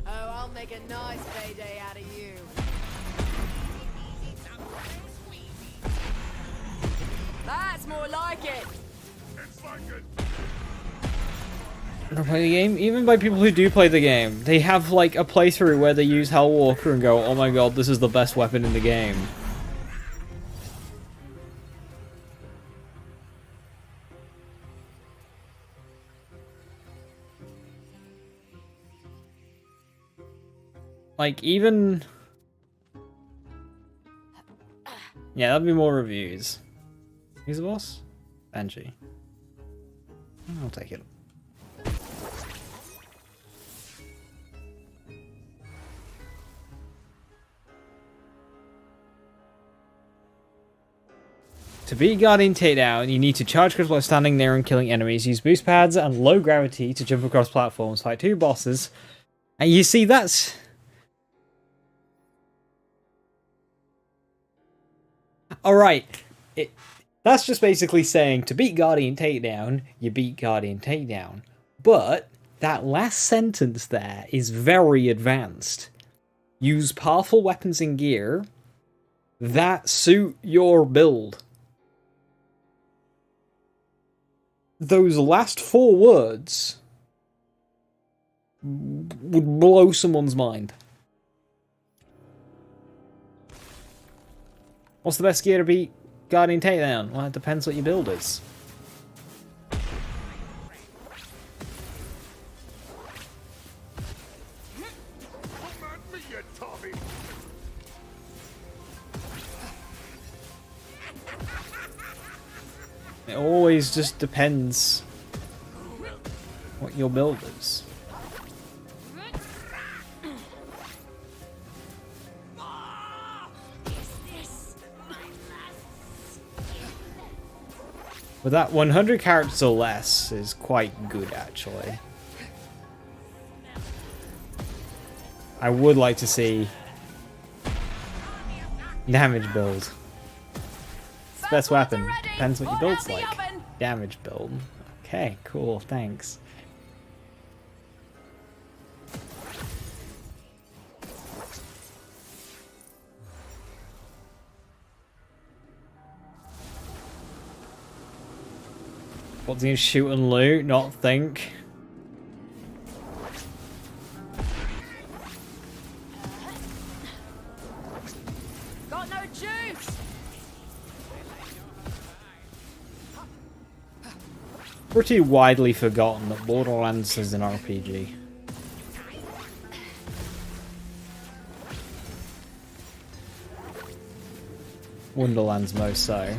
Speaker 2: Oh, I'll make a nice payday out of you. That's more like it.
Speaker 3: It's like it.
Speaker 1: Never play the game? Even by people who do play the game, they have like a playthrough where they use Hellwalker and go, oh my god, this is the best weapon in the game. Like, even... Yeah, that'd be more reviews. Who's the boss? Banshee. I'll take it. To beat Guardian Takedown, you need to charge crystals while standing near and killing enemies, use boost pads and low gravity to jump across platforms, fight 2 bosses. And you see, that's... Alright, that's just basically saying to beat Guardian Takedown, you beat Guardian Takedown. But that last sentence there is very advanced. Use powerful weapons and gear that suit your build. those last 4 words would blow someone's mind. What's the best gear to beat Guardian Takedown? Well, it depends what your build is.
Speaker 3: Come at me, you Tommy!
Speaker 1: It always just depends what your build is. But that 100 characters or less is quite good, actually. I would like to see damage build. It's the best weapon. Depends what your build's like. Damage build. Okay, cool, thanks. What's he gonna shoot and loot, not think?
Speaker 2: Got no juice.
Speaker 1: Pretty widely forgotten that Borderlands is an RPG. Wonderlands most so.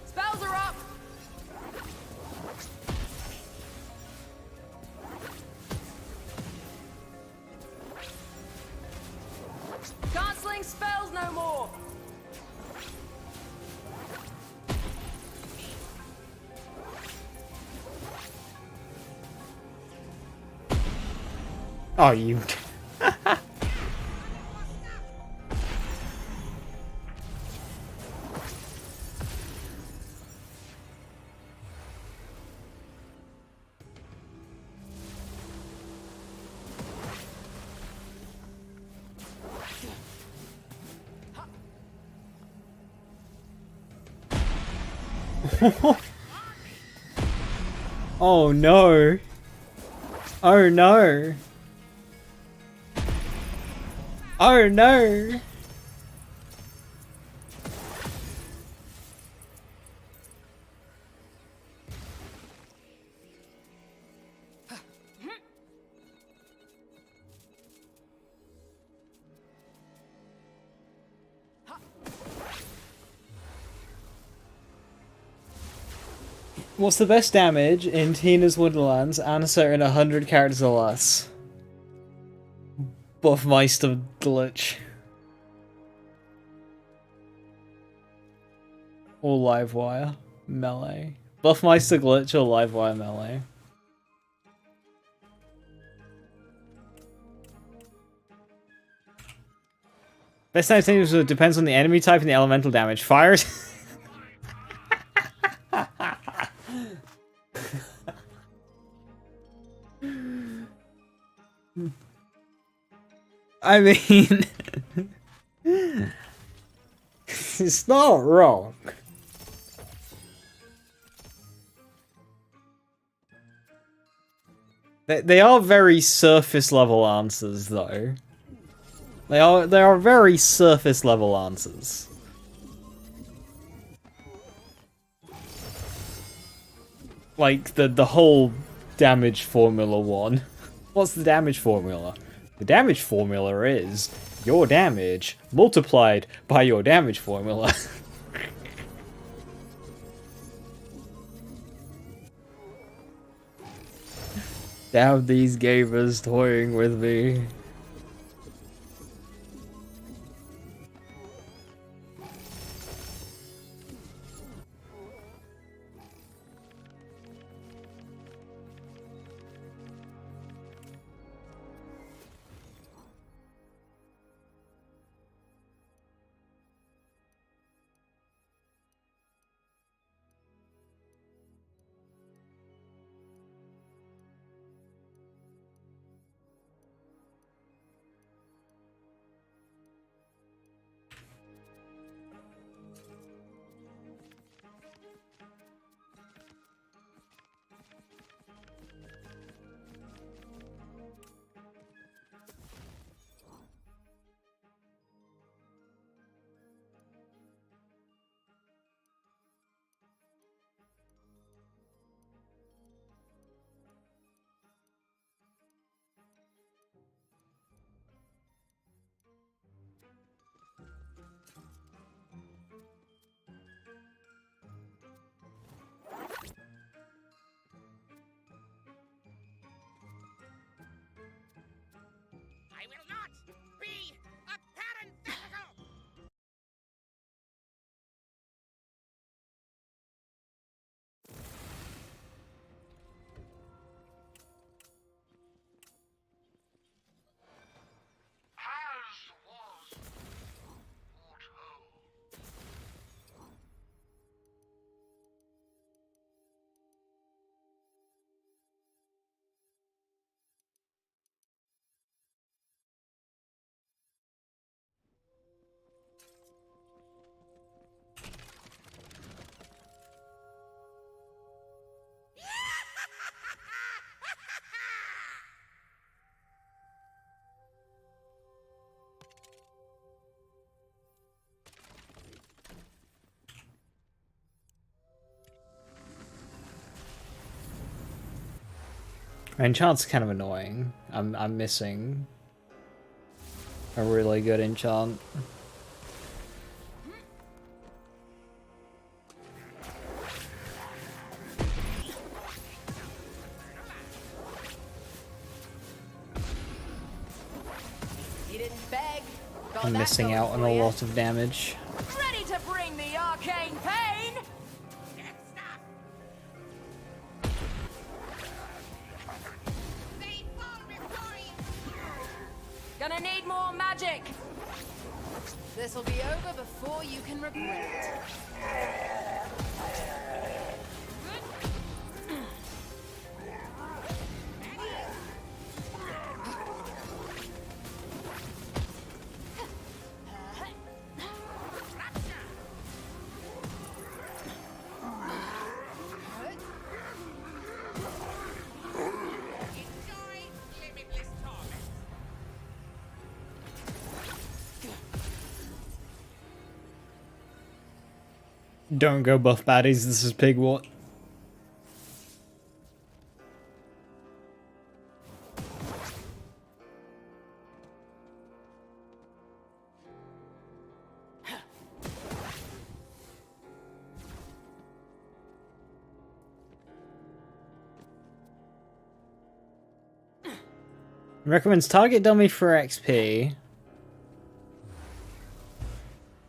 Speaker 2: Spells are up. Can't sling spells no more.
Speaker 1: Oh, you. Oh no. Oh no. Oh no. What's the best damage in Tina's Wonderlands? Answer in 100 characters or less. Buffmeister glitch. Or Livewire melee. Buffmeister glitch or Livewire melee. Best damage depends on the enemy type and the elemental damage. Fires. I mean, it's not wrong. They are very surface level answers, though. They are very surface level answers. Like the whole damage formula one. What's the damage formula? The damage formula is your damage multiplied by your damage formula. Damn these gamers toying with me.
Speaker 4: I will not be a parenthetical!
Speaker 5: As was foretold.
Speaker 1: Enchant's kind of annoying. I'm missing a really good enchant.
Speaker 2: You didn't beg. Got
Speaker 1: I'm
Speaker 2: that
Speaker 1: missing
Speaker 2: going
Speaker 1: out on
Speaker 2: for
Speaker 1: a
Speaker 2: ya.
Speaker 1: lot of damage.
Speaker 2: Ready to bring the arcane pain?
Speaker 4: Get stuff! They fall before you!
Speaker 2: Gonna need more magic. This'll be over before you can regret it.
Speaker 4: Enjoy limitless torment!
Speaker 1: Don't go buff baddies, this is Pigwort. Recommends target dummy for XP.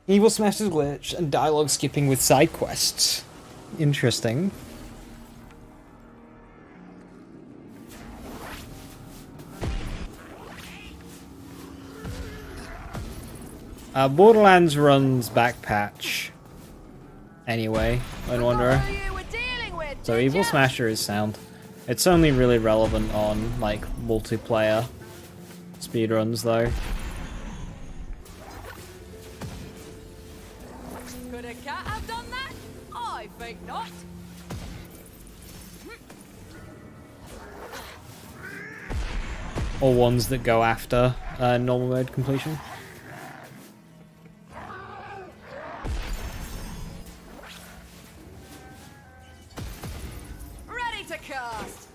Speaker 1: Evil Smasher's glitch and dialogue skipping with side quests. Interesting. Borderlands runs back patch. Anyway, I wonder.
Speaker 2: Who you were dealing with,
Speaker 1: So
Speaker 2: did
Speaker 1: Evil
Speaker 2: ya?
Speaker 1: Smasher is sound. It's only really relevant on like multiplayer speedruns though.
Speaker 2: Could a cat have done that? I think not.
Speaker 1: Or ones that go after normal mode completion.
Speaker 2: Ready to cast.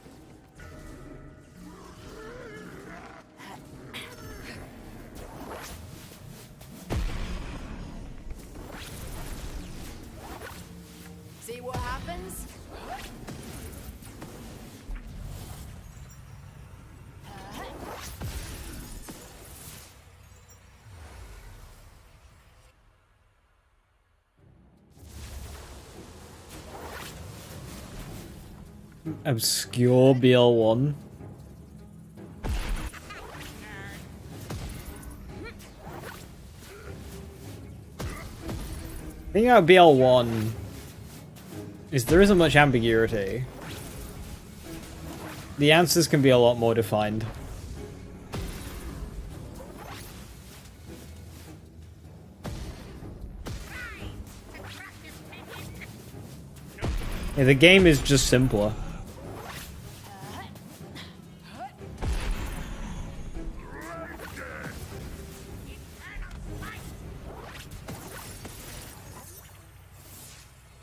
Speaker 2: what happens?
Speaker 1: Obscure BL1. The thing about BL1 is there isn't much ambiguity. The answers can be a lot more defined. Yeah, the game is just simpler.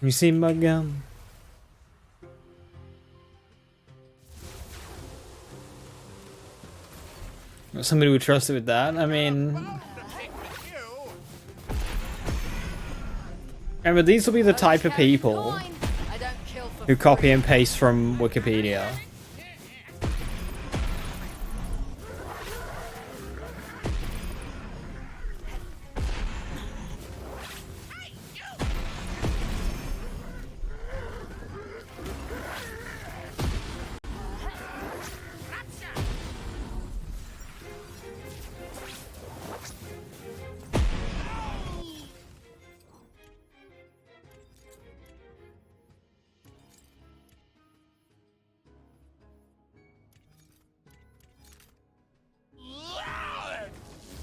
Speaker 1: You see my gun? Somebody would trust it with that. I mean, remember, these will be the type of people
Speaker 2: I don't kill for
Speaker 1: who copy and paste from Wikipedia.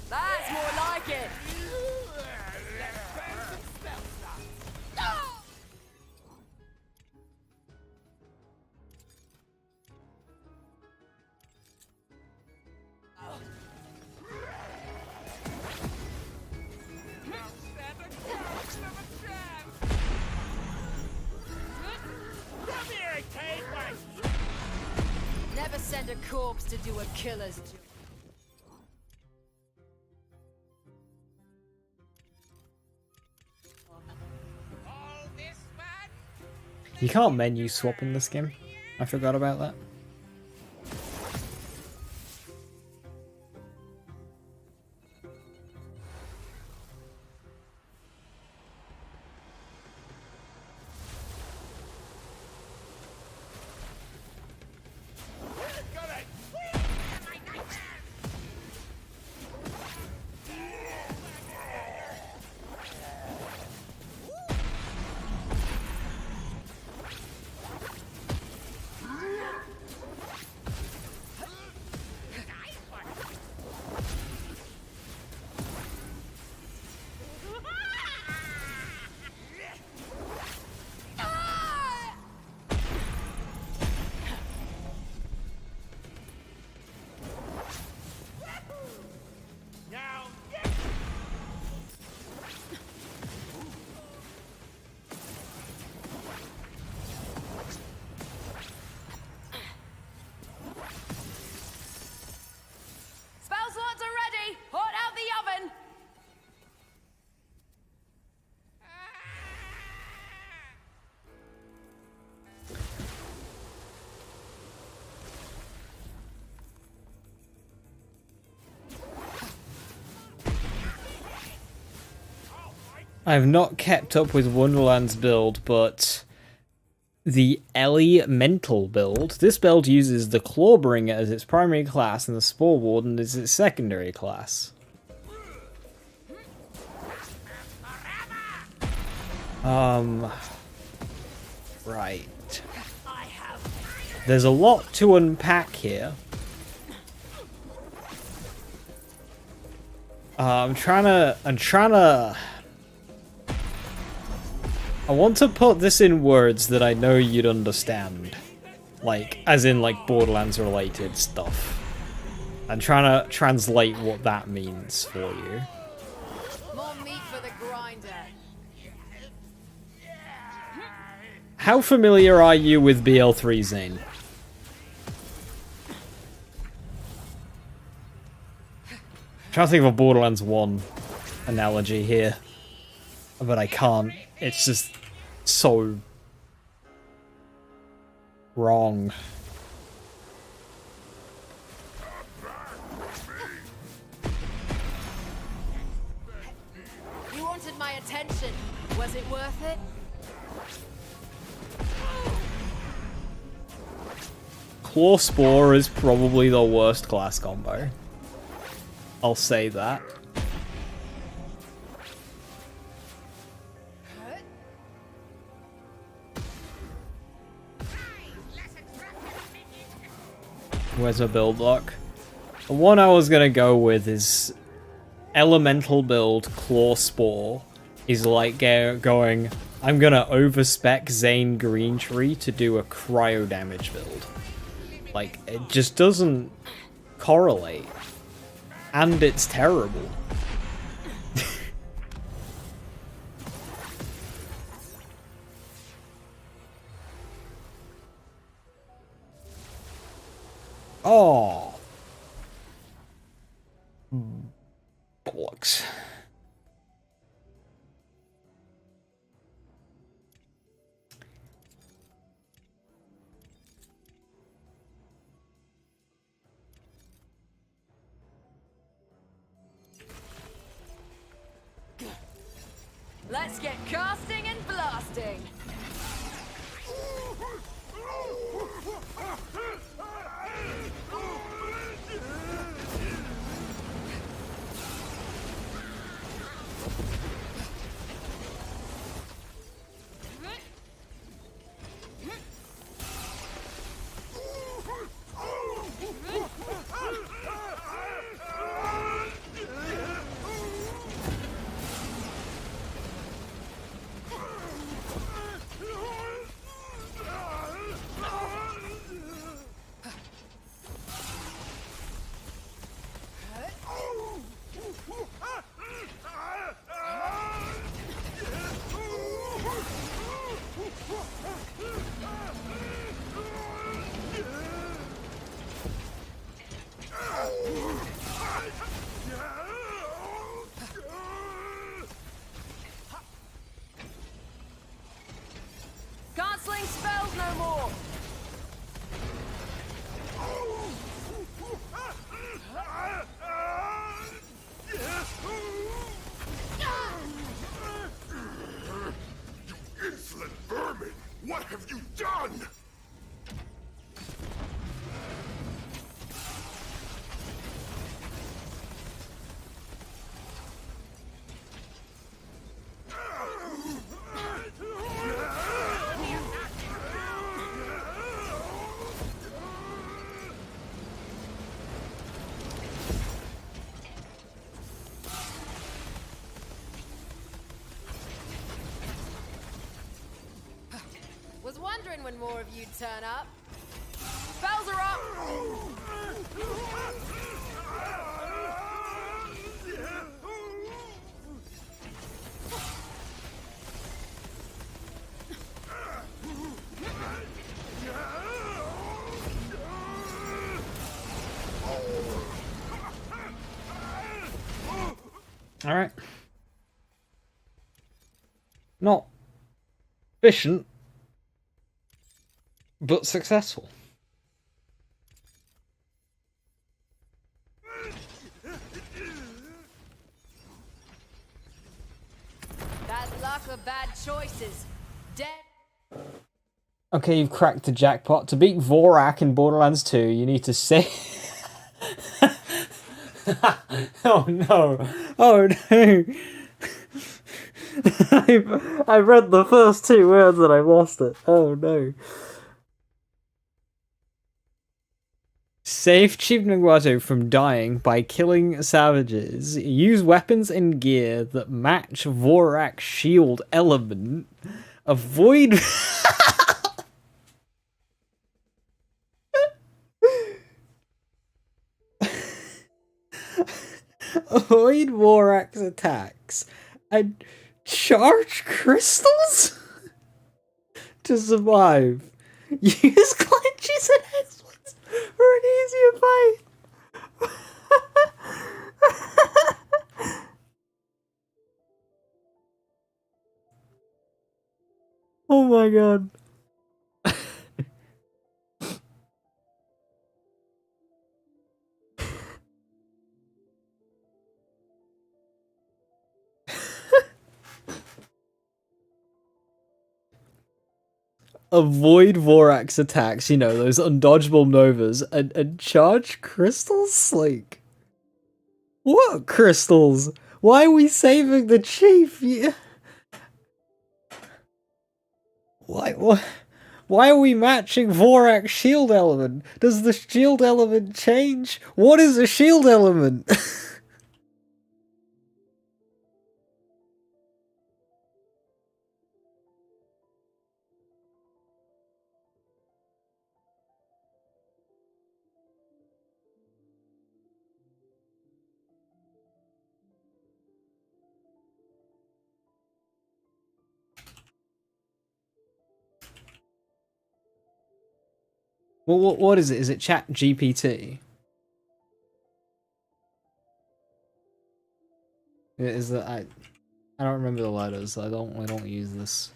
Speaker 2: That's more like it.
Speaker 6: Come here and take my...
Speaker 2: Never send a corpse to do a killer's job.
Speaker 4: All this man?
Speaker 1: You can't menu swap in this game. I forgot about that.
Speaker 6: Now,
Speaker 2: Spell slots are ready. Hot out the oven.
Speaker 1: I have not kept up with Wonderland's build, but the Elemental build. This build uses the Clawbringer as its primary class and the Spore Warden as its secondary class. Right. There's a lot to unpack here. I'm trying to I want to put this in words that I know you'd understand. Like, as in, like, Borderlands related stuff. I'm trying to translate what that means for you.
Speaker 2: More meat for the grinder.
Speaker 1: How familiar are you with BL3, Zane? I'm trying to think of a Borderlands 1 analogy here. But I can't. It's just so Wrong.
Speaker 2: You wanted my attention. Was it worth it?
Speaker 1: Claw Spore is probably the worst class combo. I'll say that. Where's my build lock? The one I was gonna go with is Elemental build Claw Spore is like going, I'm gonna overspec Zane Green Tree to do a cryo damage build. Like, it just doesn't correlate. And it's terrible. Oh. Bollocks.
Speaker 2: Let's get casting and blasting. Can't sling spells no more.
Speaker 3: Insolent vermin! What have you done?
Speaker 2: Was wondering when more of you'd turn up. Spells are up.
Speaker 1: Alright. Not efficient, but successful.
Speaker 2: Bad luck or bad choices. Dead.
Speaker 1: Okay, you've cracked the jackpot. To beat Vorak in Borderlands 2, you need to say... Oh no. Oh no. I read the first two words and I lost it. Oh no. Save Chief Nagwato from dying by killing savages. Use weapons and gear that match Vorak's shield element. Avoid... Avoid Vorak's attacks. And charge crystals? To survive. Use clenches and headsplits for an easier fight. Oh my god. avoid Vorax attacks, you know, those undodgeable Novas, and charge crystals? Like, what crystals? Why are we saving the chief? Yeah. Why are we matching Vorax shield element? Does the shield element change? What is a shield element? Well, what is it? Is it Chat GPT? Is that I don't remember the letters. I don't use this.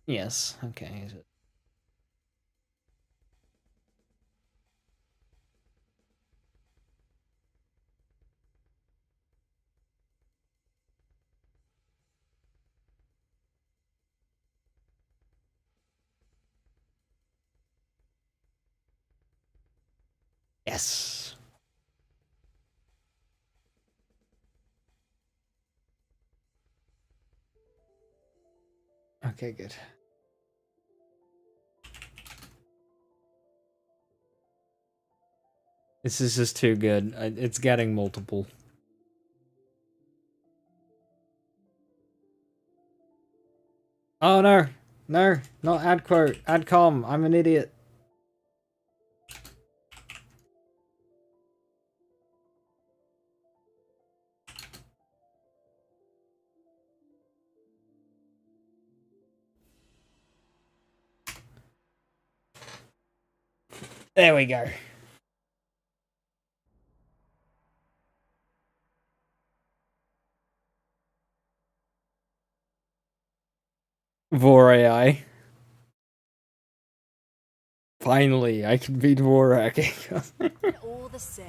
Speaker 1: Yes. Okay. Yes. Okay, good. This is just too good. It's getting multiple. Oh no. No, not ad quote. Ad com. I'm an idiot. There we go. Vor AI. Finally, I can beat Vorak.
Speaker 2: All the same.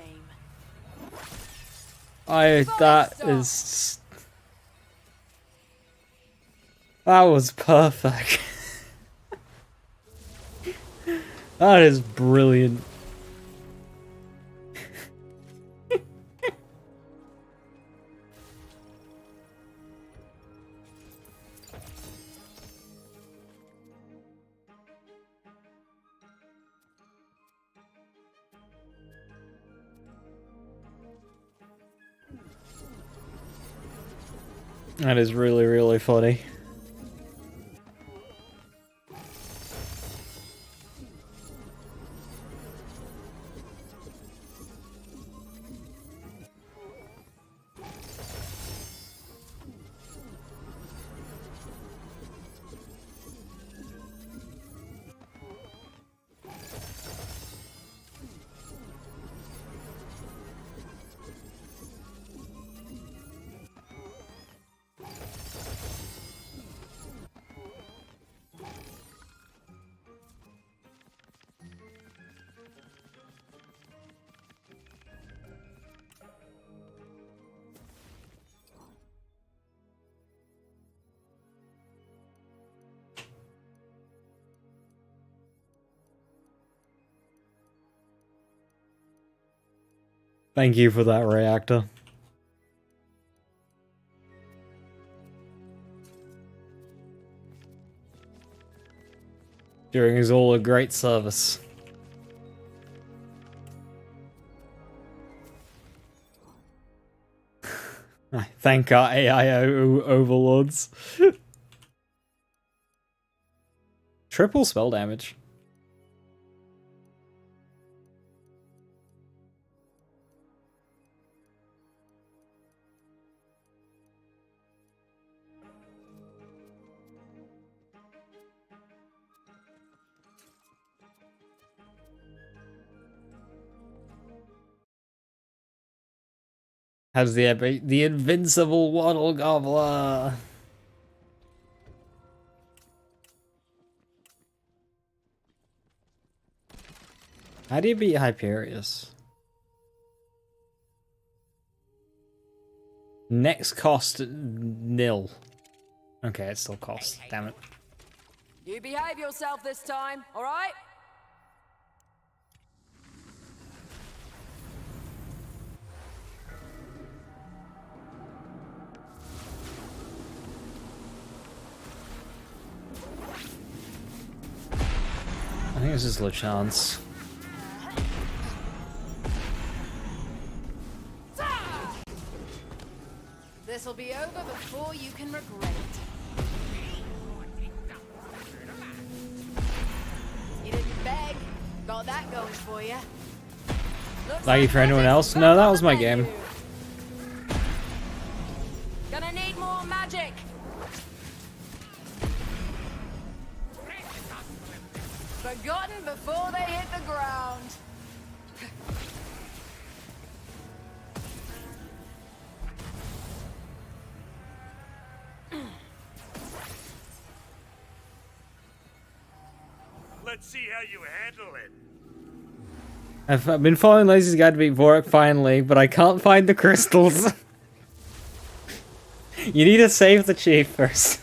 Speaker 1: That was perfect. That is brilliant. That is really, really funny. Thank you for that reactor. Doing us all a great service. I thank our AI overlords. Triple spell damage. Has the invincible Waddle Gobbler. How do you beat Hyperius? Next cost nil. Okay, it still costs. Damn it.
Speaker 2: You behave yourself this time, all right?
Speaker 1: I think this is a chance.
Speaker 2: This'll be over before you can regret it. You didn't beg. Got that going for you.
Speaker 1: Laggy for anyone else? No, that was my game.
Speaker 2: Gonna need more magic. Forgotten before they hit the ground.
Speaker 6: Let's see how you handle it.
Speaker 1: I've been following Lazy's Guide to beat Vorik finally, but I can't find the crystals. You need to save the chief first.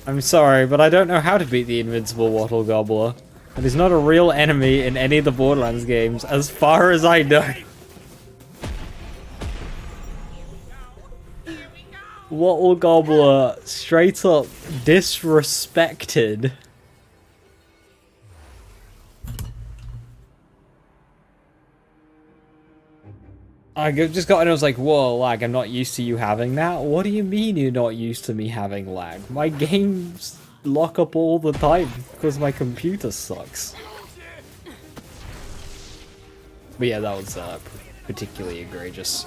Speaker 1: I'm sorry, but I don't know how to beat the invincible Wattle Gobbler. It is not a real enemy in any of the Borderlands games, as far as I know. Wattle Gobbler straight up disrespected. I just got and I was like, whoa, lag, I'm not used to you having that. What do you mean you're not used to me having lag? My games lock up all the time because my computer sucks. But yeah, that was particularly egregious.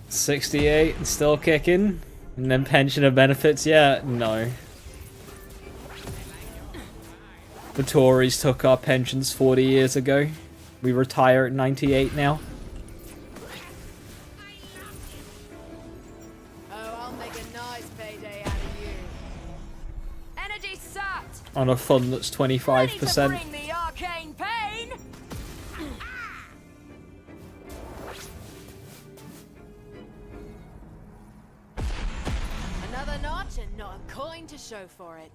Speaker 1: $68, still kicking. And then pensioner benefits, yeah, no. The Tories took our pensions 40 years ago. We retire at 98 now.
Speaker 2: Oh, I'll make a nice payday out of you. Energy sapped.
Speaker 1: On a fund that's 25%.
Speaker 2: Ready to bring the arcane pain. Another notch and not a coin to show for it.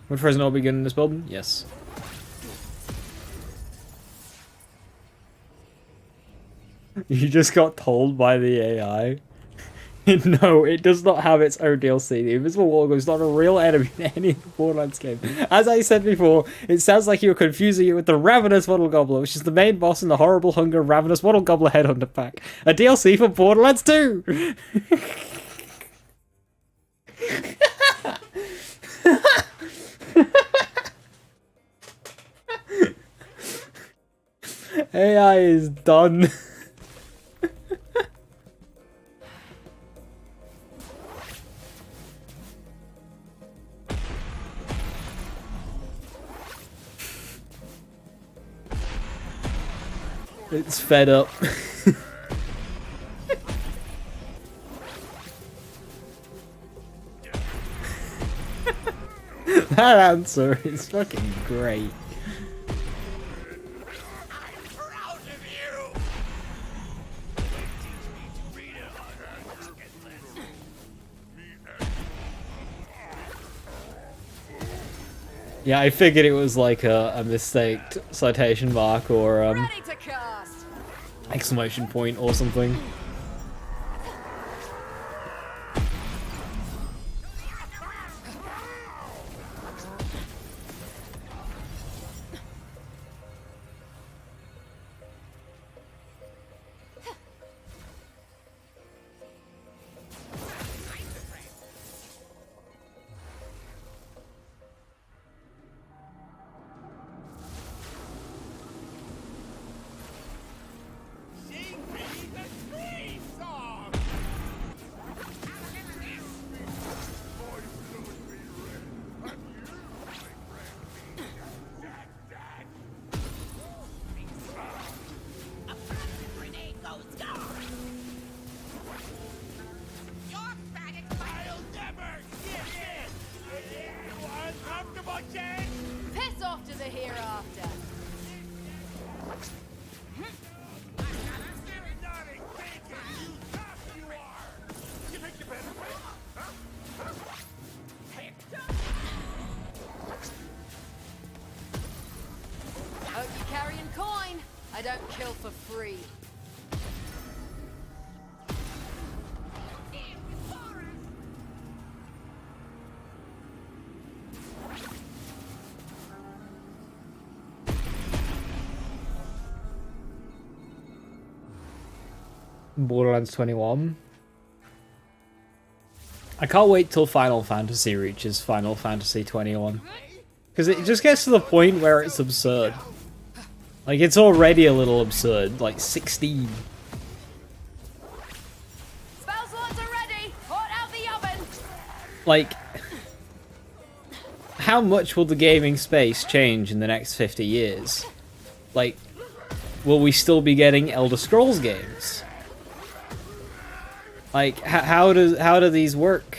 Speaker 1: Would Frozen all be good in this build? Yes. You just got told by the AI. No, it does not have its own DLC. The Invisible Wargo is not a real enemy in any Borderlands game. As I said before, it sounds like you're confusing it with the Ravenous Wattle Gobbler, which is the main boss in the Horrible Hunger Ravenous Wattle Gobbler Headhunter pack. A DLC for Borderlands 2! AI is done. It's fed up. That answer is fucking great.
Speaker 6: Proud of you.
Speaker 1: Yeah, I figured it was like a mistaked citation mark or
Speaker 2: Ready to cast.
Speaker 1: exclamation point or something.
Speaker 2: don't kill for free.
Speaker 1: Borderlands 21. I can't wait till Final Fantasy reaches Final Fantasy 21. Because it just gets to the point where it's absurd. Like, it's already a little absurd. Like, 16.
Speaker 2: Spell slots are ready! Hot out the oven!
Speaker 1: Like, how much will the gaming space change in the next 50 years? Like, will we still be getting Elder Scrolls games? Like, how do these work?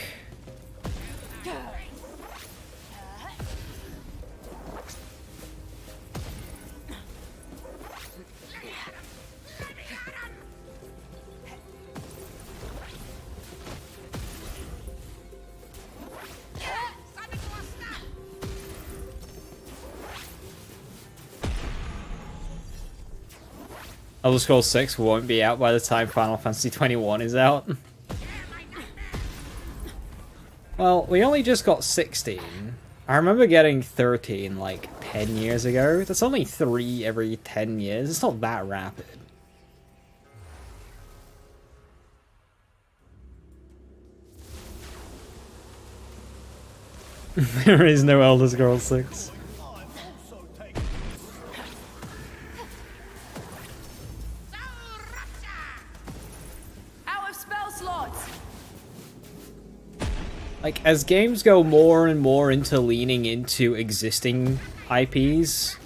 Speaker 1: Elder Scrolls 6 won't be out by the time Final Fantasy 21 is out. Well, we only just got 16. I remember getting 13 like 10 years ago. That's only 3 every 10 years. It's not that rapid. There is no Elder Scrolls 6.
Speaker 2: Out of spell slots!
Speaker 1: Like, as games go more and more into leaning into existing IPs,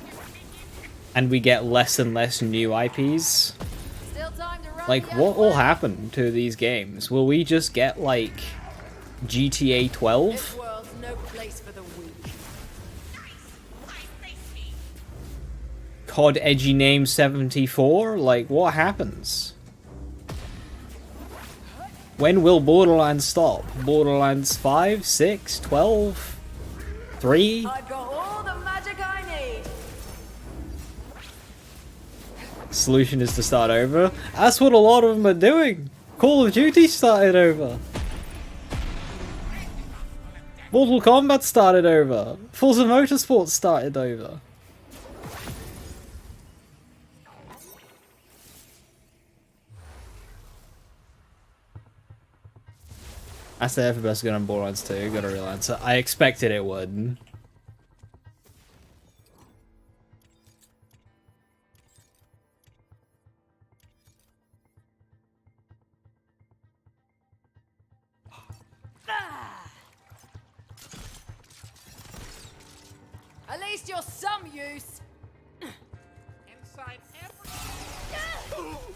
Speaker 1: and we get less and less new IPs,
Speaker 2: Still time to run
Speaker 1: like,
Speaker 2: the
Speaker 1: what
Speaker 2: other
Speaker 1: will
Speaker 2: way.
Speaker 1: happen to these games? Will we just get, like, GTA
Speaker 2: This
Speaker 1: 12?
Speaker 2: world's no place for the weak.
Speaker 1: COD Edgy Name 74? Like, what happens? When will Borderlands stop? Borderlands 5, 6, 12, 3?
Speaker 2: I've got all the magic I need.
Speaker 1: Solution is to start over. That's what a lot of them are doing. Call of Duty started over. Mortal Kombat started over. Forza Motorsport started over. That's the best gun on Borderlands 2, got a real answer. I expected it would.
Speaker 2: At least you're some use.
Speaker 4: Inside every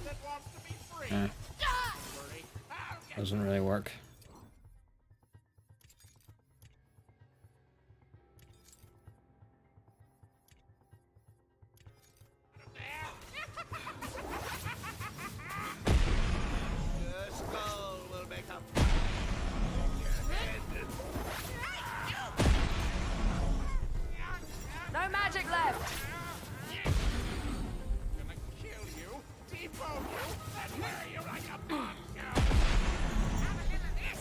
Speaker 4: that wants to be free.
Speaker 1: Eh,
Speaker 4: Worry. I'll get
Speaker 1: doesn't really work.
Speaker 6: The skull will make up.
Speaker 2: No magic left.
Speaker 4: gonna kill you, debone you, and bury you like a monster. Have a little of this.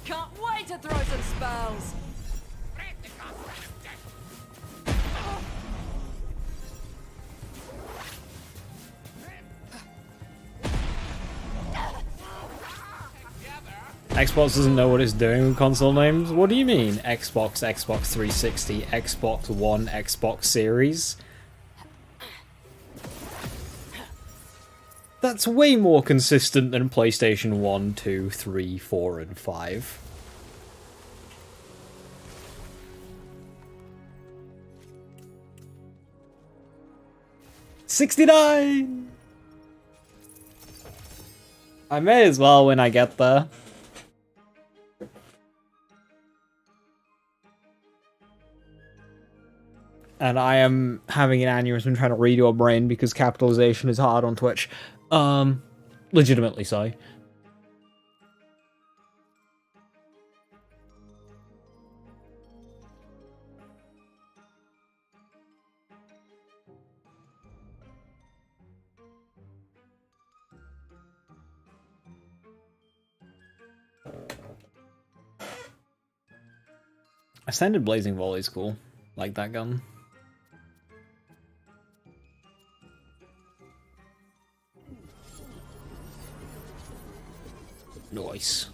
Speaker 2: Can't wait to throw some spells.
Speaker 4: Break the gospel of death.
Speaker 1: Xbox doesn't know what it's doing with console names? What do you mean? Xbox, Xbox 360, Xbox One, Xbox Series? That's way more consistent than PlayStation 1, 2, 3, 4, and 5. $69! I may as well when I get there. And I am having an aneurysm trying to redo a brain because capitalization is hard on Twitch. Legitimately so. Ascended Blazing Volley is cool. Like that gun. Nice.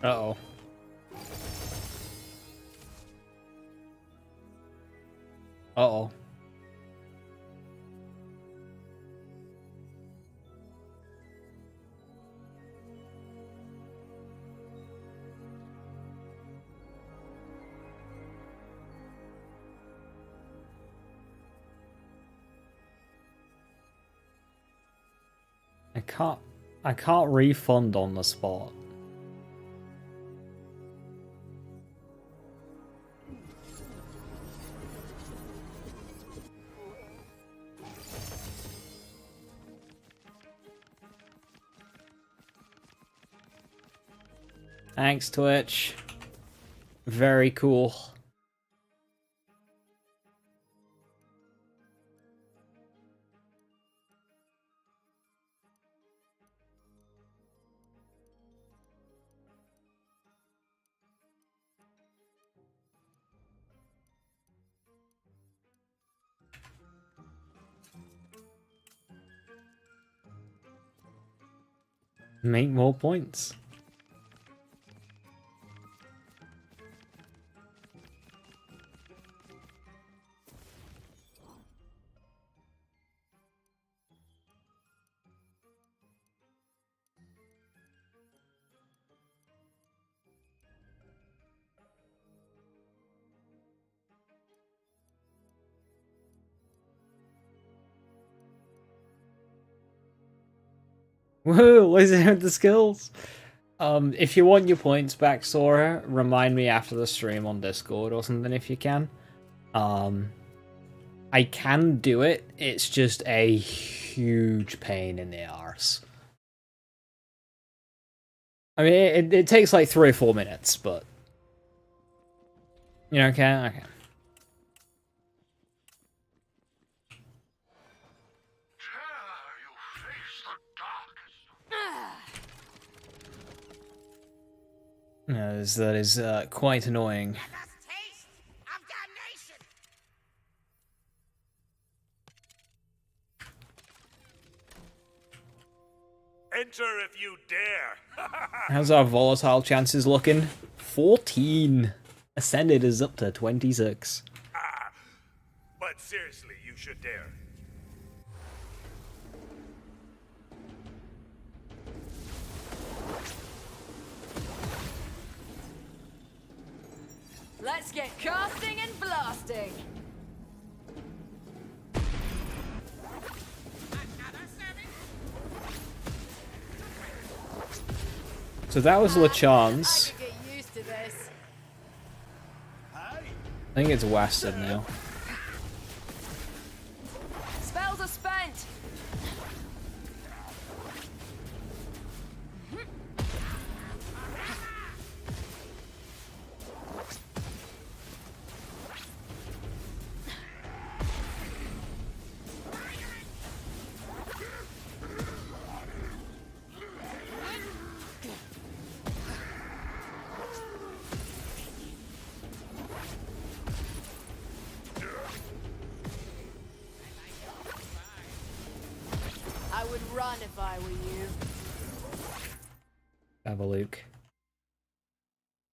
Speaker 1: Uh-oh. Uh-oh. I can't refund on the spot. Thanks, Twitch. Very cool. Make more points. Woohoo! Where's it with the skills? If you want your points back, Sora, remind me after the stream on Discord or something if you can. I can do it, it's just a huge pain in the arse. I mean, it takes like 3 or 4 minutes, but... You know, okay? Okay. No, that is quite annoying.
Speaker 6: Enter if you dare.
Speaker 1: How's our volatile chances looking? 14. Ascended is up to 26.
Speaker 6: But seriously, you should dare.
Speaker 2: Let's get casting and blasting.
Speaker 1: So that was LeChance.
Speaker 2: I could get used to this.
Speaker 1: I think it's wasted now.
Speaker 2: Spells are spent. I would run if I were you.
Speaker 1: Have a look.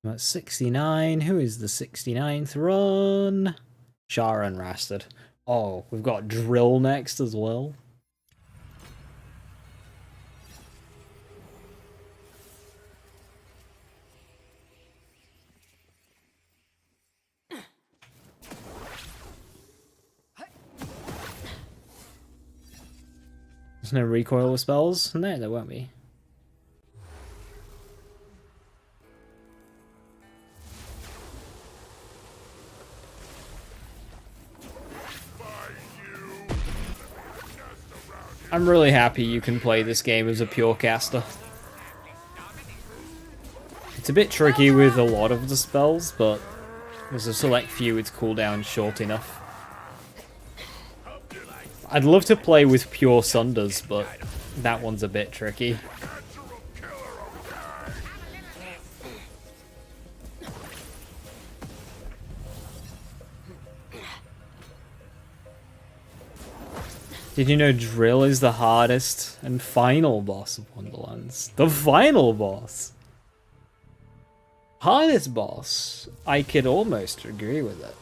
Speaker 1: I'm at 69. Who is the 69th run? Shara and Rasted. Oh, we've got Drill next as well. There's no recoil with spells? No, there won't be. I'm really happy you can play this game as a pure caster. It's a bit tricky with a lot of the spells, but there's a select few its cooldown short enough. I'd love to play with pure Sunders, but that one's a bit tricky.
Speaker 3: Natural killer of time.
Speaker 1: Did you know Drill is the hardest and final boss of Wonderlands? The final boss! Hardest boss? I could almost agree with it.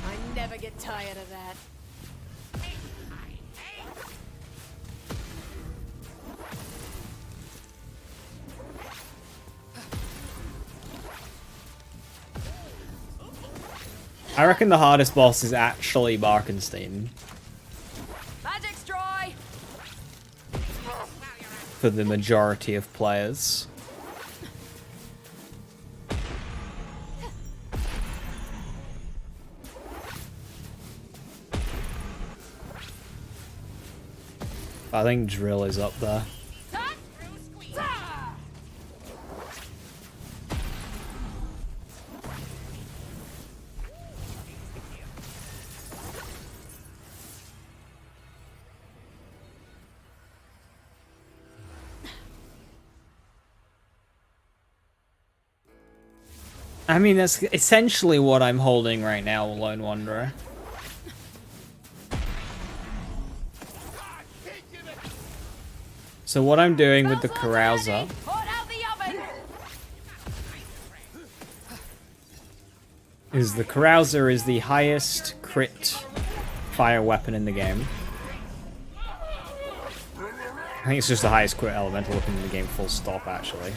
Speaker 2: I never get tired of that.
Speaker 1: I reckon the hardest boss is actually Barkenstein
Speaker 2: Magic's dry.
Speaker 1: for the majority of players. I think Drill is up there. I mean, that's essentially what I'm holding right now, Lone Wanderer. So what I'm doing with the Carouser
Speaker 2: Hot out the oven.
Speaker 1: is the Carouser is the highest crit fire weapon in the game. I think it's just the highest crit elemental weapon in the game, full stop, actually.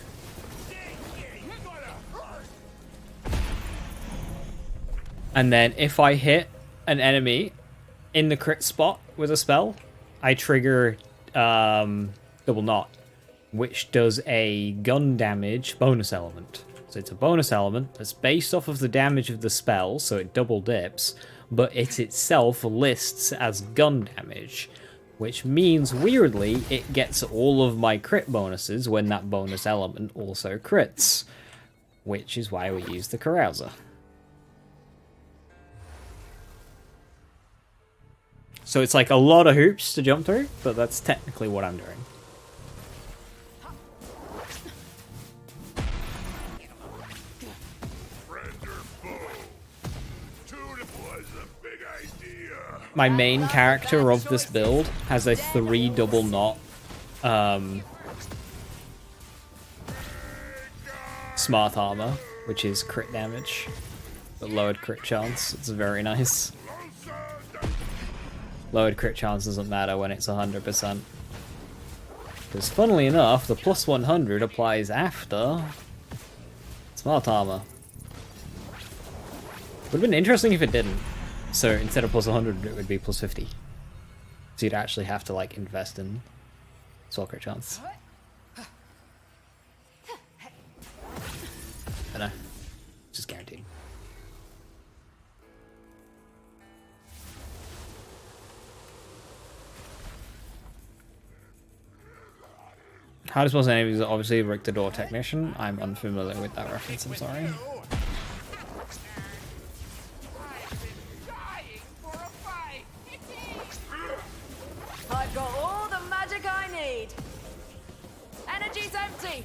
Speaker 1: And then if I hit an enemy in the crit spot with a spell, I trigger Double Knot, which does a gun damage bonus element. So it's a bonus element that's based off of the damage of the spell, so it double dips, but it itself lists as gun damage, which means, weirdly, it gets all of my crit bonuses when that bonus element also crits, which is why we use the Carouser. So it's like a lot of hoops to jump through, but that's technically what I'm doing.
Speaker 3: Friend or foe? Tuna was a big idea.
Speaker 1: My main character of this build has a 3 double knot smart armor, which is crit damage, but lowered crit chance. It's very nice. Lowered crit chance doesn't matter when it's 100%. Because funnily enough, the plus 100 applies after smart armor. Would have been interesting if it didn't. So instead of plus 100, it would be plus 50. So you'd actually have to like invest in spell crit chance. I know. Just guaranteed. Hardest boss enemy is obviously Rick the Door Technician. I'm unfamiliar with that reference, I'm sorry.
Speaker 4: I've been dying for a fight.
Speaker 2: I've got all the magic I need. Energy's empty.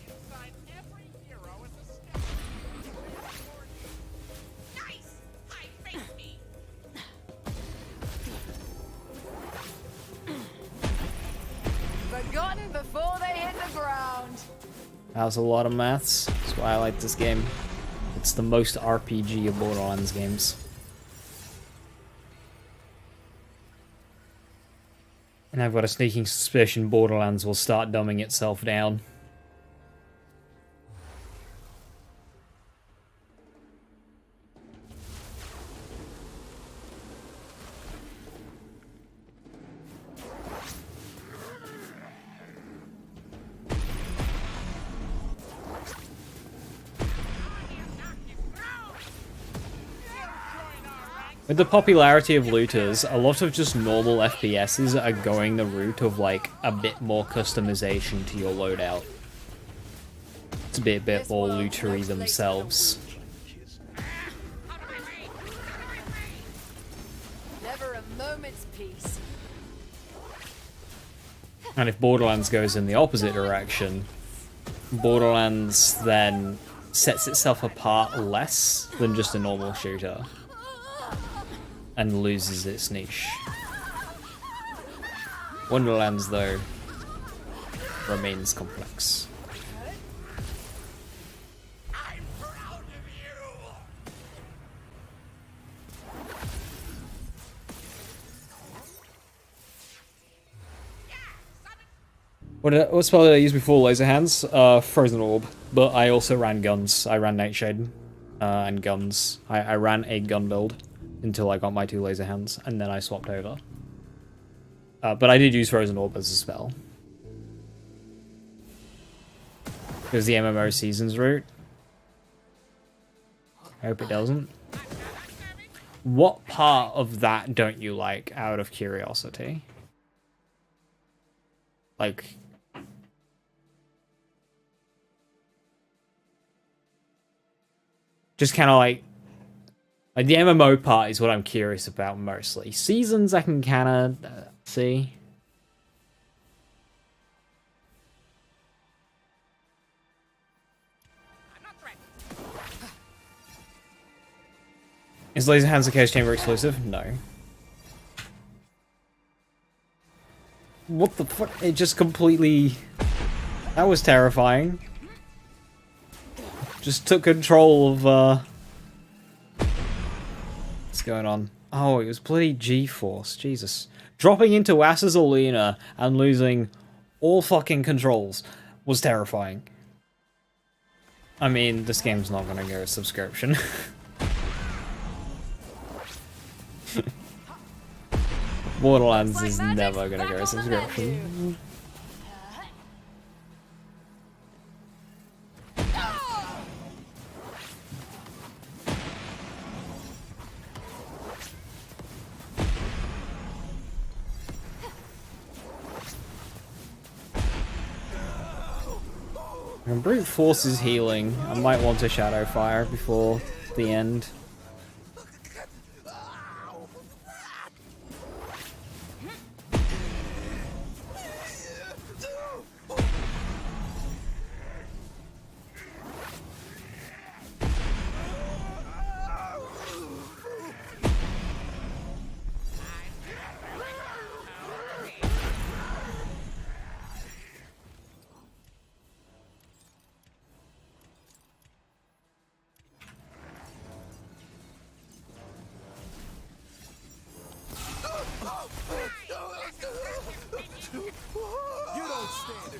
Speaker 4: Inside every hero is a step. Nice! I face me!
Speaker 2: Forgotten before they hit the ground.
Speaker 1: That was a lot of maths. That's why I like this game. It's the most RPG of Borderlands games. And I've got a sneaking suspicion Borderlands will start dumbing itself down. With the popularity of looters, a lot of just normal FPSs are going the route of like a bit more customization to your loadout. To be a bit more lootery themselves.
Speaker 2: Never a moment's peace.
Speaker 1: And if Borderlands goes in the opposite direction, Borderlands then sets itself apart less than just a normal shooter. And loses its niche. Wonderlands, though, remains complex.
Speaker 3: I'm proud of you.
Speaker 1: What spell did I use before laser hands? Frozen Orb. But I also ran guns. I ran Nightshade and guns. I ran a gun build until I got my 2 laser hands, and then I swapped over. But I did use Frozen Orb as a spell. It was the MMO Seasons route. I hope it doesn't. What part of that don't you like, out of curiosity? Like... just kind of like the MMO part is what I'm curious about mostly. Seasons I can kind of see. Is Laser Hands a Cage Chamber exclusive? No. What the fuck? It just completely... that was terrifying. Just took control of, what's going on? Oh, it was bloody G-Force. Jesus. Dropping into Assassin's and losing all fucking controls was terrifying. I mean, this game's not gonna go subscription. Borderlands is never gonna go subscription. And brute force is healing. I might want to shadow fire before the end.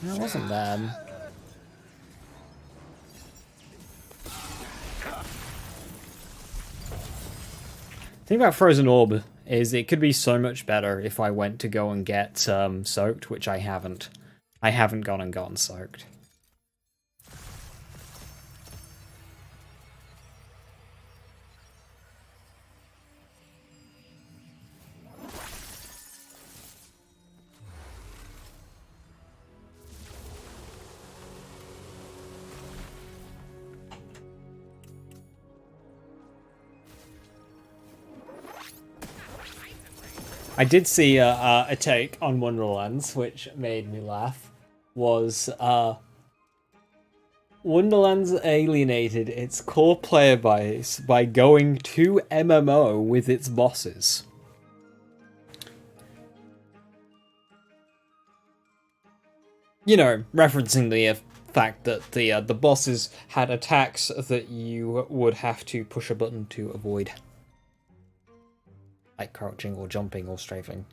Speaker 1: That wasn't bad. The thing about Frozen Orb is it could be so much better if I went to go and get soaked, which I haven't. I haven't gone and gotten soaked. I did see a take on Wonderlands, which made me laugh, was Wonderlands alienated its core player base by going to MMO with its bosses. You know, referencing the fact that the bosses had attacks that you would have to push a button to avoid. Like crouching or jumping or strafing.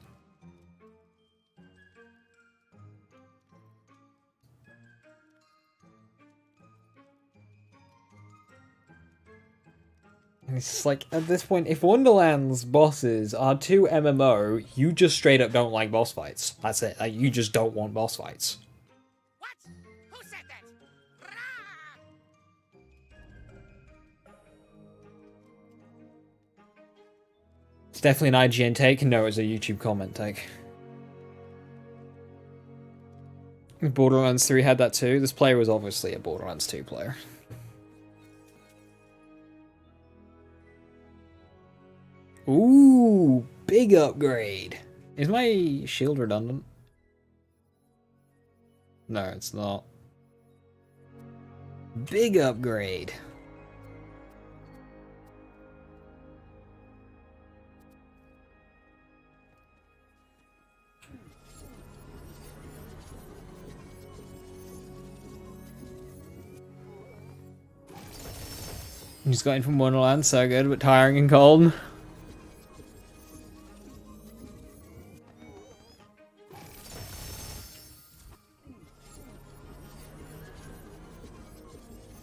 Speaker 1: And it's just like, at this point, if Wonderland's bosses are too MMO, you just straight up don't like boss fights. That's it. Like, you just don't want boss fights.
Speaker 4: What? Who said that? Rah!
Speaker 1: definitely an IGN take. No, it's a YouTube comment take. Borderlands 3 had that too. This player was obviously a Borderlands 2 player. Ooh, big upgrade. Is my shield redundant? No, it's not. Big upgrade. Just got in from Wonderlands, so good, but tiring and cold.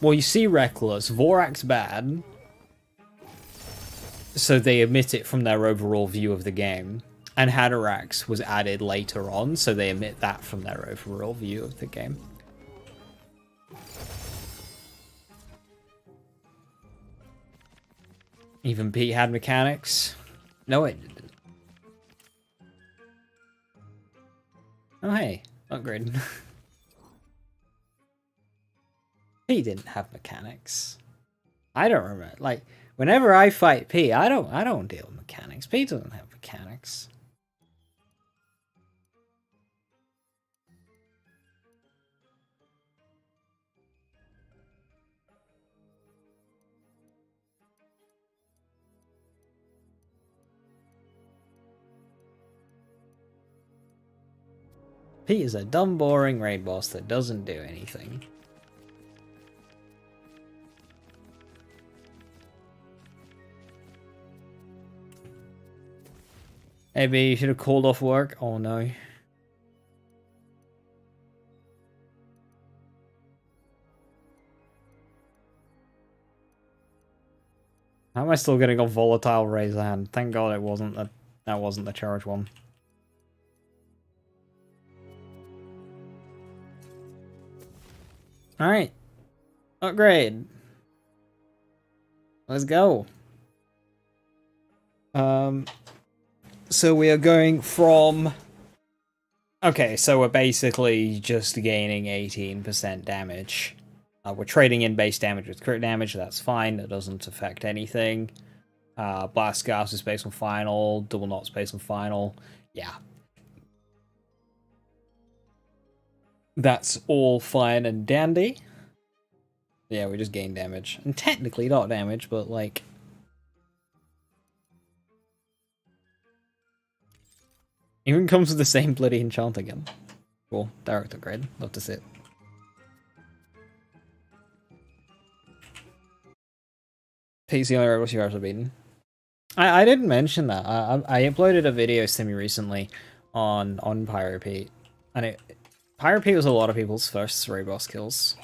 Speaker 1: Well, you see Reckless, Vorak's bad, so they omit it from their overall view of the game. And Hadorax was added later on, so they omit that from their overall view of the game. Even Pete had mechanics. No, it didn't. Oh, hey, upgrade. He didn't have mechanics. I don't remember. Like, whenever I fight P, I don't deal with mechanics. P doesn't have mechanics. P is a dumb, boring raid boss that doesn't do anything. Maybe you should have called off work. Oh no. How am I still getting a volatile razor hand? Thank God it wasn't that wasn't the charge one. Alright. Upgrade. Let's go. So we are going from... Okay, so we're basically just gaining 18% damage. We're trading in base damage with crit damage, that's fine, that doesn't affect anything. Blast Gas is based on final, Double Knot's based on final, yeah. That's all fine and dandy. Yeah, we just gain damage. And technically not damage, but like... Even comes with the same bloody enchant again. Cool, direct upgrade. Love to see it. Pete's the only rebel you've ever beaten. I didn't mention that. I uploaded a video semi-recently on Pyro Pete. And Pyro Pete was a lot of people's first raid boss kills.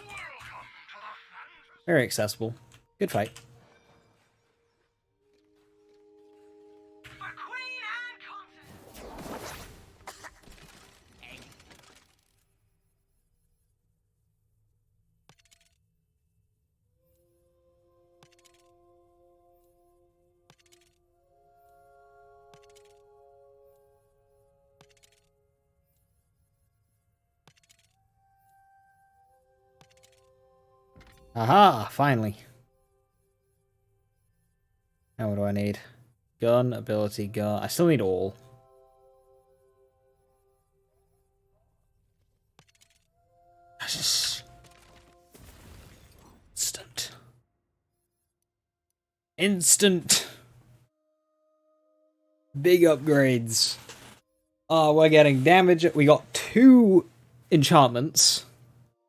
Speaker 1: Very accessible. Good fight. Aha! Finally. Now what do I need? Gun, ability, gun. I still need all. Instant. Instant! Big upgrades. We're getting damage. We got 2 enchantments.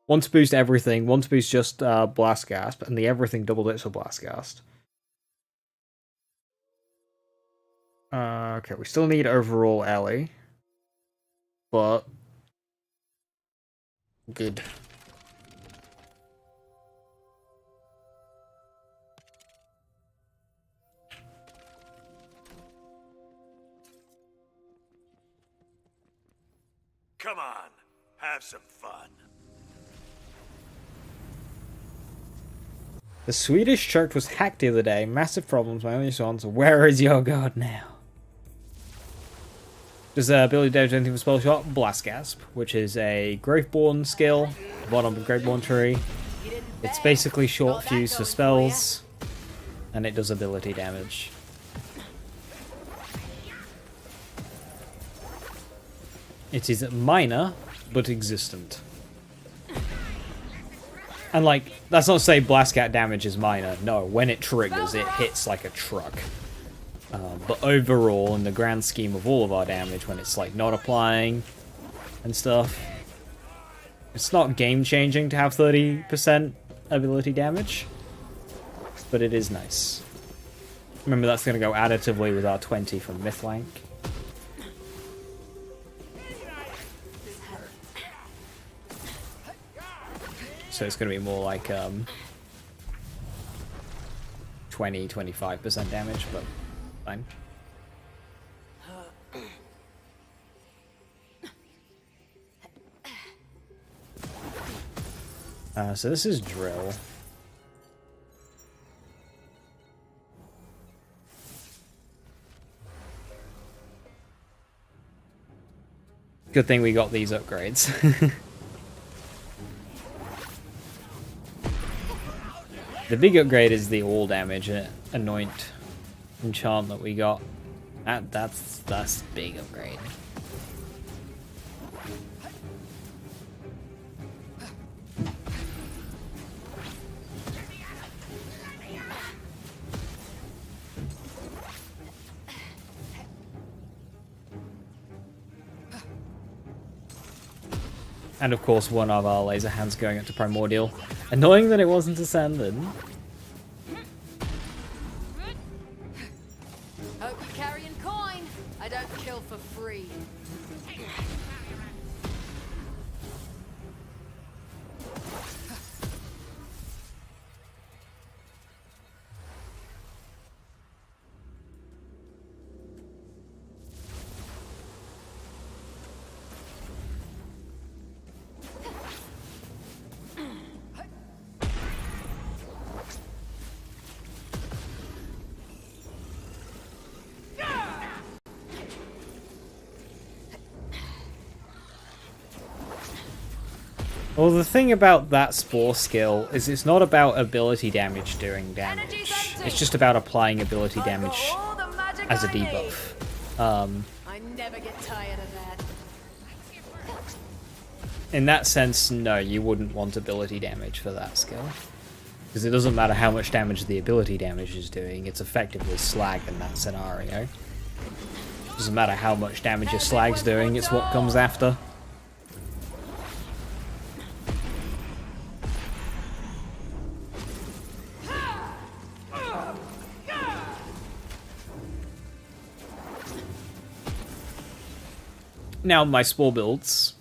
Speaker 1: One to boost everything, one to boost just Blast Gasp, and the everything doubled it for Blast Gasp. Okay, we still need overall Ellie. But... good.
Speaker 6: Come on, have some fun.
Speaker 1: The Swedish church was hacked the other day. Massive problems. My only response, where is your god now? Does ability damage anything with spell shot? Blast Gasp, which is a Graveborn skill, bottom of the Graveborn tree. It's basically short fuse for spells, and it does ability damage. It is minor, but existent. And like, that's not to say Blast Cat damage is minor. No, when it triggers, it hits like a truck. But overall, in the grand scheme of all of our damage, when it's like not applying and stuff, it's not game-changing to have 30% ability damage, but it is nice. Remember, that's going to go additively with our 20 from Mythlank. So it's going to be more like 20-25% damage, but fine. So this is drill. Good thing we got these upgrades. The big upgrade is the all damage anoint enchant that we got. That's big upgrade. And of course, one of our laser hands going up to Primordial. Annoying that it wasn't ascended.
Speaker 2: Hope you're carrying coin. I don't kill for free.
Speaker 1: Well, the thing about that Spore skill is it's not about ability damage doing damage. It's just about applying ability damage as a debuff.
Speaker 2: I never get tired of that.
Speaker 1: In that sense, no, you wouldn't want ability damage for that skill. Because it doesn't matter how much damage the ability damage is doing, it's effectively slag in that scenario. Doesn't matter how much damage your slag's doing, it's what comes after. Now, my Spore builds,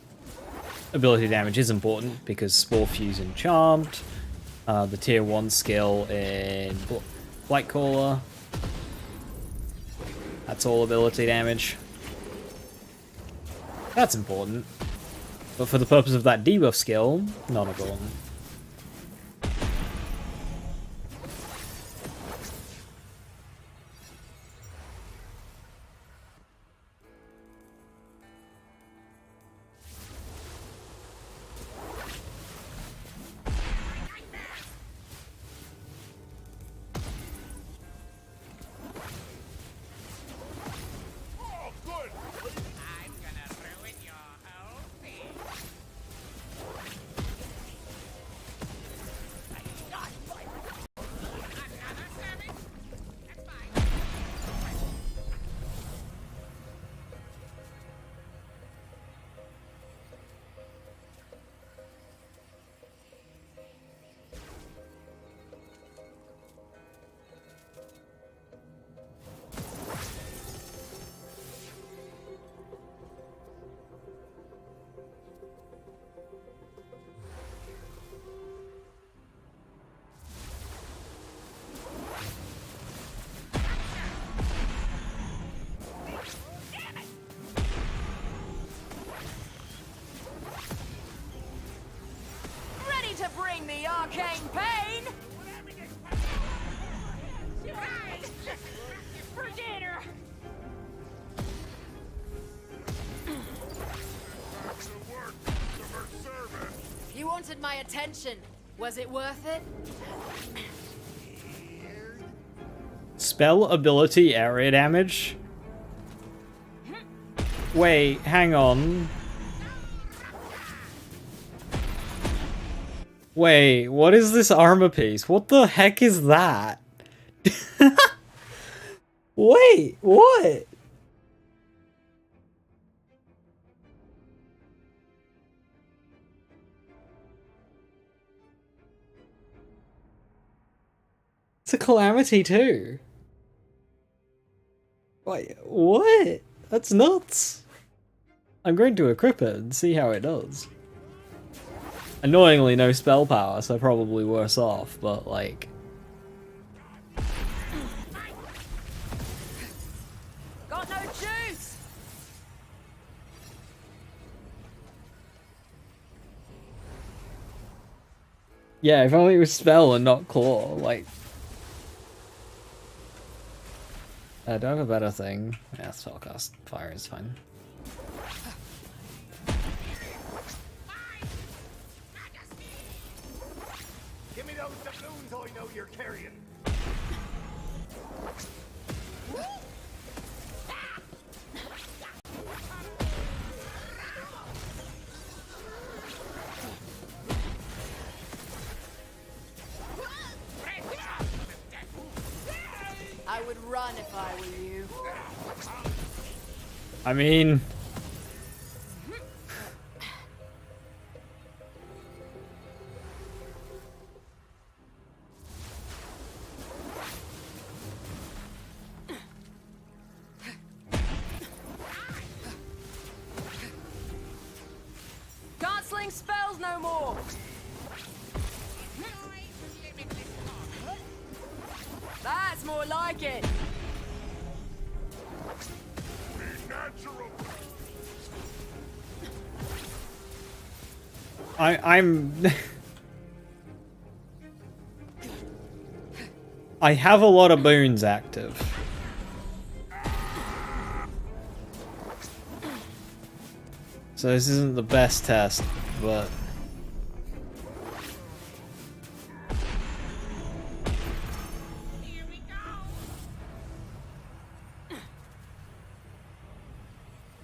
Speaker 1: ability damage is important because Spore Fuse Enchant, the tier 1 skill in Blightcaller, that's all ability damage. That's important. But for the purpose of that debuff skill, not important.
Speaker 2: wanted my attention. Was it worth it?
Speaker 1: Spell ability area damage? Wait, hang on. Wait, what is this armor piece? What the heck is that? Wait, what? It's a calamity too. Wait, what? That's nuts. I'm going to equip it and see how it does. Annoyingly, no spell power, so probably worse off, but like...
Speaker 2: Got no juice!
Speaker 1: Yeah, if only it was spell and not claw, like... do I have a better thing? Yeah, spellcast fire is fine.
Speaker 6: Give me those doubloons I know you're carrying.
Speaker 2: I would run if I were you.
Speaker 1: I mean...
Speaker 2: Can't sling spells no more! That's more like it!
Speaker 3: Be natural.
Speaker 1: I'm... I have a lot of boons active. So this isn't the best test, but...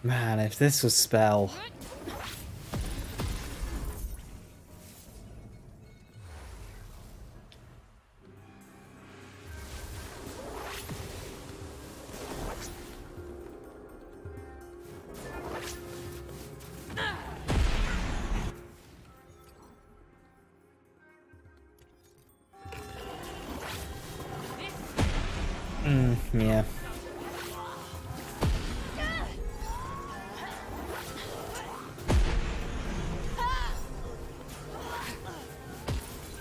Speaker 1: Man, if this was spell... yeah.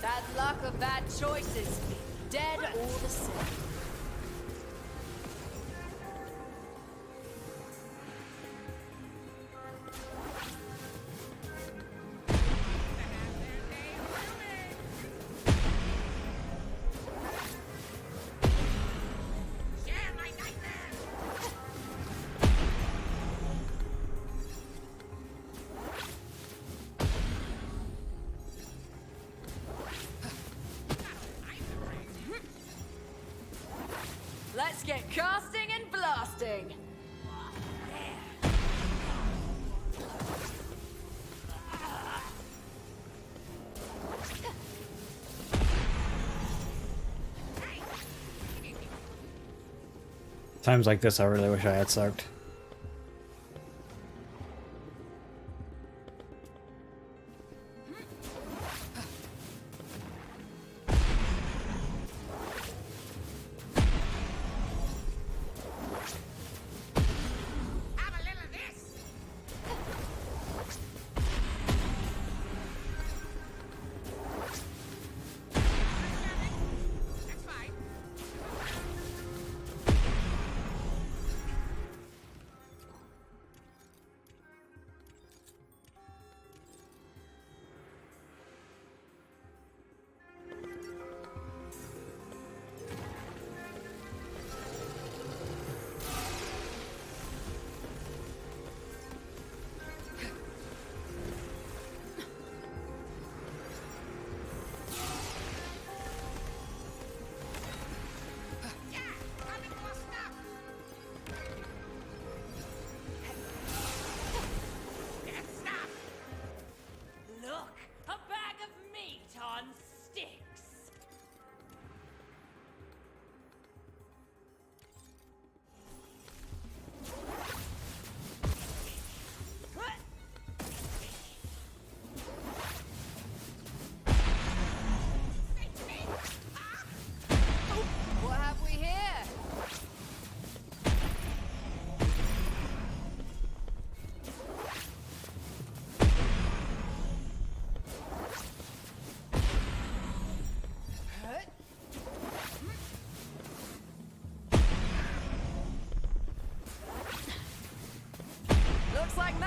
Speaker 2: Bad luck or bad choices. Dead all the same. Let's get casting and blasting.
Speaker 1: Times like this, I really wish I had soaked.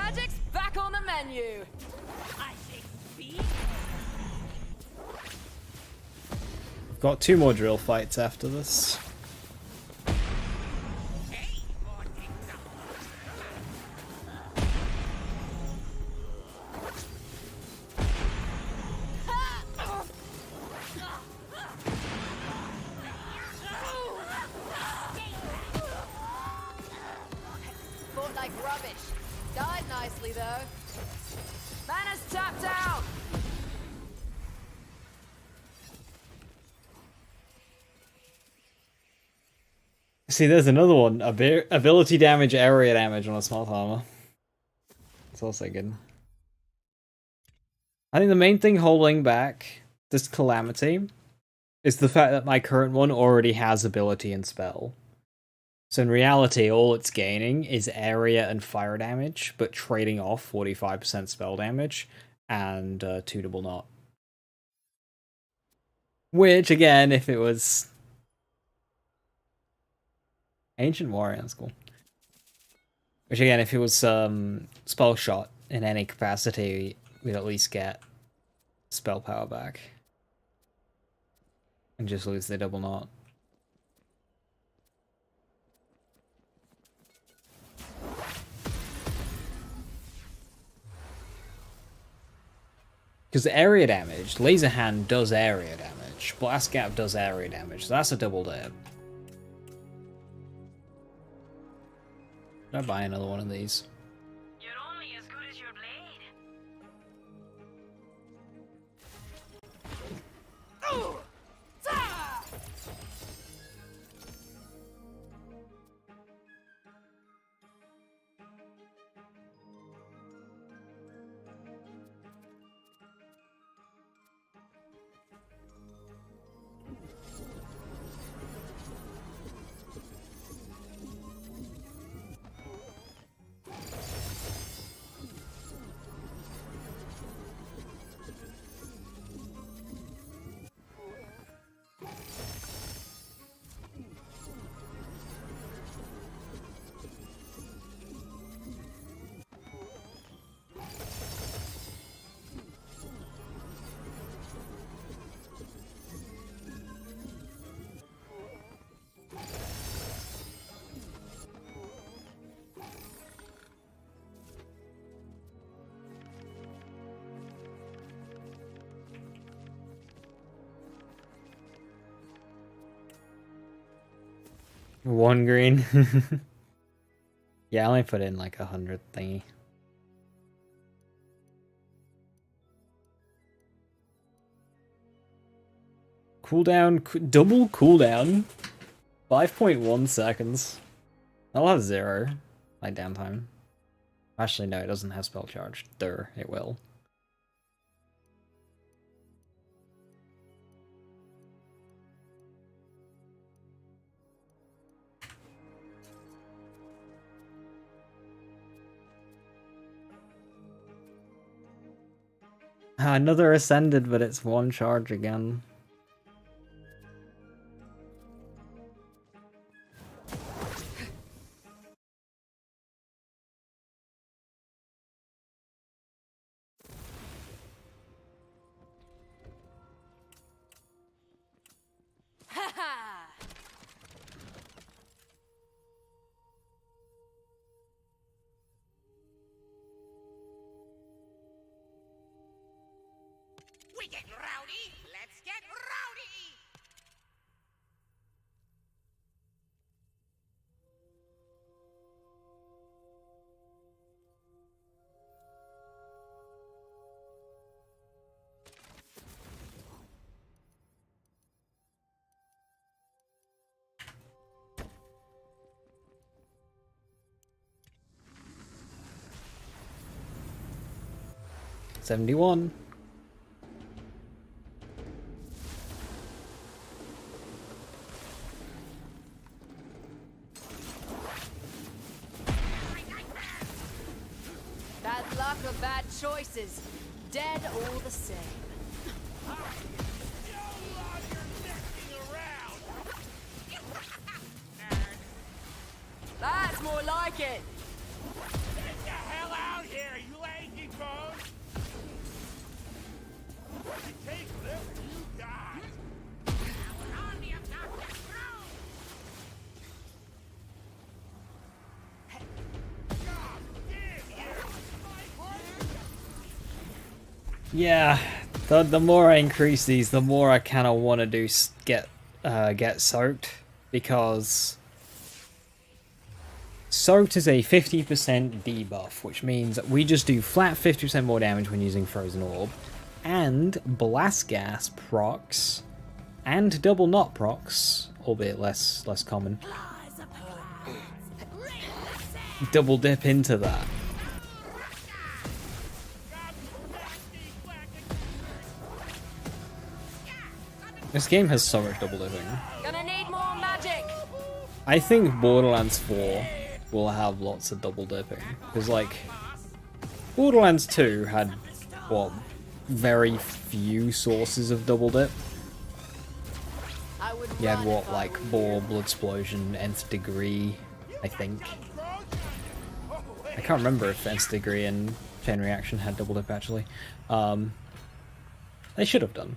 Speaker 2: Magic's back on the menu.
Speaker 7: I say speed.
Speaker 1: We've got 2 more drill fights after this.
Speaker 4: Hey, more things up.
Speaker 2: Fought like rubbish. Died nicely though. Mana's tapped out.
Speaker 1: See, there's another one. Ability damage, area damage on a small armor. It's also good. I think the main thing holding back this Calamity is the fact that my current one already has ability and spell. So in reality, all it's gaining is area and fire damage, but trading off 45% spell damage and 2 double knot. Which, again, if it was... Ancient Warrior, that's cool. Which again, if it was spell shot in any capacity, we'd at least get spell power back. And just lose the double knot. Because area damage, Laser Hand does area damage, Blast Gap does area damage, so that's a double dip. Should I buy another one of these?
Speaker 5: You're only as good as your blade.
Speaker 1: One green. Yeah, I only put in like 100 thingy. Cooldown, double cooldown. 5.1 seconds. I'll have 0, like downtime. Actually, no, it doesn't have spell charge. It will. Another ascended, but it's 1 charge again.
Speaker 2: Ha ha!
Speaker 4: We getting rowdy? Let's get rowdy!
Speaker 1: $71.
Speaker 2: Bad luck or bad choices. Dead all the same. That's more like it.
Speaker 6: Get the hell out here!
Speaker 1: Yeah, the more I increase these, the more I kind of want to do get soaked, because soaked is a 50% debuff, which means we just do flat 50% more damage when using Frozen Orb, and Blast Gas procs, and Double Knot procs, albeit less common. Double dip into that. This game has so much double dipping.
Speaker 2: Gonna need more magic.
Speaker 1: I think Borderlands 4 will have lots of double dipping, because like Borderlands 2 had what, very few sources of double dip.
Speaker 2: I would
Speaker 1: You had
Speaker 2: run
Speaker 1: what,
Speaker 2: if I
Speaker 1: like
Speaker 2: were you.
Speaker 1: Bore, Blood Explosion, Nth Degree, I think. I can't remember if Nth Degree and Chain Reaction had double dip actually. They should have done.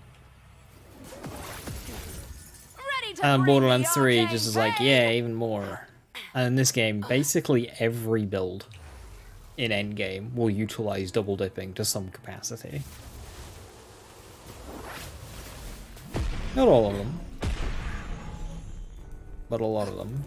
Speaker 2: Ready to
Speaker 1: And
Speaker 2: bring
Speaker 1: Borderlands
Speaker 2: the
Speaker 1: 3
Speaker 2: arcane
Speaker 1: just is like,
Speaker 2: pain.
Speaker 1: yeah, even more. And in this game, basically every build in endgame will utilize double dipping to some capacity. Not all of them, but a lot of them.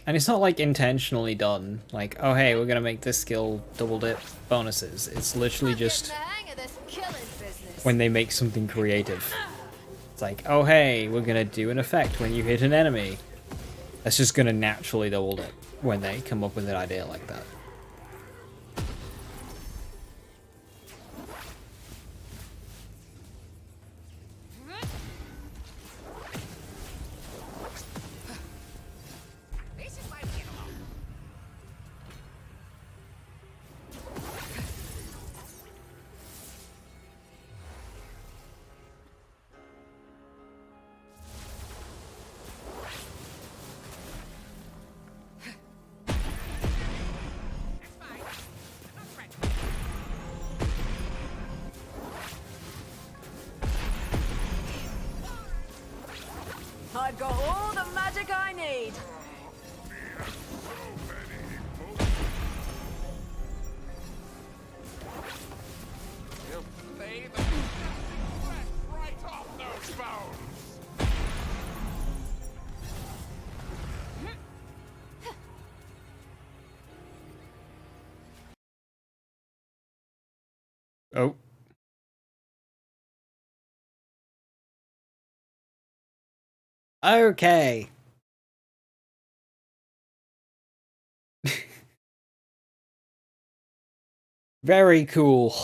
Speaker 1: And it's not like intentionally done, like, oh hey, we're gonna make this skill double dip bonuses. It's literally
Speaker 2: I'm getting
Speaker 1: just
Speaker 2: the hang of this killing business.
Speaker 1: when they make something creative. It's like, oh hey, we're gonna do an effect when you hit an enemy. That's just gonna naturally double dip when they come up with an idea like that.
Speaker 4: This is why we get along. That's fine. I'm not threatened.
Speaker 2: I've got all the magic I need.
Speaker 4: You'll lay the fresh right off those bones.
Speaker 1: Oh. Okay. Very cool.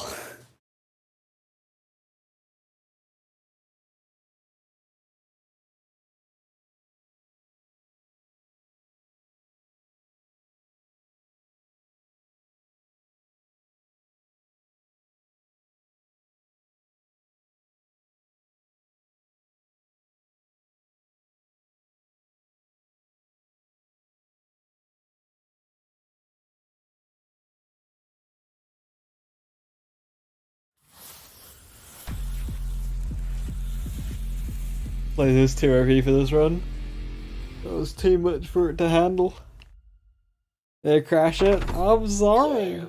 Speaker 1: Play this too OP for this run. That was too much for it to handle. Did I crash it? I'm sorry.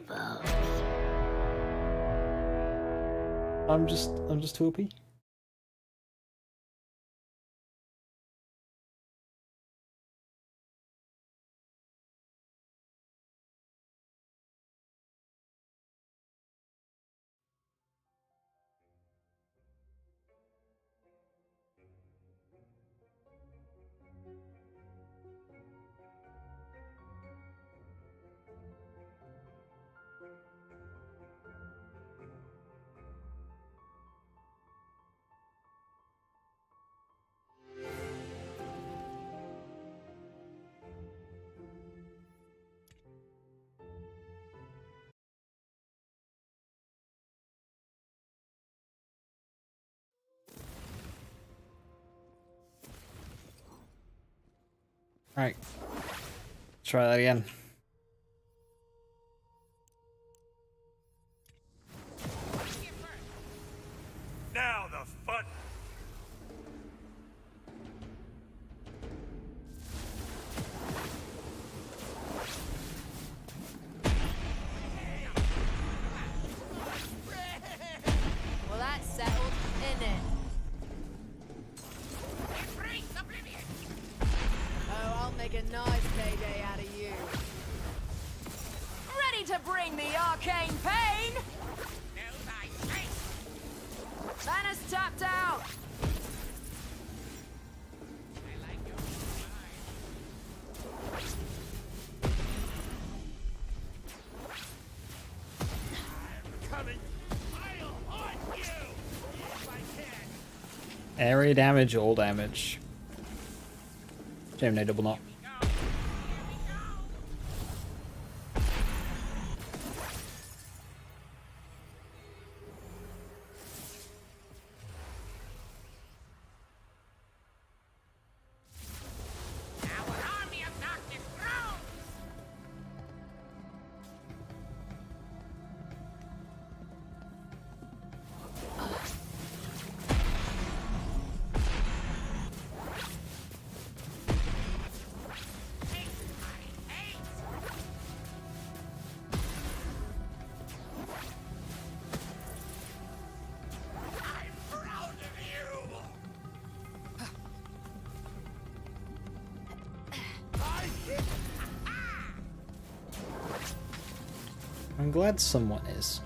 Speaker 1: I'm just too OP. Right. Try that again.
Speaker 6: Now the fun.
Speaker 2: Well, that's settled, isn't it? Oh, I'll make a nice payday out of you. Ready to bring the arcane pain? Mana's tapped out.
Speaker 6: Coming. I'll haunt you. If I can.
Speaker 1: Area damage, all damage. Shame no double knock. I'm glad someone is.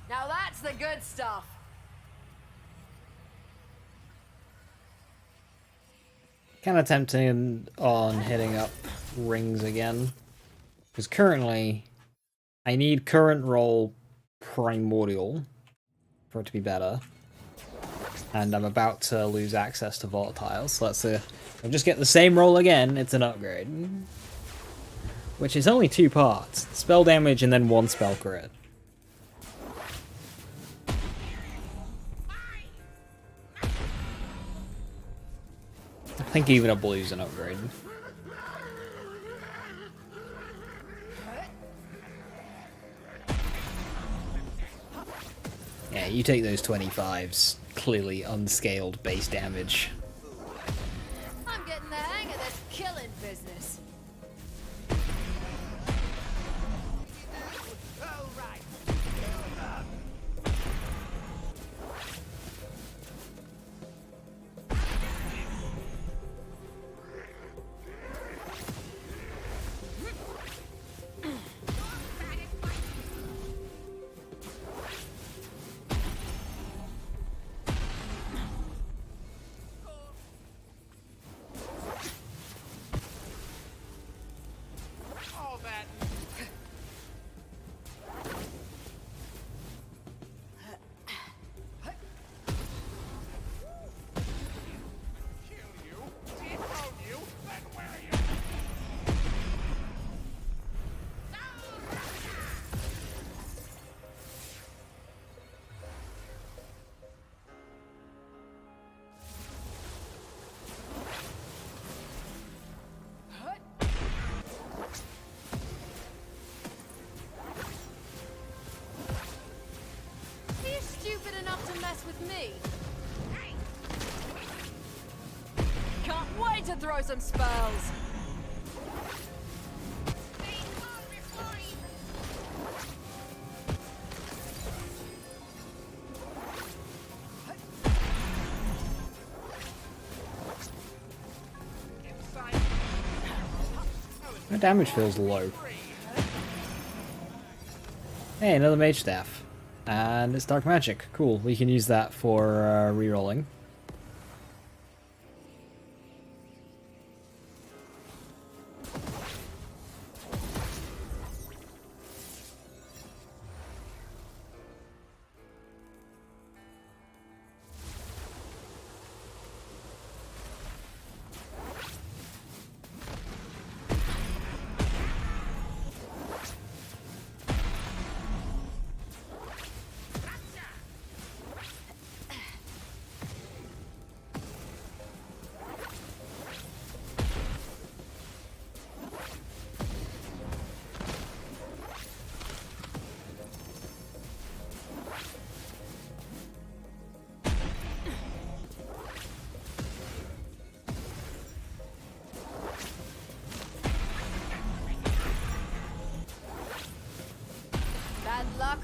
Speaker 2: Now that's the good stuff.
Speaker 1: Kind of tempting on hitting up rings again. Because currently, I need current roll primordial for it to be better. And I'm about to lose access to volatile, so let's I'll just get the same roll again, it's an upgrade. Which is only 2 parts. Spell damage and then 1 spell crit. I think even a blue's an upgrade. Yeah, you take those 25s. Clearly unscaled base damage.
Speaker 2: I'm getting the hang of this killing business.
Speaker 6: All right. All that. Kill you, dethrone you, then where are you?
Speaker 2: Are you stupid enough to mess with me? Can't wait to throw some spells.
Speaker 6: Inside.
Speaker 1: My damage feels low. Hey, another mage staff. And it's dark magic. Cool, we can use that for rerolling.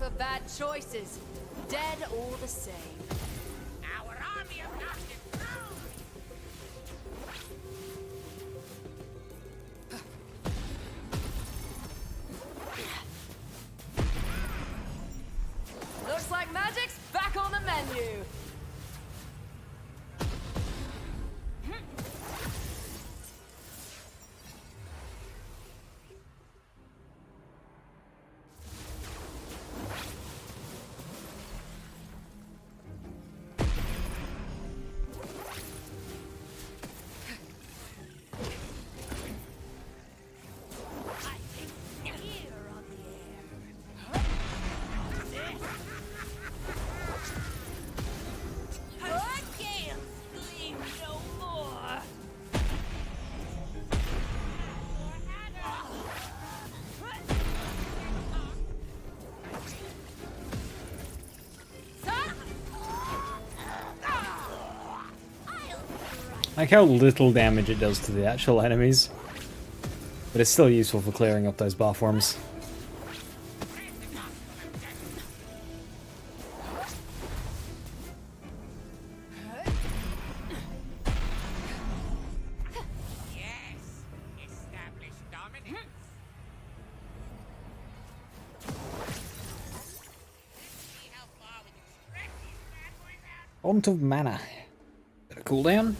Speaker 2: for bad choices. Dead all the same.
Speaker 4: Our army of darkness grows!
Speaker 2: Looks like magic's back on the menu.
Speaker 1: Like how little damage it does to the actual enemies. But it's still useful for clearing up those bar forms.
Speaker 4: Yes! Establish dominance! See how far we can stretch these bad boys out!
Speaker 1: Font of Mana. Bit of cooldown.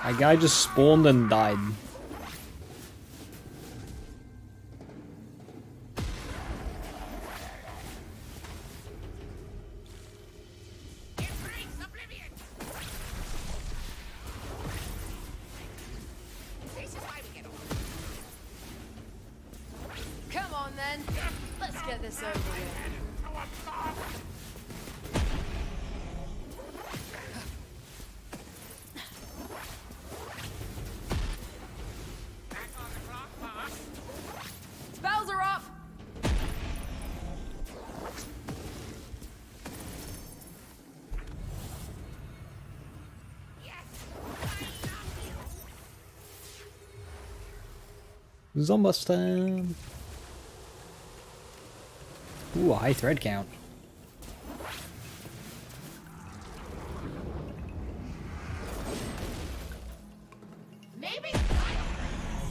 Speaker 1: My guy just spawned and died.
Speaker 4: Embrace oblivion! This is why we get along.
Speaker 2: Come on then. Let's get this over with.
Speaker 4: Back on the clock, boss.
Speaker 2: Spells are up.
Speaker 4: Yes! I love you!
Speaker 1: Zombus time. Ooh, a high thread count.
Speaker 2: Maybe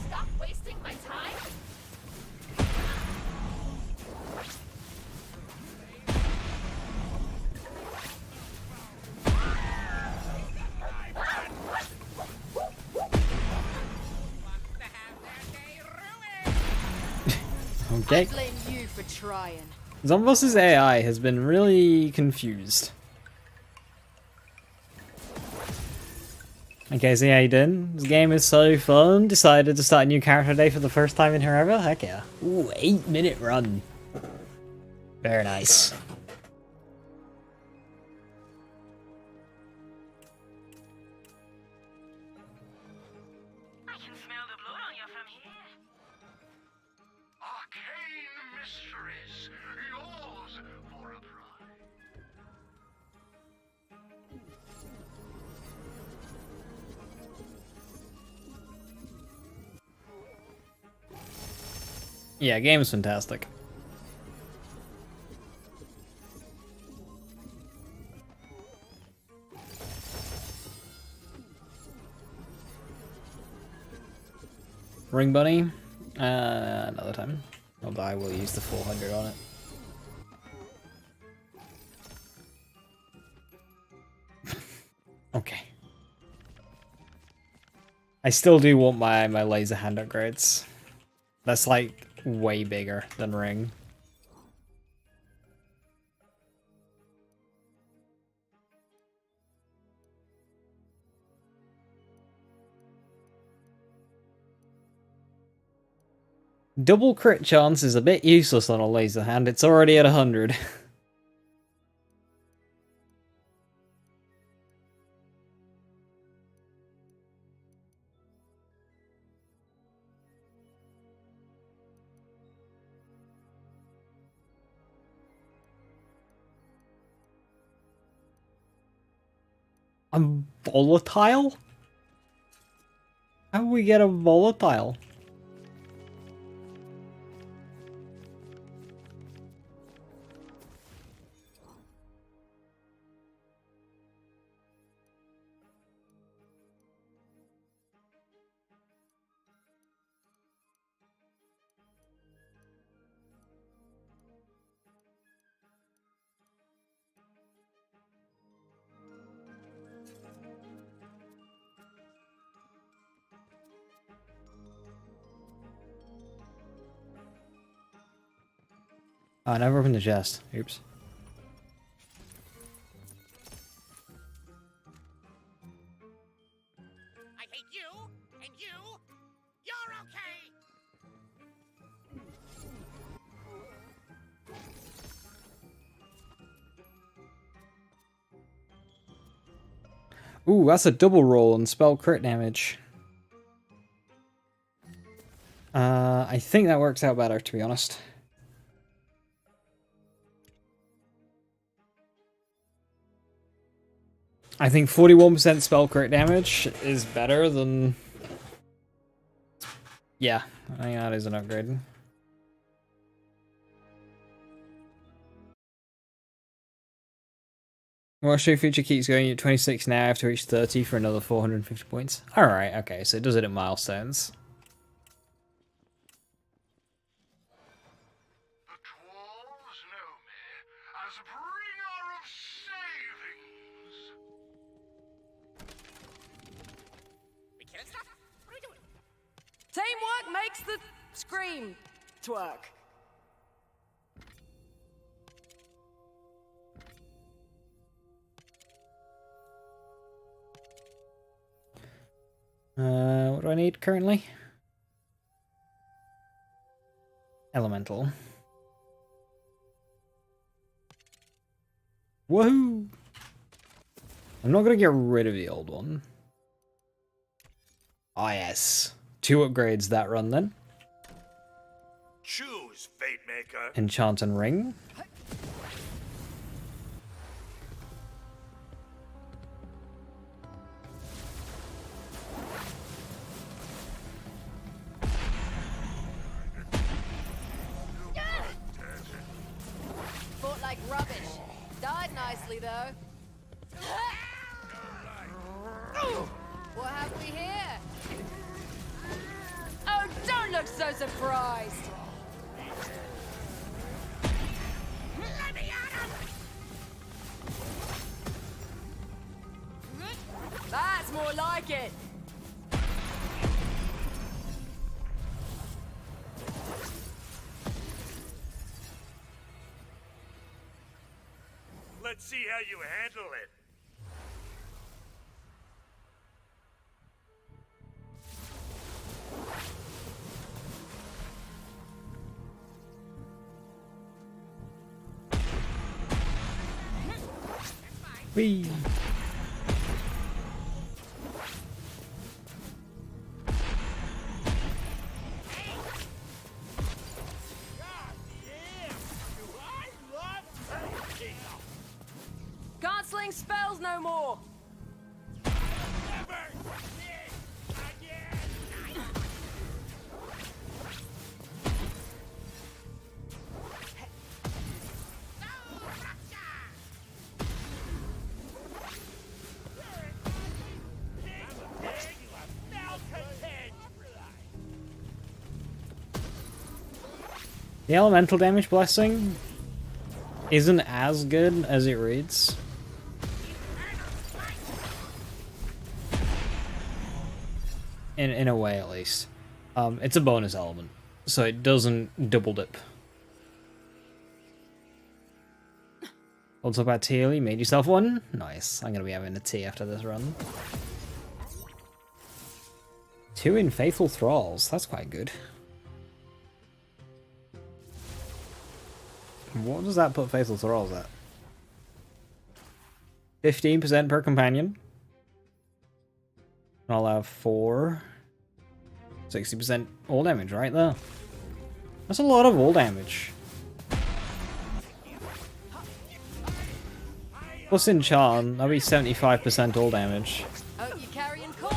Speaker 2: stop wasting my time.
Speaker 4: Want to have their day ruined!
Speaker 1: Okay.
Speaker 2: I blame you for trying.
Speaker 1: Zombus's AI has been really confused. Okay, see how you doing? This game is so fun. Decided to start a new character today for the first time in forever. Heck yeah. Ooh, 8-minute run. Very nice.
Speaker 5: I can smell the blood on you from here.
Speaker 3: Arcane mysteries, yours for a prize.
Speaker 1: Yeah, game is fantastic. Ring Bunny? Another time. Although I will use the 400 on it. Okay. I still do want my laser hand upgrades. That's like way bigger than Ring. Double crit chance is a bit useless on a laser hand. It's already at 100. I'm volatile? How do we get a volatile? Oh, I never opened the chest. Oops.
Speaker 4: I hate you, and you. You're okay.
Speaker 1: Ooh, that's a double roll and spell crit damage. I think that works out better, to be honest. I think 41% spell crit damage is better than... Yeah, I think that is an upgrade. Watch your feature keeps going at 26 now. I have to reach 30 for another 450 points. Alright, okay, so it does it at milestones.
Speaker 3: The dwarves know me as bringer of savings.
Speaker 4: We killing stuff? What are we doing?
Speaker 2: Teamwork makes the scream twerk.
Speaker 1: What do I need currently? Elemental. Woohoo! I'm not gonna get rid of the old one. Ah, yes. 2 upgrades that run then.
Speaker 3: Choose, Fate Maker.
Speaker 1: Enchant and Ring.
Speaker 2: Fought like rubbish. Died nicely though. What have we here? Oh, don't look so surprised.
Speaker 4: Let me at him!
Speaker 2: That's more like it.
Speaker 3: Let's see how you handle it.
Speaker 1: Whee!
Speaker 2: Can't sling spells no more.
Speaker 1: The elemental damage blessing isn't as good as it reads. In a way, at least. It's a bonus element, so it doesn't double dip. Also about tea, you made yourself one? Nice. I'm gonna be having a tea after this run. 2 in Faithful Thralls, that's quite good. What does that put Faithful Thralls at? 15% per companion. I'll have 4. 60% all damage right there. That's a lot of all damage. Plus enchant, that'll be 75% all damage.
Speaker 2: Oh, you carrying coin?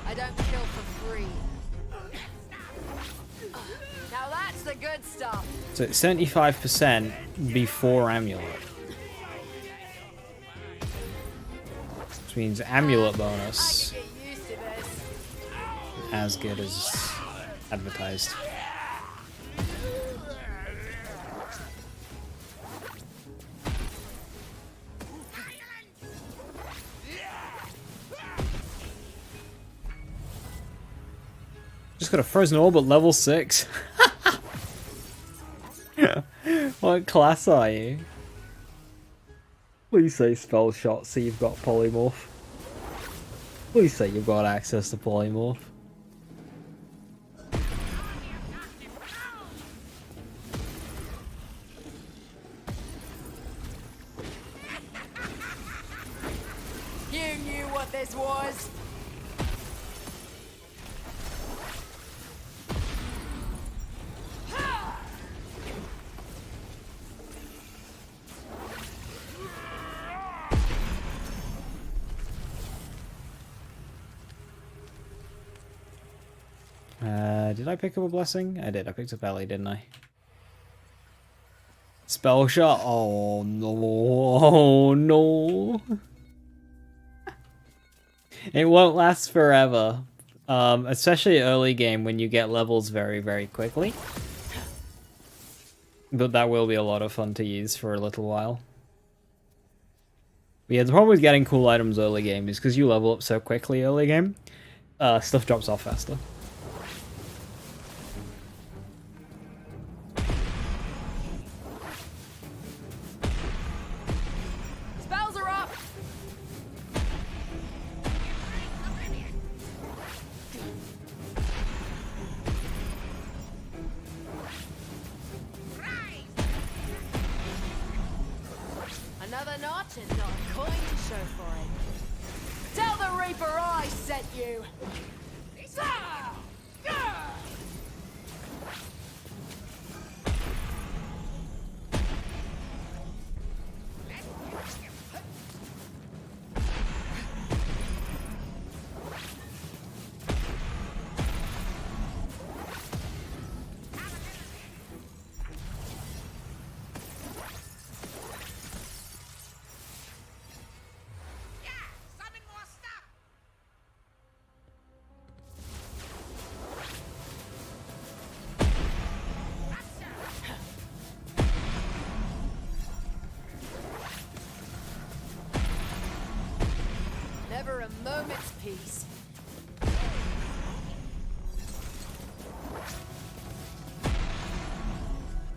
Speaker 2: I don't kill for free. good stuff.
Speaker 1: So it's 75% before Amulet. Which means Amulet
Speaker 2: I
Speaker 1: bonus
Speaker 2: can get used to this.
Speaker 1: as good as advertised. Just got a frozen orb at level 6. What class are you? Please say spell shot so you've got polymorph. Please say you've got access to polymorph.
Speaker 2: You knew what this was.
Speaker 1: Did I pick up a blessing? I did. I picked up Ellie, didn't I? Spell shot. Oh no! Oh no! It won't last forever, especially early game when you get levels very, very quickly. But that will be a lot of fun to use for a little while. But yeah, the problem with getting cool items early game is because you level up so quickly early game, stuff drops off faster.
Speaker 2: Spells are up. Another notch and not a coin to show for it. Tell the Reaper I sent you.
Speaker 4: Summon more stuff!
Speaker 2: Never a moment's peace.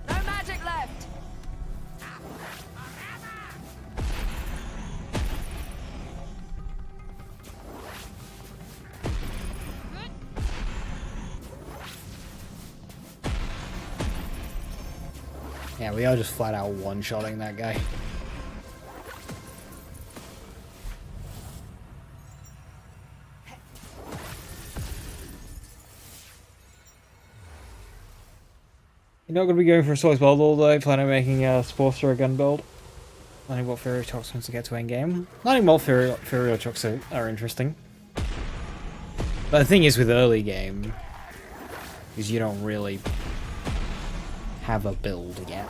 Speaker 2: No magic left.
Speaker 1: Yeah, we are just flat out one-shotting that guy. You're not going to be going for a swords build all day, planning on making a sports or a gun build. Learning what Fury Talks once to get to endgame. Learning what Fury Talks are interesting. But the thing is with early game, is you don't really have a build yet.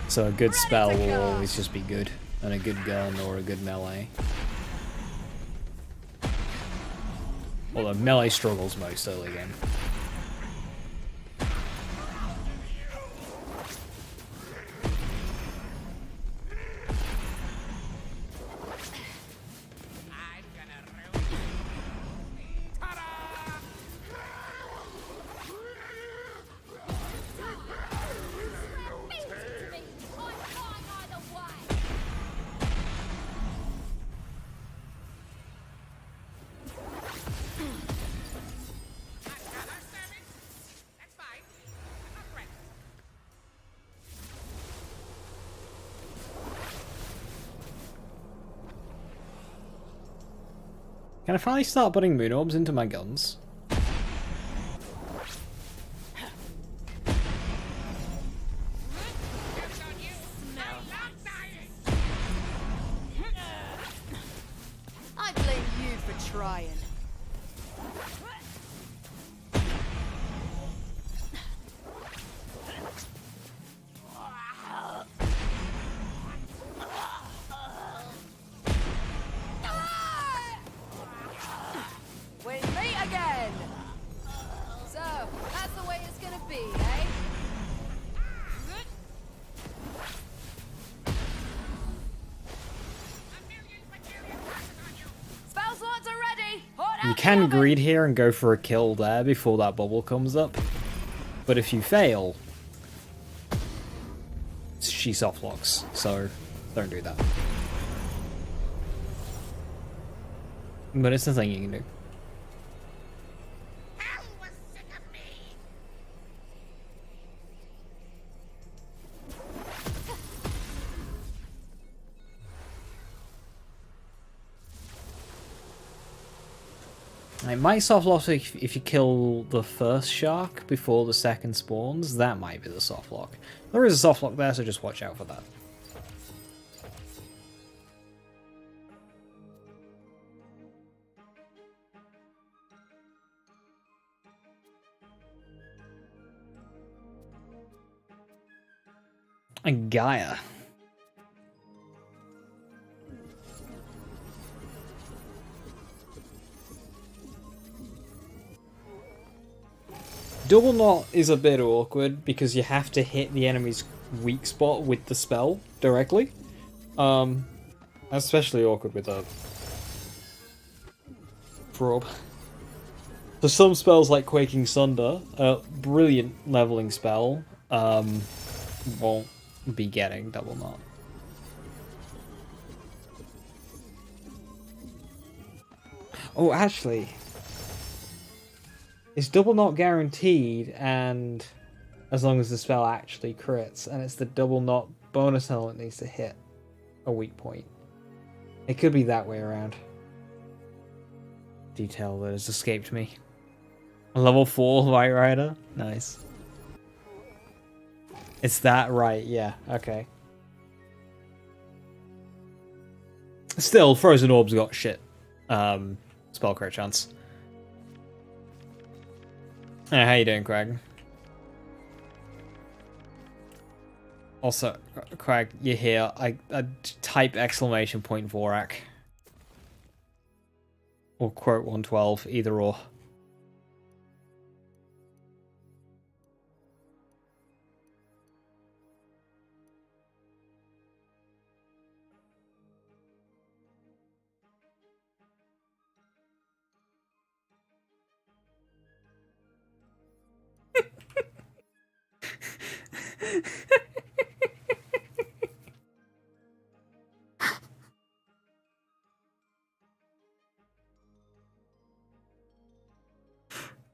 Speaker 1: So a good spell will always just be good, and a good gun or a good melee. Although melee struggles most early game.
Speaker 4: I'm gonna ruin you. Ta-da! Another savage? That's fine. I'm not threatened.
Speaker 1: Can I finally start putting moon orbs into my guns?
Speaker 4: Jokes on you. I'm not dying.
Speaker 2: I blame you for trying.
Speaker 1: You can greed here and go for a kill there before that bubble comes up. But if you fail, she soft locks, so don't do that. But it's nothing you can do.
Speaker 4: Hell was sick of me.
Speaker 1: It might soft lock if you kill the first shark before the second spawns. That might be the soft lock. There is a soft lock there, so just watch out for that. And Gaia. Double knot is a bit awkward because you have to hit the enemy's weak spot with the spell directly. Especially awkward with a probe. For some spells like Quaking Sunder, a brilliant leveling spell, won't be getting double knot. Oh, actually, it's double knot guaranteed, and as long as the spell actually crits, and it's the double knot bonus element needs to hit a weak point. It could be that way around. Detail that has escaped me. Level 4 White Rider? Nice. It's that right, yeah, okay. Still, Frozen Orb's got shit. Spell crit chance. Hey, how you doing, Craig? Also, Craig, you're here. I type exclamation point Vorak. Or quote 112, either or.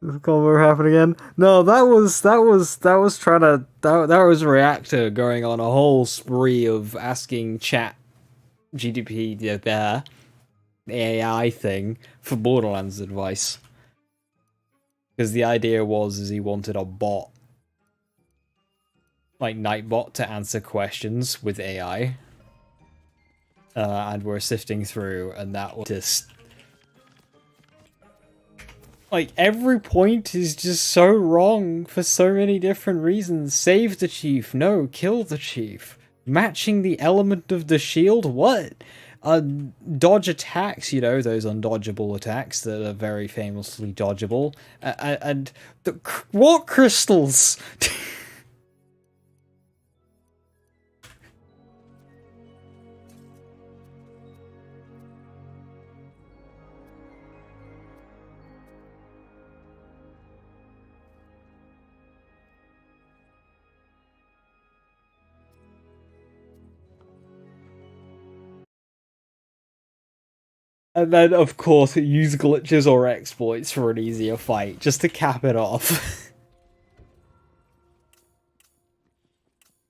Speaker 1: This combo happen again? No, that was trying to that was a reactor going on a whole spree of asking chat GDP the AI thing for Borderlands advice. Because the idea was he wanted a bot, like Nightbot, to answer questions with AI. And we're sifting through, and that was just like every point is just so wrong for so many different reasons. Save the chief, no, kill the chief. Matching the element of the shield, what? Dodge attacks, you know, those undodgeable attacks that are very famously dodgeable. And what crystals? And then, of course, use glitches or exploits for an easier fight, just to cap it off.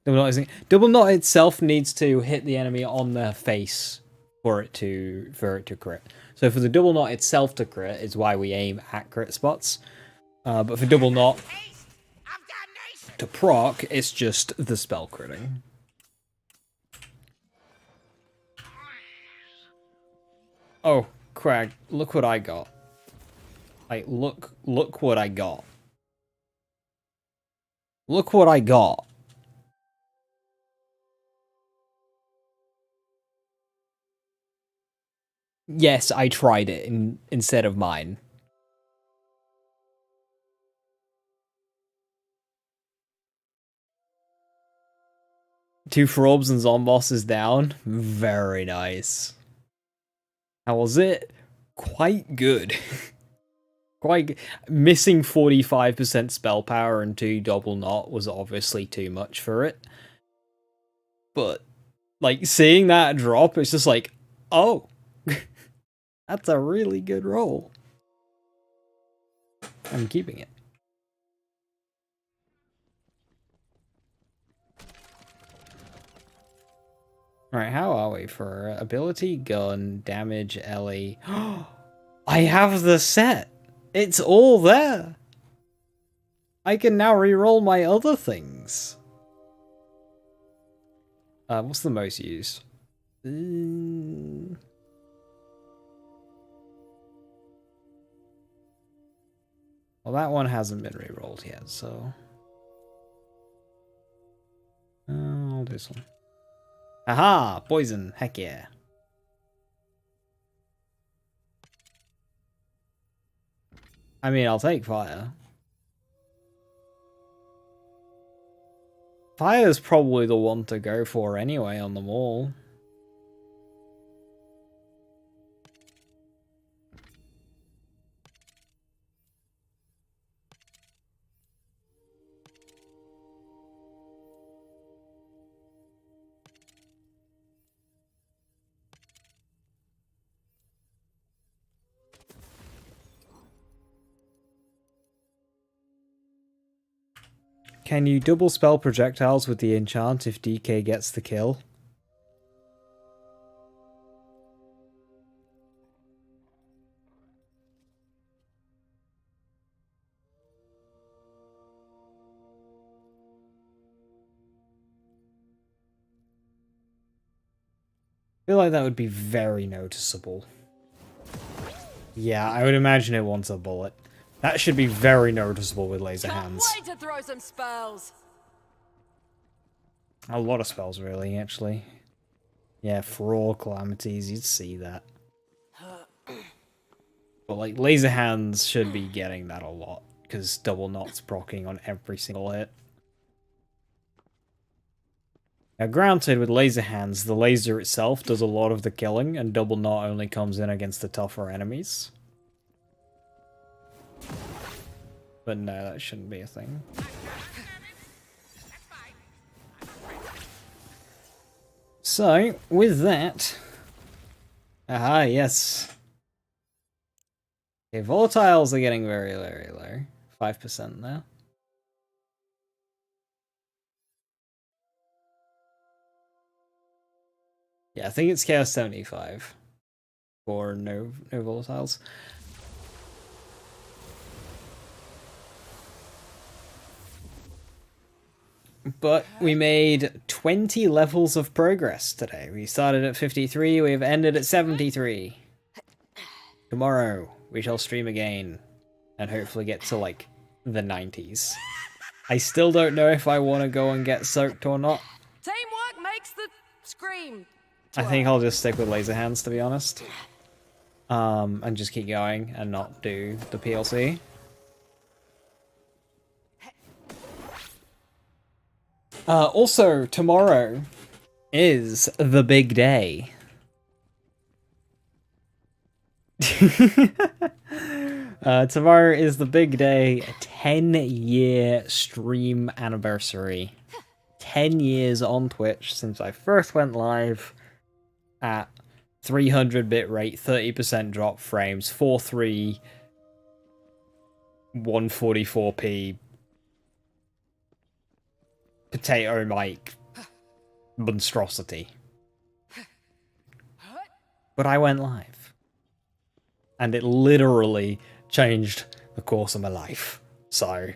Speaker 1: Double knot itself needs to hit the enemy on their face for it to crit. So for the double knot itself to crit is why we aim at crit spots. But for double knot to proc, it's just the spell critting. Oh, Craig, look what I got. Like, look what I got. Look what I got. Yes, I tried it instead of mine. Two Frobs and Zombosses down. Very nice. How was it? Quite good. quite missing 45% spell power and 2 double knot was obviously too much for it. But like seeing that drop, it's just like, oh, that's a really good roll. I'm keeping it. Right, how are we for ability, gun, damage, Ellie? I have the set! It's all there! I can now reroll my other things. What's the most used? Well, that one hasn't been rerolled yet, so... I'll do this one. Aha! Poison! Heck yeah. I mean, I'll take fire. Fire's probably the one to go for anyway on them all. Can you double spell projectiles with the enchant if DK gets the kill? I feel like that would be very noticeable. Yeah, I would imagine it wants a bullet. That should be very noticeable with laser hands.
Speaker 2: Can't wait to throw some spells.
Speaker 1: A lot of spells, really, actually. Yeah, for all calamities, you'd see that. But, like, laser hands should be getting that a lot, because double knot's proccing on every single hit. Now, granted, with laser hands, the laser itself does a lot of the killing, and double knot only comes in against the tougher enemies. But no, that shouldn't be a thing. So, with that... Aha, yes. Okay, volatiles are getting very, very low. 5% now. Yeah, I think it's Chaos 75 for no volatiles. But we made 20 levels of progress today. We started at 53, we've ended at 73. Tomorrow, we shall stream again, and hopefully get to, like, the 90s. I still don't know if I want to go and get soaked or not.
Speaker 2: Teamwork makes the scream.
Speaker 1: I think I'll just stick with laser hands, to be honest. And just keep going and not do the PLC. Also, tomorrow is the big day. Tomorrow is the big day. 10-year stream anniversary. 10 years on Twitch since I first went live at 300 bit rate, 30% drop frames, 4:3, 144p. Potato mic monstrosity. But I went live. And it literally changed the course of my life. So,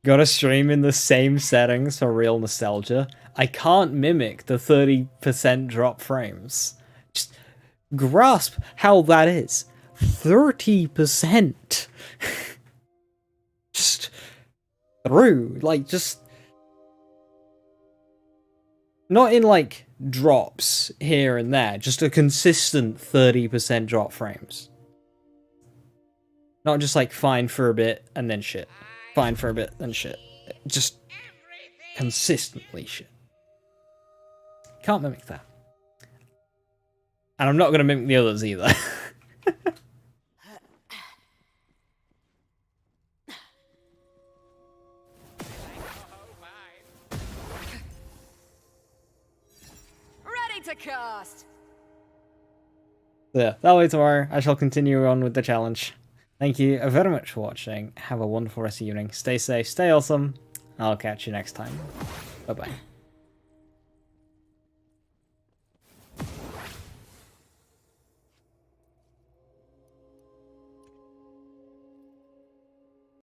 Speaker 1: gotta stream in the same settings for real nostalgia. I can't mimic the 30% drop frames. Just grasp how that is. 30%. Just through, like, just not in like drops here and there, just a consistent 30% drop frames. Not just like fine for a bit and then shit, fine for a bit then shit, just consistently shit. Can't mimic that, and I'm not gonna mimic the others either.
Speaker 2: ready to cast.
Speaker 1: Yeah, that'll be tomorrow. I shall continue on with the challenge. Thank you very much for watching. Have a wonderful rest of the evening. Stay safe, stay awesome. I'll catch you next time. Bye-bye.